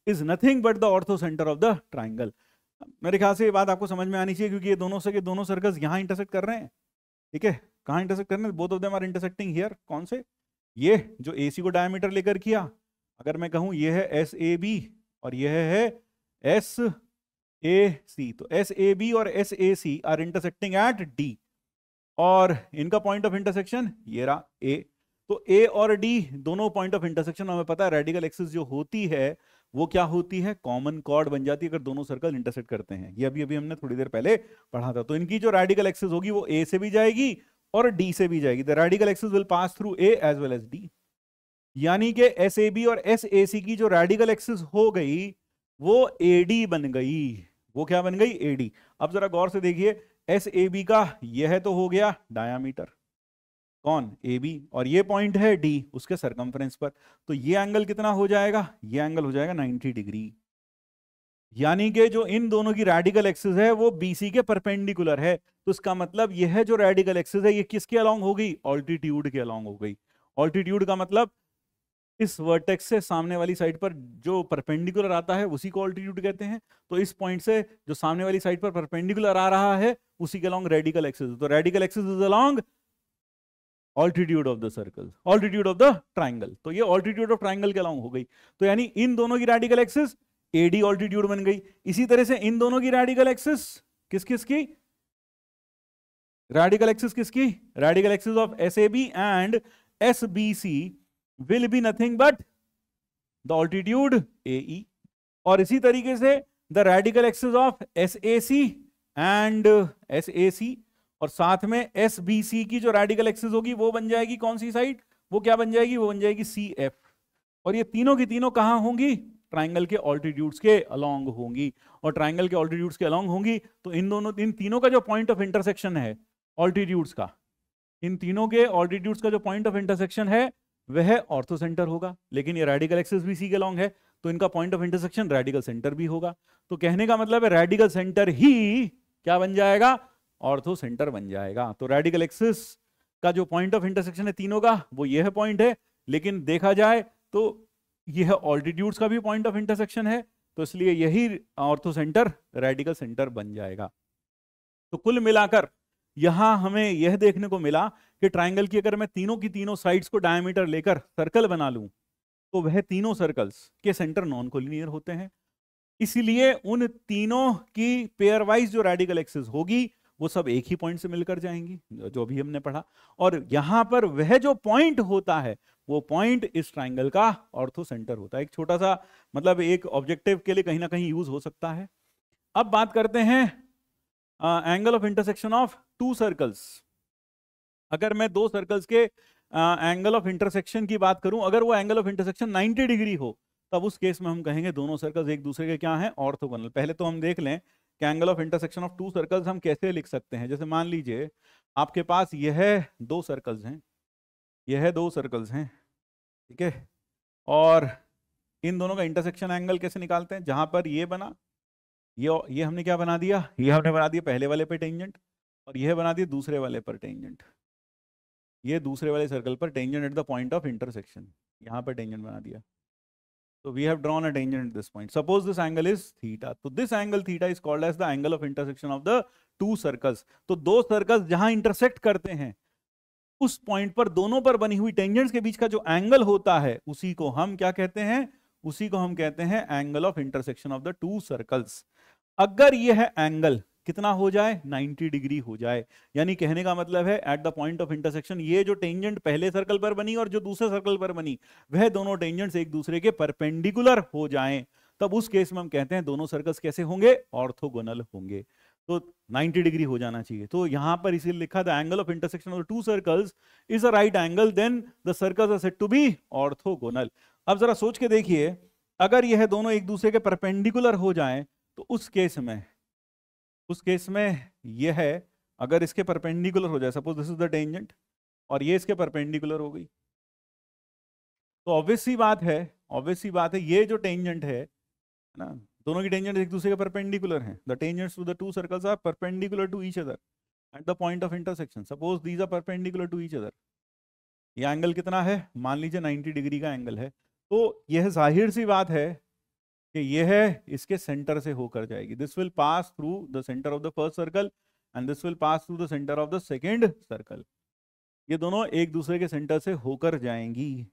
is nothing but the ortho center of the triangle. मेरे ख्याल से ये बात आपको समझ में आनी चाहिए, क्योंकि ये दोनों सर्कल्स यहां इंटरसेक्ट कर रहे हैं। ठीक है, कहां इंटरसेक्ट कर रहे हैं? Both of them are intersecting here. कौन से? ये जो AC को डायमीटर लेकर किया, अगर मैं कहूं ये है SAB और यह है SAC, तो SAB और SAC are intersecting at D, और इनका पॉइंट ऑफ इंटरसेक्शन ये रहा A। तो A और D दोनों पॉइंट ऑफ इंटरसेक्शन हमें पता है रेडिकल एक्सिस जो होती है वो क्या होती है, कॉमन कॉर्ड बन जाती है अगर दोनों सर्कल इंटरसेक्ट करते हैं। ये अभी हमने थोड़ी देर पहले पढ़ा था। तो इनकी जो रेडिकल एक्सिस होगी वो A से भी जाएगी और D से भी जाएगी। The radical axis will pass through A as well as D। यानी कि SAB और SAC की जो रेडिकल एक्सिस हो गई वो AD बन गई। वो क्या बन गई? AD। अब जरा गौर से देखिए, SAB का यह तो हो गया डायामीटर, कौन? AB, और ये पॉइंट है D उसके सरकमफ्रेंस पर। तो ये एंगल कितना हो जाएगा? ये एंगल हो जाएगा 90 डिग्री। यानी कि जो इन दोनों की रेडिकल एक्सिस है वो BC के परपेंडिकुलर है। तो इसका मतलब यह जो रेडिकल एक्सिस है ये किसके अलोंग हो गई? ऑल्टीट्यूड के अलोंग हो गई। ऑल्टीट्यूड का मतलब इस वर्टेक्स से सामने वाली साइड पर जो परपेंडिकुलर आता है उसी को ऑल्टीट्यूड कहते हैं। तो इस पॉइंट से जो सामने वाली साइड पर परपेंडिकुलर आ रहा है उसी के अलोंग रेडिकल एक्सिस। तो radical axis is along altitude of the circle, altitude of the triangle. तो ये ऑल्टीट्यूड ऑफ ट्राइंगल के अलोंग हो गई। तो यानी इन दोनों की रेडिकल एक्सिस AD ऑल्टीट्यूड बन गई। इसी तरह से इन दोनों की रेडिकल एक्सिस किसकी? रेडिकल एक्सिस किसकी? Radical axis of SAB and SBC will be nothing but the altitude AE। और इसी तरीके से the radical axis of SAC and SAC और साथ में SBC की जो रेडिकल एक्सिस होगी वो बन जाएगी कौन सी साइड? वो क्या बन जाएगी? वो बन जाएगी CF। और ये तीनों की तीनों कहां होंगी? ट्राइंगल के ऑल्टीट्यूड्स के अलोंग होंगी। और ट्राइंगल के ऑल्टीट्यूड्स के अलोंग होंगी तो इन तीनों का जो पॉइंट ऑफ इंटरसेक्शन है ऑल्टीट्यूड्स का, इन तीनों के ऑल्टीट्यूड्स का जो पॉइंट ऑफ इंटरसेक्शन है वह ऑर्थो सेंटर होगा। लेकिन ये रेडिकल एक्सिस भी C के अलोंग है तो इनका point of intersection radical centre भी होगा। तो कहने का मतलब है रेडिकल सेंटर ही क्या बन जाएगा? ऑर्थो सेंटर बन जाएगा। तो रेडिकल एक्सिस का जो पॉइंट ऑफ इंटरसेक्शन है तीनों का वो यह पॉइंट है, लेकिन देखा जाए तो यह ऑल्टीट्यूड्स का भी पॉइंट ऑफ इंटरसेक्शन है, तो इसलिए यही ऑर्थो सेंटर रेडिकल सेंटर बन जाएगा। तो कुल मिलाकर यहां हमें यह देखने को मिला कि ट्राइंगल की अगर मैं तीनों की तीनों साइड्स को डायमीटर लेकर सर्कल बना लूं तो वह तीनों सर्कल्स के सेंटर नॉन कोलिनियर होते हैं। इसीलिए उन तीनों की पेयर वाइज जो रेडिकल एक्सिस होगी वो सब एक ही पॉइंट से मिलकर जाएंगी, जो भी हमने पढ़ा। और यहां पर वह जो पॉइंट होता है वो पॉइंट इस ट्राइंगल का ऑर्थो सेंटर होता है। एक छोटा सा मतलब एक ऑब्जेक्टिव के लिए कहीं ना कहीं यूज हो सकता है। अब बात करते हैं angle of intersection of 2 circles. अगर मैं 2 सर्कल्स के एंगल ऑफ इंटरसेक्शन की बात करूं, अगर वो एंगल ऑफ इंटरसेक्शन 90 डिग्री हो तब उस केस में हम कहेंगे दोनों सर्कल्स एक दूसरे के क्या हैं? ऑर्थोगोनल। पहले तो हम देख लें कि angle of intersection of 2 circles हम कैसे लिख सकते हैं। जैसे मान लीजिए आपके पास यह 2 सर्कल्स हैं, यह 2 सर्कल्स हैं, ठीक है, और इन दोनों का इंटरसेक्शन एंगल कैसे निकालते हैं? जहां पर ये बना, ये हमने क्या बना दिया? ये हमने बना दिया पहले वाले पे टेंजेंट, और यह बना दिया दूसरे वाले पर टेंजेंट। ये दूसरे वाले सर्कल पर tangent at the point of intersection, यहां पर टेंजेंट बना दिया। So we have drawn a tangent at this point. Suppose this angle is theta. So this angle theta is called as the angle of intersection of the 2 circles. तो 2 circles जहां intersect करते हैं उस point पर दोनों पर बनी हुई टेंजेंट्स के बीच का जो एंगल होता है उसी को हम क्या कहते हैं? उसी को हम कहते हैं angle of intersection of the 2 circles. अगर यह एंगल कितना हो जाए? 90 डिग्री हो जाए। यानी कहने का मतलब है eight the point of intersection ये जो टेंजेंट पहले सर्कल पर बनी और जो दूसरे सर्कल पर बनी वह दोनों टेंजेंट्स एक दूसरे के परपेंडिकुलर हो जाएं। तब उस केस में हम कहते हैं दोनों सर्कल्स कैसे होंगे, ऑर्थोगोनल होंगे। तो 90 डिग्री हो जाना चाहिए। तो यहां पर इसीलिए लिखा the angle of intersection of two circles is a right angle, then the circles are said to be orthogonal. अब जरा सोच के देखिए, अगर यह दोनों एक दूसरे के परपेंडिकुलर हो जाएं तो उस केस में यह है, अगर इसके परपेंडिकुलर हो जाए, suppose this is the tangent और ये इसके परपेंडिकुलर हो गई, तो ऑब्वियस सी बात है ये जो टेंजेंट है ना, दोनों की टेंजेंट एक दूसरे के परपेंडिकुलर हैं। The tangents to the two circles are perpendicular to each other at the point of intersection. Suppose these are perpendicular to each other. ये एंगल कितना है, मान लीजिए 90 डिग्री का एंगल है। तो यह जाहिर सी बात है कि यह इसके सेंटर से होकर जाएगी। This will pass through the centre of the first circle and this will pass through the centre of the second circle. ये दोनों एक दूसरे के सेंटर से होकर जाएंगी।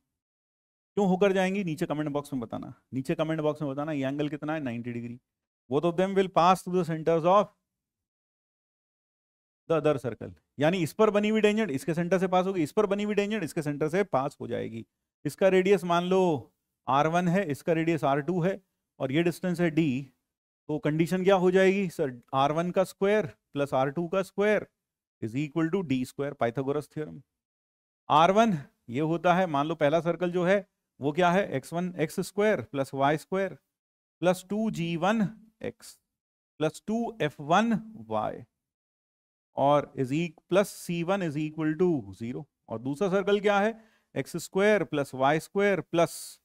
क्यों होकर जाएंगी, नीचे कमेंट बॉक्स में बताना, नीचे कमेंट बॉक्स में बताना। ये एंगल कितना है, 90 degree. Both of them will pass through the centres of the other circle. यानी इस पर बनी हुई टेंजेंट इसके सेंटर से पास होगी, इस पर बनी हुई टेंजेंट इसके सेंटर से पास हो जाएगी। इसका रेडियस मान लो r1 है, इसका रेडियस r2 है और ये डिस्टेंस है d। तो कंडीशन क्या हो जाएगी सर, r1 का स्क्वायर प्लस r2 का square is equal to d square, Pythagoras theorem. r1 ये होता है, मान लो पहला सर्कल जो है वो क्या है, x square plus y square plus 2g1 x plus 2f1y और is plus c1 is equal to 0। और दूसरा सर्कल क्या है, x square plus Y square plus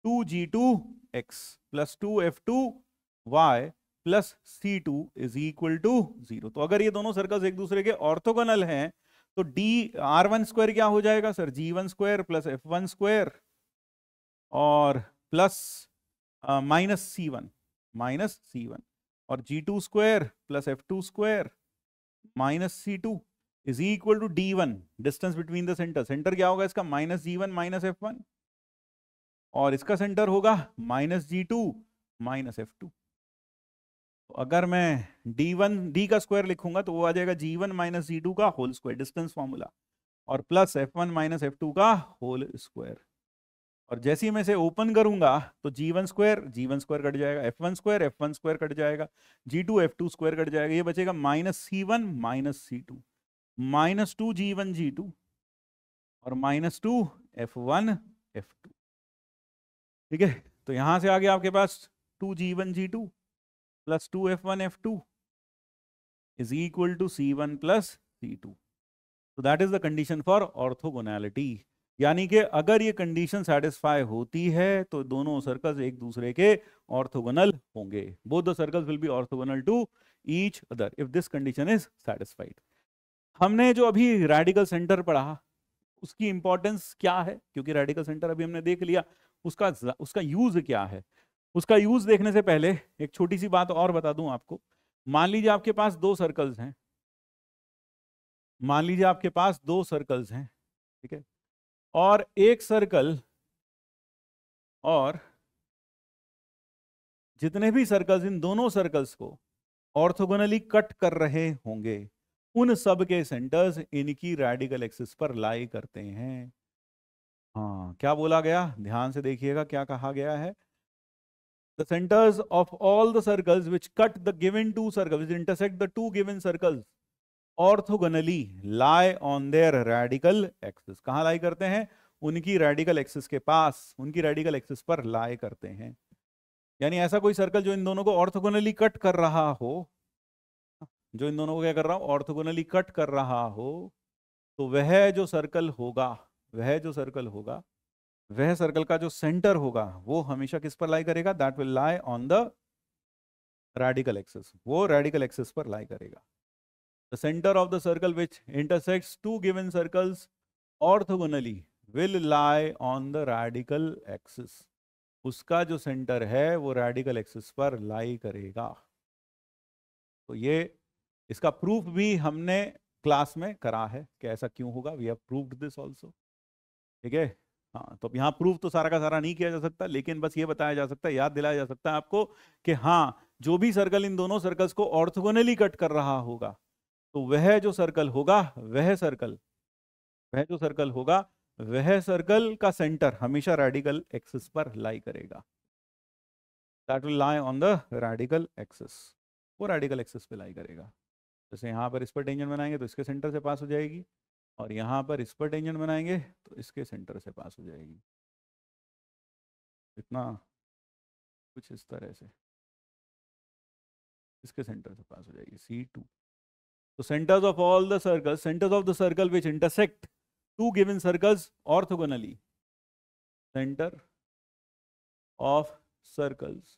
2g2 x plus 2f2y plus c2 is equal to 0। तो अगर ये दोनों सर्कल्स एक दूसरे के ऑर्थोगोनल हैं तो r1 स्क्वायर क्या हो जाएगा sir, g1 square plus f1 square और प्लस माइनस c1 और g2 square plus f2 square minus c2 is equal to d1, distance between the centre क्या होगा इसका, माइनस g1 माइनस f1 और इसका सेंटर होगा माइनस g2 माइनस f2। तो अगर मैं d का स्क्वायर लिखूंगा तो वो आ जाएगा g1 माइनस g2 का होल स्क्वायर, डिस्टेंस फॉर्मूला, और प्लस f1 माइनस f2 का होल स्क्वायर। और जैसे ही मैं इसे ओपन करूंगा तो g1 स्क्वायर कट जाएगा, f1 स्क्वायर कट जाएगा, g2 f2 स्क्वायर कट जाएगा, ये बचेगा minus c1 minus c2 minus 2g1 g2 और माइनस 2 f1 f2। ठीक है, तो यहां से आगे आपके पास 2g1 g2 plus 2f1 f2 is equal to c1 plus c2। तो that is the condition for orthogonality. यानी कि अगर ये कंडीशन सेटिस्फाई होती है तो दोनों सर्कल्स एक दूसरे के ऑर्थोगोनल होंगे। Both the circles will be orthogonal to each other if this condition is satisfied. हमने जो अभी रेडिकल सेंटर पढ़ा उसकी इंपॉर्टेंस क्या है, क्योंकि रेडिकल सेंटर अभी हमने देख लिया, उसका यूज क्या है। उसका यूज देखने से पहले एक छोटी सी बात और बता दूं आपको। मान लीजिए आपके पास दो सर्कल्स हैं, ठीक है, और एक सर्कल और जितने भी सर्कल्स इन दोनों सर्कल्स को ऑर्थोगोनली कट कर रहे होंगे उन सब के सेंटर्स इनकी रेडिकल एक्सिस पर लाई करते हैं। हाँ, क्या बोला गया, ध्यान से देखिएगा क्या कहा गया है। The centers of all the circles which cut the given two circles, which intersect the two given circles orthogonally lie on their radical axis। कहाँ लाई करते हैं, उनकी रेडिकल एक्सिस के पास, उनकी रेडिकल एक्सिस पर लाई करते हैं। यानी ऐसा कोई सर्कल जो इन दोनों को ऑर्थोगोनली कट कर रहा हो, जो इन दोनों को क्या कर रहा हूं, ऑर्थोगोनली कट कर रहा हो, तो वह सर्कल का जो सेंटर होगा वो हमेशा किस पर लाई करेगा, that will lie on the radical axis, वो रेडिकल एक्सिस पर लाई करेगा। The centre of the circle which intersects two given circles orthogonally will lie on the radical axis. उसका जो सेंटर है वो रेडिकल एक्सिस पर lie करेगा। तो ये इसका प्रूफ भी हमने क्लास में करा है कि ऐसा क्यों होगा, we have proved this also. ठीक है, हाँ, तो यहाँ प्रूफ तो सारा का सारा नहीं किया जा सकता, लेकिन बस ये बताया जा सकता है, याद दिलाया जा सकता है आपको कि हाँ, जो भी सर्कल इन दोनों सर्कल्स को ऑर्थोगोनली कट कर रहा होगा तो वह जो सर्कल होगा वह सर्कल का सेंटर हमेशा रेडिकल एक्सिस पर लाई करेगा। That will lie on the radical axis, वो रेडिकल एक्सिस पे लाई करेगा। जैसे यहाँ पर इस पर टेंजेंट बनाएंगे तो इसके सेंटर से पास हो जाएगी, और यहाँ पर इस पर टेंजेंट बनाएंगे तो इसके सेंटर से पास हो जाएगी। इतना कुछ इस तरह से इसके सेंटर से पास हो जाएगी C2। तो centers of all the circles, centers of the circle which intersect two given circles orthogonally, center of circles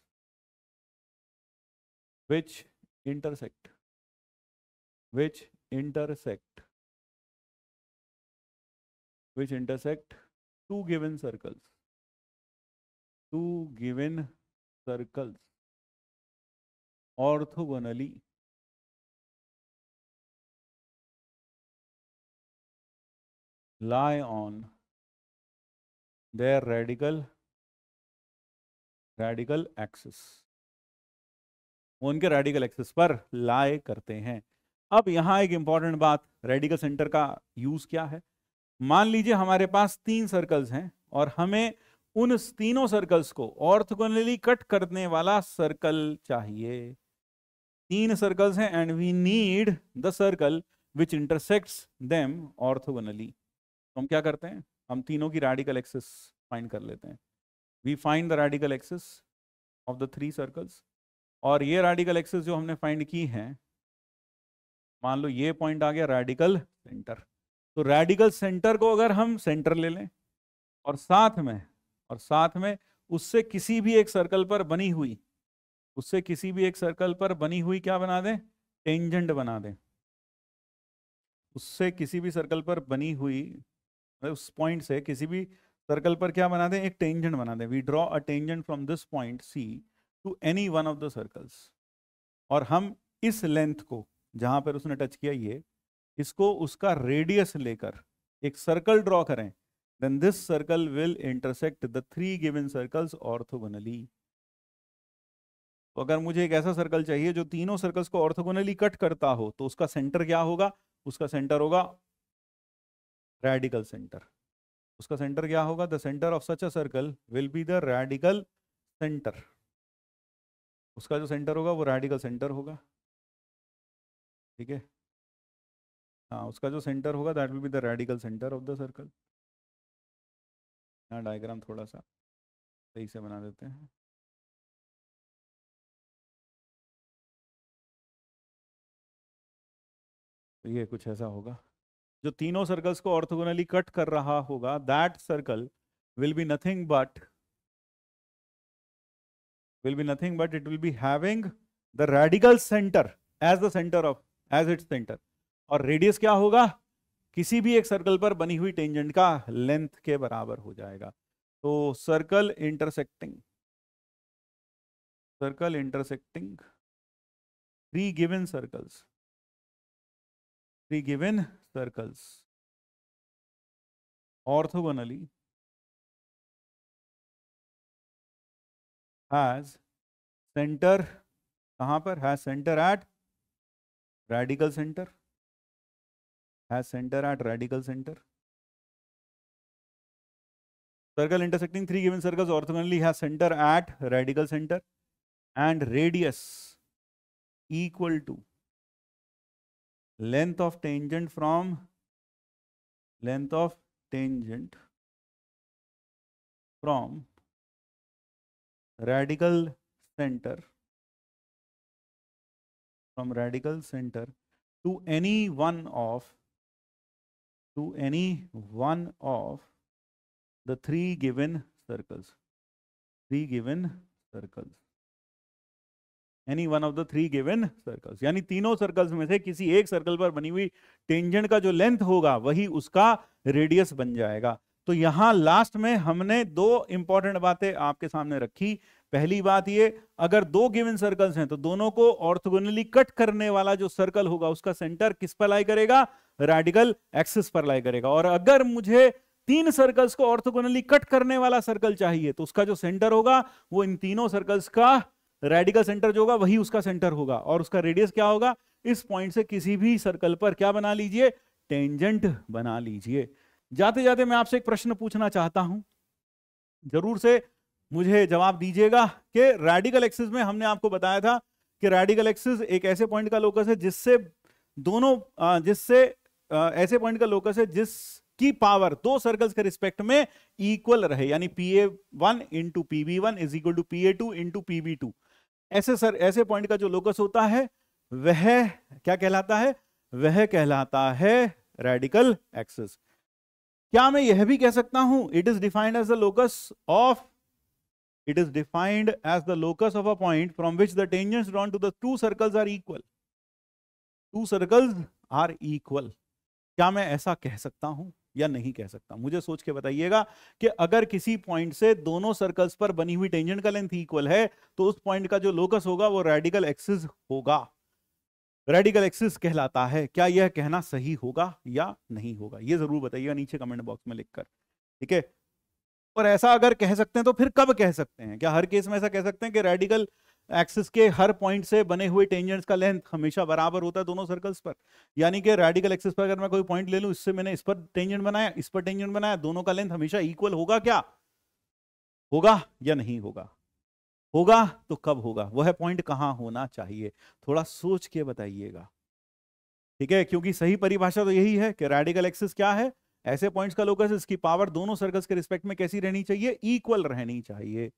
which intersect two given circles orthogonally lie on their radical axis, उनके radical axis पर लाई करते हैं। अब यहां एक important बात, radical centre का use क्या है। मान लीजिए हमारे पास 3 सर्कल्स हैं और हमें उन तीनों सर्कल्स को ऑर्थोगोनली कट करने वाला सर्कल चाहिए। 3 सर्कल्स हैं and we need the circle which intersects them orthogonally. तो हम क्या करते हैं, हम तीनों की रेडिकल एक्सिस फाइंड कर लेते हैं। We find the radical axis of the 3 circles, और ये रेडिकल एक्सिस जो हमने फाइंड की है, मान लो ये पॉइंट आ गया रेडिकल सेंटर। तो रेडिकल सेंटर को अगर हम सेंटर ले लें और साथ में उससे किसी भी एक सर्कल पर बनी हुई क्या बना दें, टेंजेंट बना दें। उससे किसी भी सर्कल पर बनी हुई, उस पॉइंट से किसी भी सर्कल पर क्या बना दें, एक टेंजेंट बना दें। We draw a tangent from this point C to any one of the circles, और हम इस लेंथ को जहां पर उसने टच किया इसको उसका रेडियस लेकर एक सर्कल ड्रॉ करें, then this circle will intersect the 3 given circles orthogonally. तो अगर मुझे एक ऐसा सर्कल चाहिए जो तीनों सर्कल्स को ऑर्थोगोनली कट करता हो, तो उसका सेंटर क्या होगा, उसका सेंटर होगा रेडिकल सेंटर। उसका सेंटर क्या होगा, the centre of such a circle will be the radical centre. उसका जो सेंटर होगा वो रेडिकल सेंटर होगा, ठीक है। हाँ, उसका जो सेंटर होगा that will be the radical centre of the circle. यहाँ डायग्राम थोड़ा सा सही से बना देते हैं। तो ये कुछ ऐसा होगा, जो तीनों सर्कल्स को ऑर्थोगोनली कट कर रहा होगा, that circle will be nothing but it will be having the radical center as the center of as its center, और रेडियस क्या होगा, किसी भी एक सर्कल पर बनी हुई टेंजेंट का लेंथ के बराबर हो जाएगा। तो circle intersecting 3 given circles orthogonally has center, कहां पर, has center at radical center, circle intersecting 3 given circles orthogonally has center at radical center and radius equal to length of tangent from radical center to any one of the 3 given circles, any one of the 3 given circles, यानी तीनों circles में से किसी एक circle पर बनी हुई tangent का जो लेंथ होगा वही उसका रेडियस बन जाएगा। तो यहां लास्ट में हमने 2 इंपॉर्टेंट बातें आपके सामने रखी। पहली बात ये, अगर 2 गिवन सर्कल्स हैं तो दोनों को ऑर्थोगोनली कट करने वाला जो सर्कल होगा उसका सेंटर किस पर लाई करेगा, रेडिकल एक्सिस पर लाई करेगा। और अगर मुझे 3 सर्कल्स को ऑर्थोगोनली कट करने वाला सर्कल चाहिए तो उसका जो सेंटर होगा वो इन तीनों सर्कल्स का रेडिकल सेंटर जो होगा वही उसका सेंटर होगा, और उसका रेडियस क्या होगा, इस पॉइंट से किसी भी सर्कल पर क्या बना लीजिए, टेंजेंट बना लीजिए। जाते जाते मैं आपसे एक प्रश्न पूछना चाहता हूं, जरूर से मुझे जवाब दीजिएगा कि रेडिकल एक्सिस में हमने आपको बताया था कि रेडिकल एक्सिस एक ऐसे पॉइंट का लोकस है जिससे ऐसे पॉइंट का लोकस है जिसकी पावर दो सर्कल्स के रिस्पेक्ट में इक्वल रहे, यानी PA1 into PB1 is equal to PA2 into PB2। ऐसे पॉइंट का जो लोकस होता है वह क्या कहलाता है? वह कहलाता है रेडिकल एक्सिस। क्या मैं यह भी कह सकता हूं it is defined as the locus of a point from which the tangents drawn to the two circles are equal? Two circles are equal, क्या मैं ऐसा कह सकता हूं या नहीं कह सकता? मुझे सोच के बताइएगा कि अगर किसी पॉइंट से दोनों सर्कल्स पर बनी हुई टेंजेंट का लेंथ इक्वल है तो उस पॉइंट का जो लोकस होगा वो रेडिकल एक्सिस होगा, रेडिकल एक्सिस कहलाता है। क्या यह कहना सही होगा या नहीं होगा? ये जरूर बताइएगा नीचे कमेंट बॉक्स में लिखकर, ठीक है। और ऐसा अगर कह सकते हैं तो फिर कब कह सकते हैं? क्या हर केस में ऐसा कह सकते हैं कि रेडिकल एक्सिस के हर पॉइंट से बने हुए टेंजेंट्स का लेंथ हमेशा बराबर होता है दोनों सर्कल्स पर? यानी कि रेडिकल एक्सिस पर अगर मैं कोई पॉइंट ले लूं, इससे मैंने इस पर टेंजेंट बनाया, इस पर टेंजेंट बनाया, दोनों का लेंथ हमेशा इक्वल होगा? क्या होगा या नहीं होगा? होगा तो कब होगा? वह पॉइंट कहां होना चाहिए? थोड़ा सोच के बताइएगा, ठीक है। क्योंकि सही परिभाषा तो यही है कि रेडिकल एक्सिस क्या है? ऐसे पॉइंट्स का लोकस इसकी पावर दोनों सर्कल्स के रिस्पेक्ट में कैसी रहनी चाहिए? इक्वल रहनी चाहिए।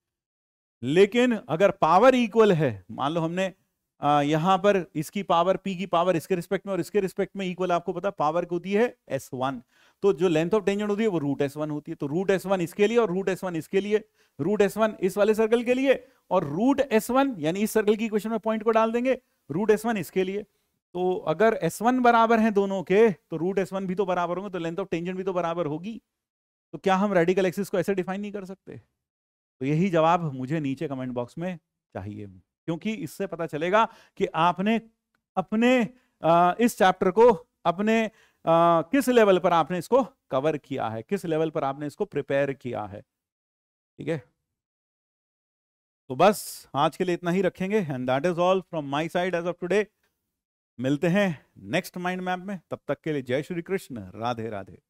लेकिन अगर पावर इक्वल है, मान लो हमने यहां पर इसकी पावर P की पावर इसके रिस्पेक्ट में और इसके रिस्पेक्ट में इक्वल, आपको पता पावर होती है S1, तो जो लेंथ ऑफ टेंजेंट होती है वो रूट S1 होती है। तो रूट S1 इसके लिए और रूट S1 इसके लिए, रूट S1 इस वाले सर्कल के लिए और रूट S1 यानी इस सर्कल की इक्वेशन में पॉइंट को डाल देंगे, रूट S1 इसके लिए। तो अगर S1 बराबर है दोनों के तो रूट S1 भी तो बराबर होंगे, तो लेंथ ऑफ टेंजेंट भी तो बराबर होगी। तो क्या हम रेडिकल एक्सिस को ऐसे डिफाइन नहीं कर सकते? तो यही जवाब मुझे नीचे कमेंट बॉक्स में चाहिए, क्योंकि इससे पता चलेगा कि आपने अपने इस चैप्टर को अपने किस लेवल पर आपने इसको कवर किया है, किस लेवल पर आपने इसको प्रिपेयर किया है, ठीक है। तो बस आज के लिए इतना ही रखेंगे, and that is all from my side as of today. मिलते हैं नेक्स्ट माइंड मैप में, तब तक के लिए जय श्री कृष्ण, राधे राधे।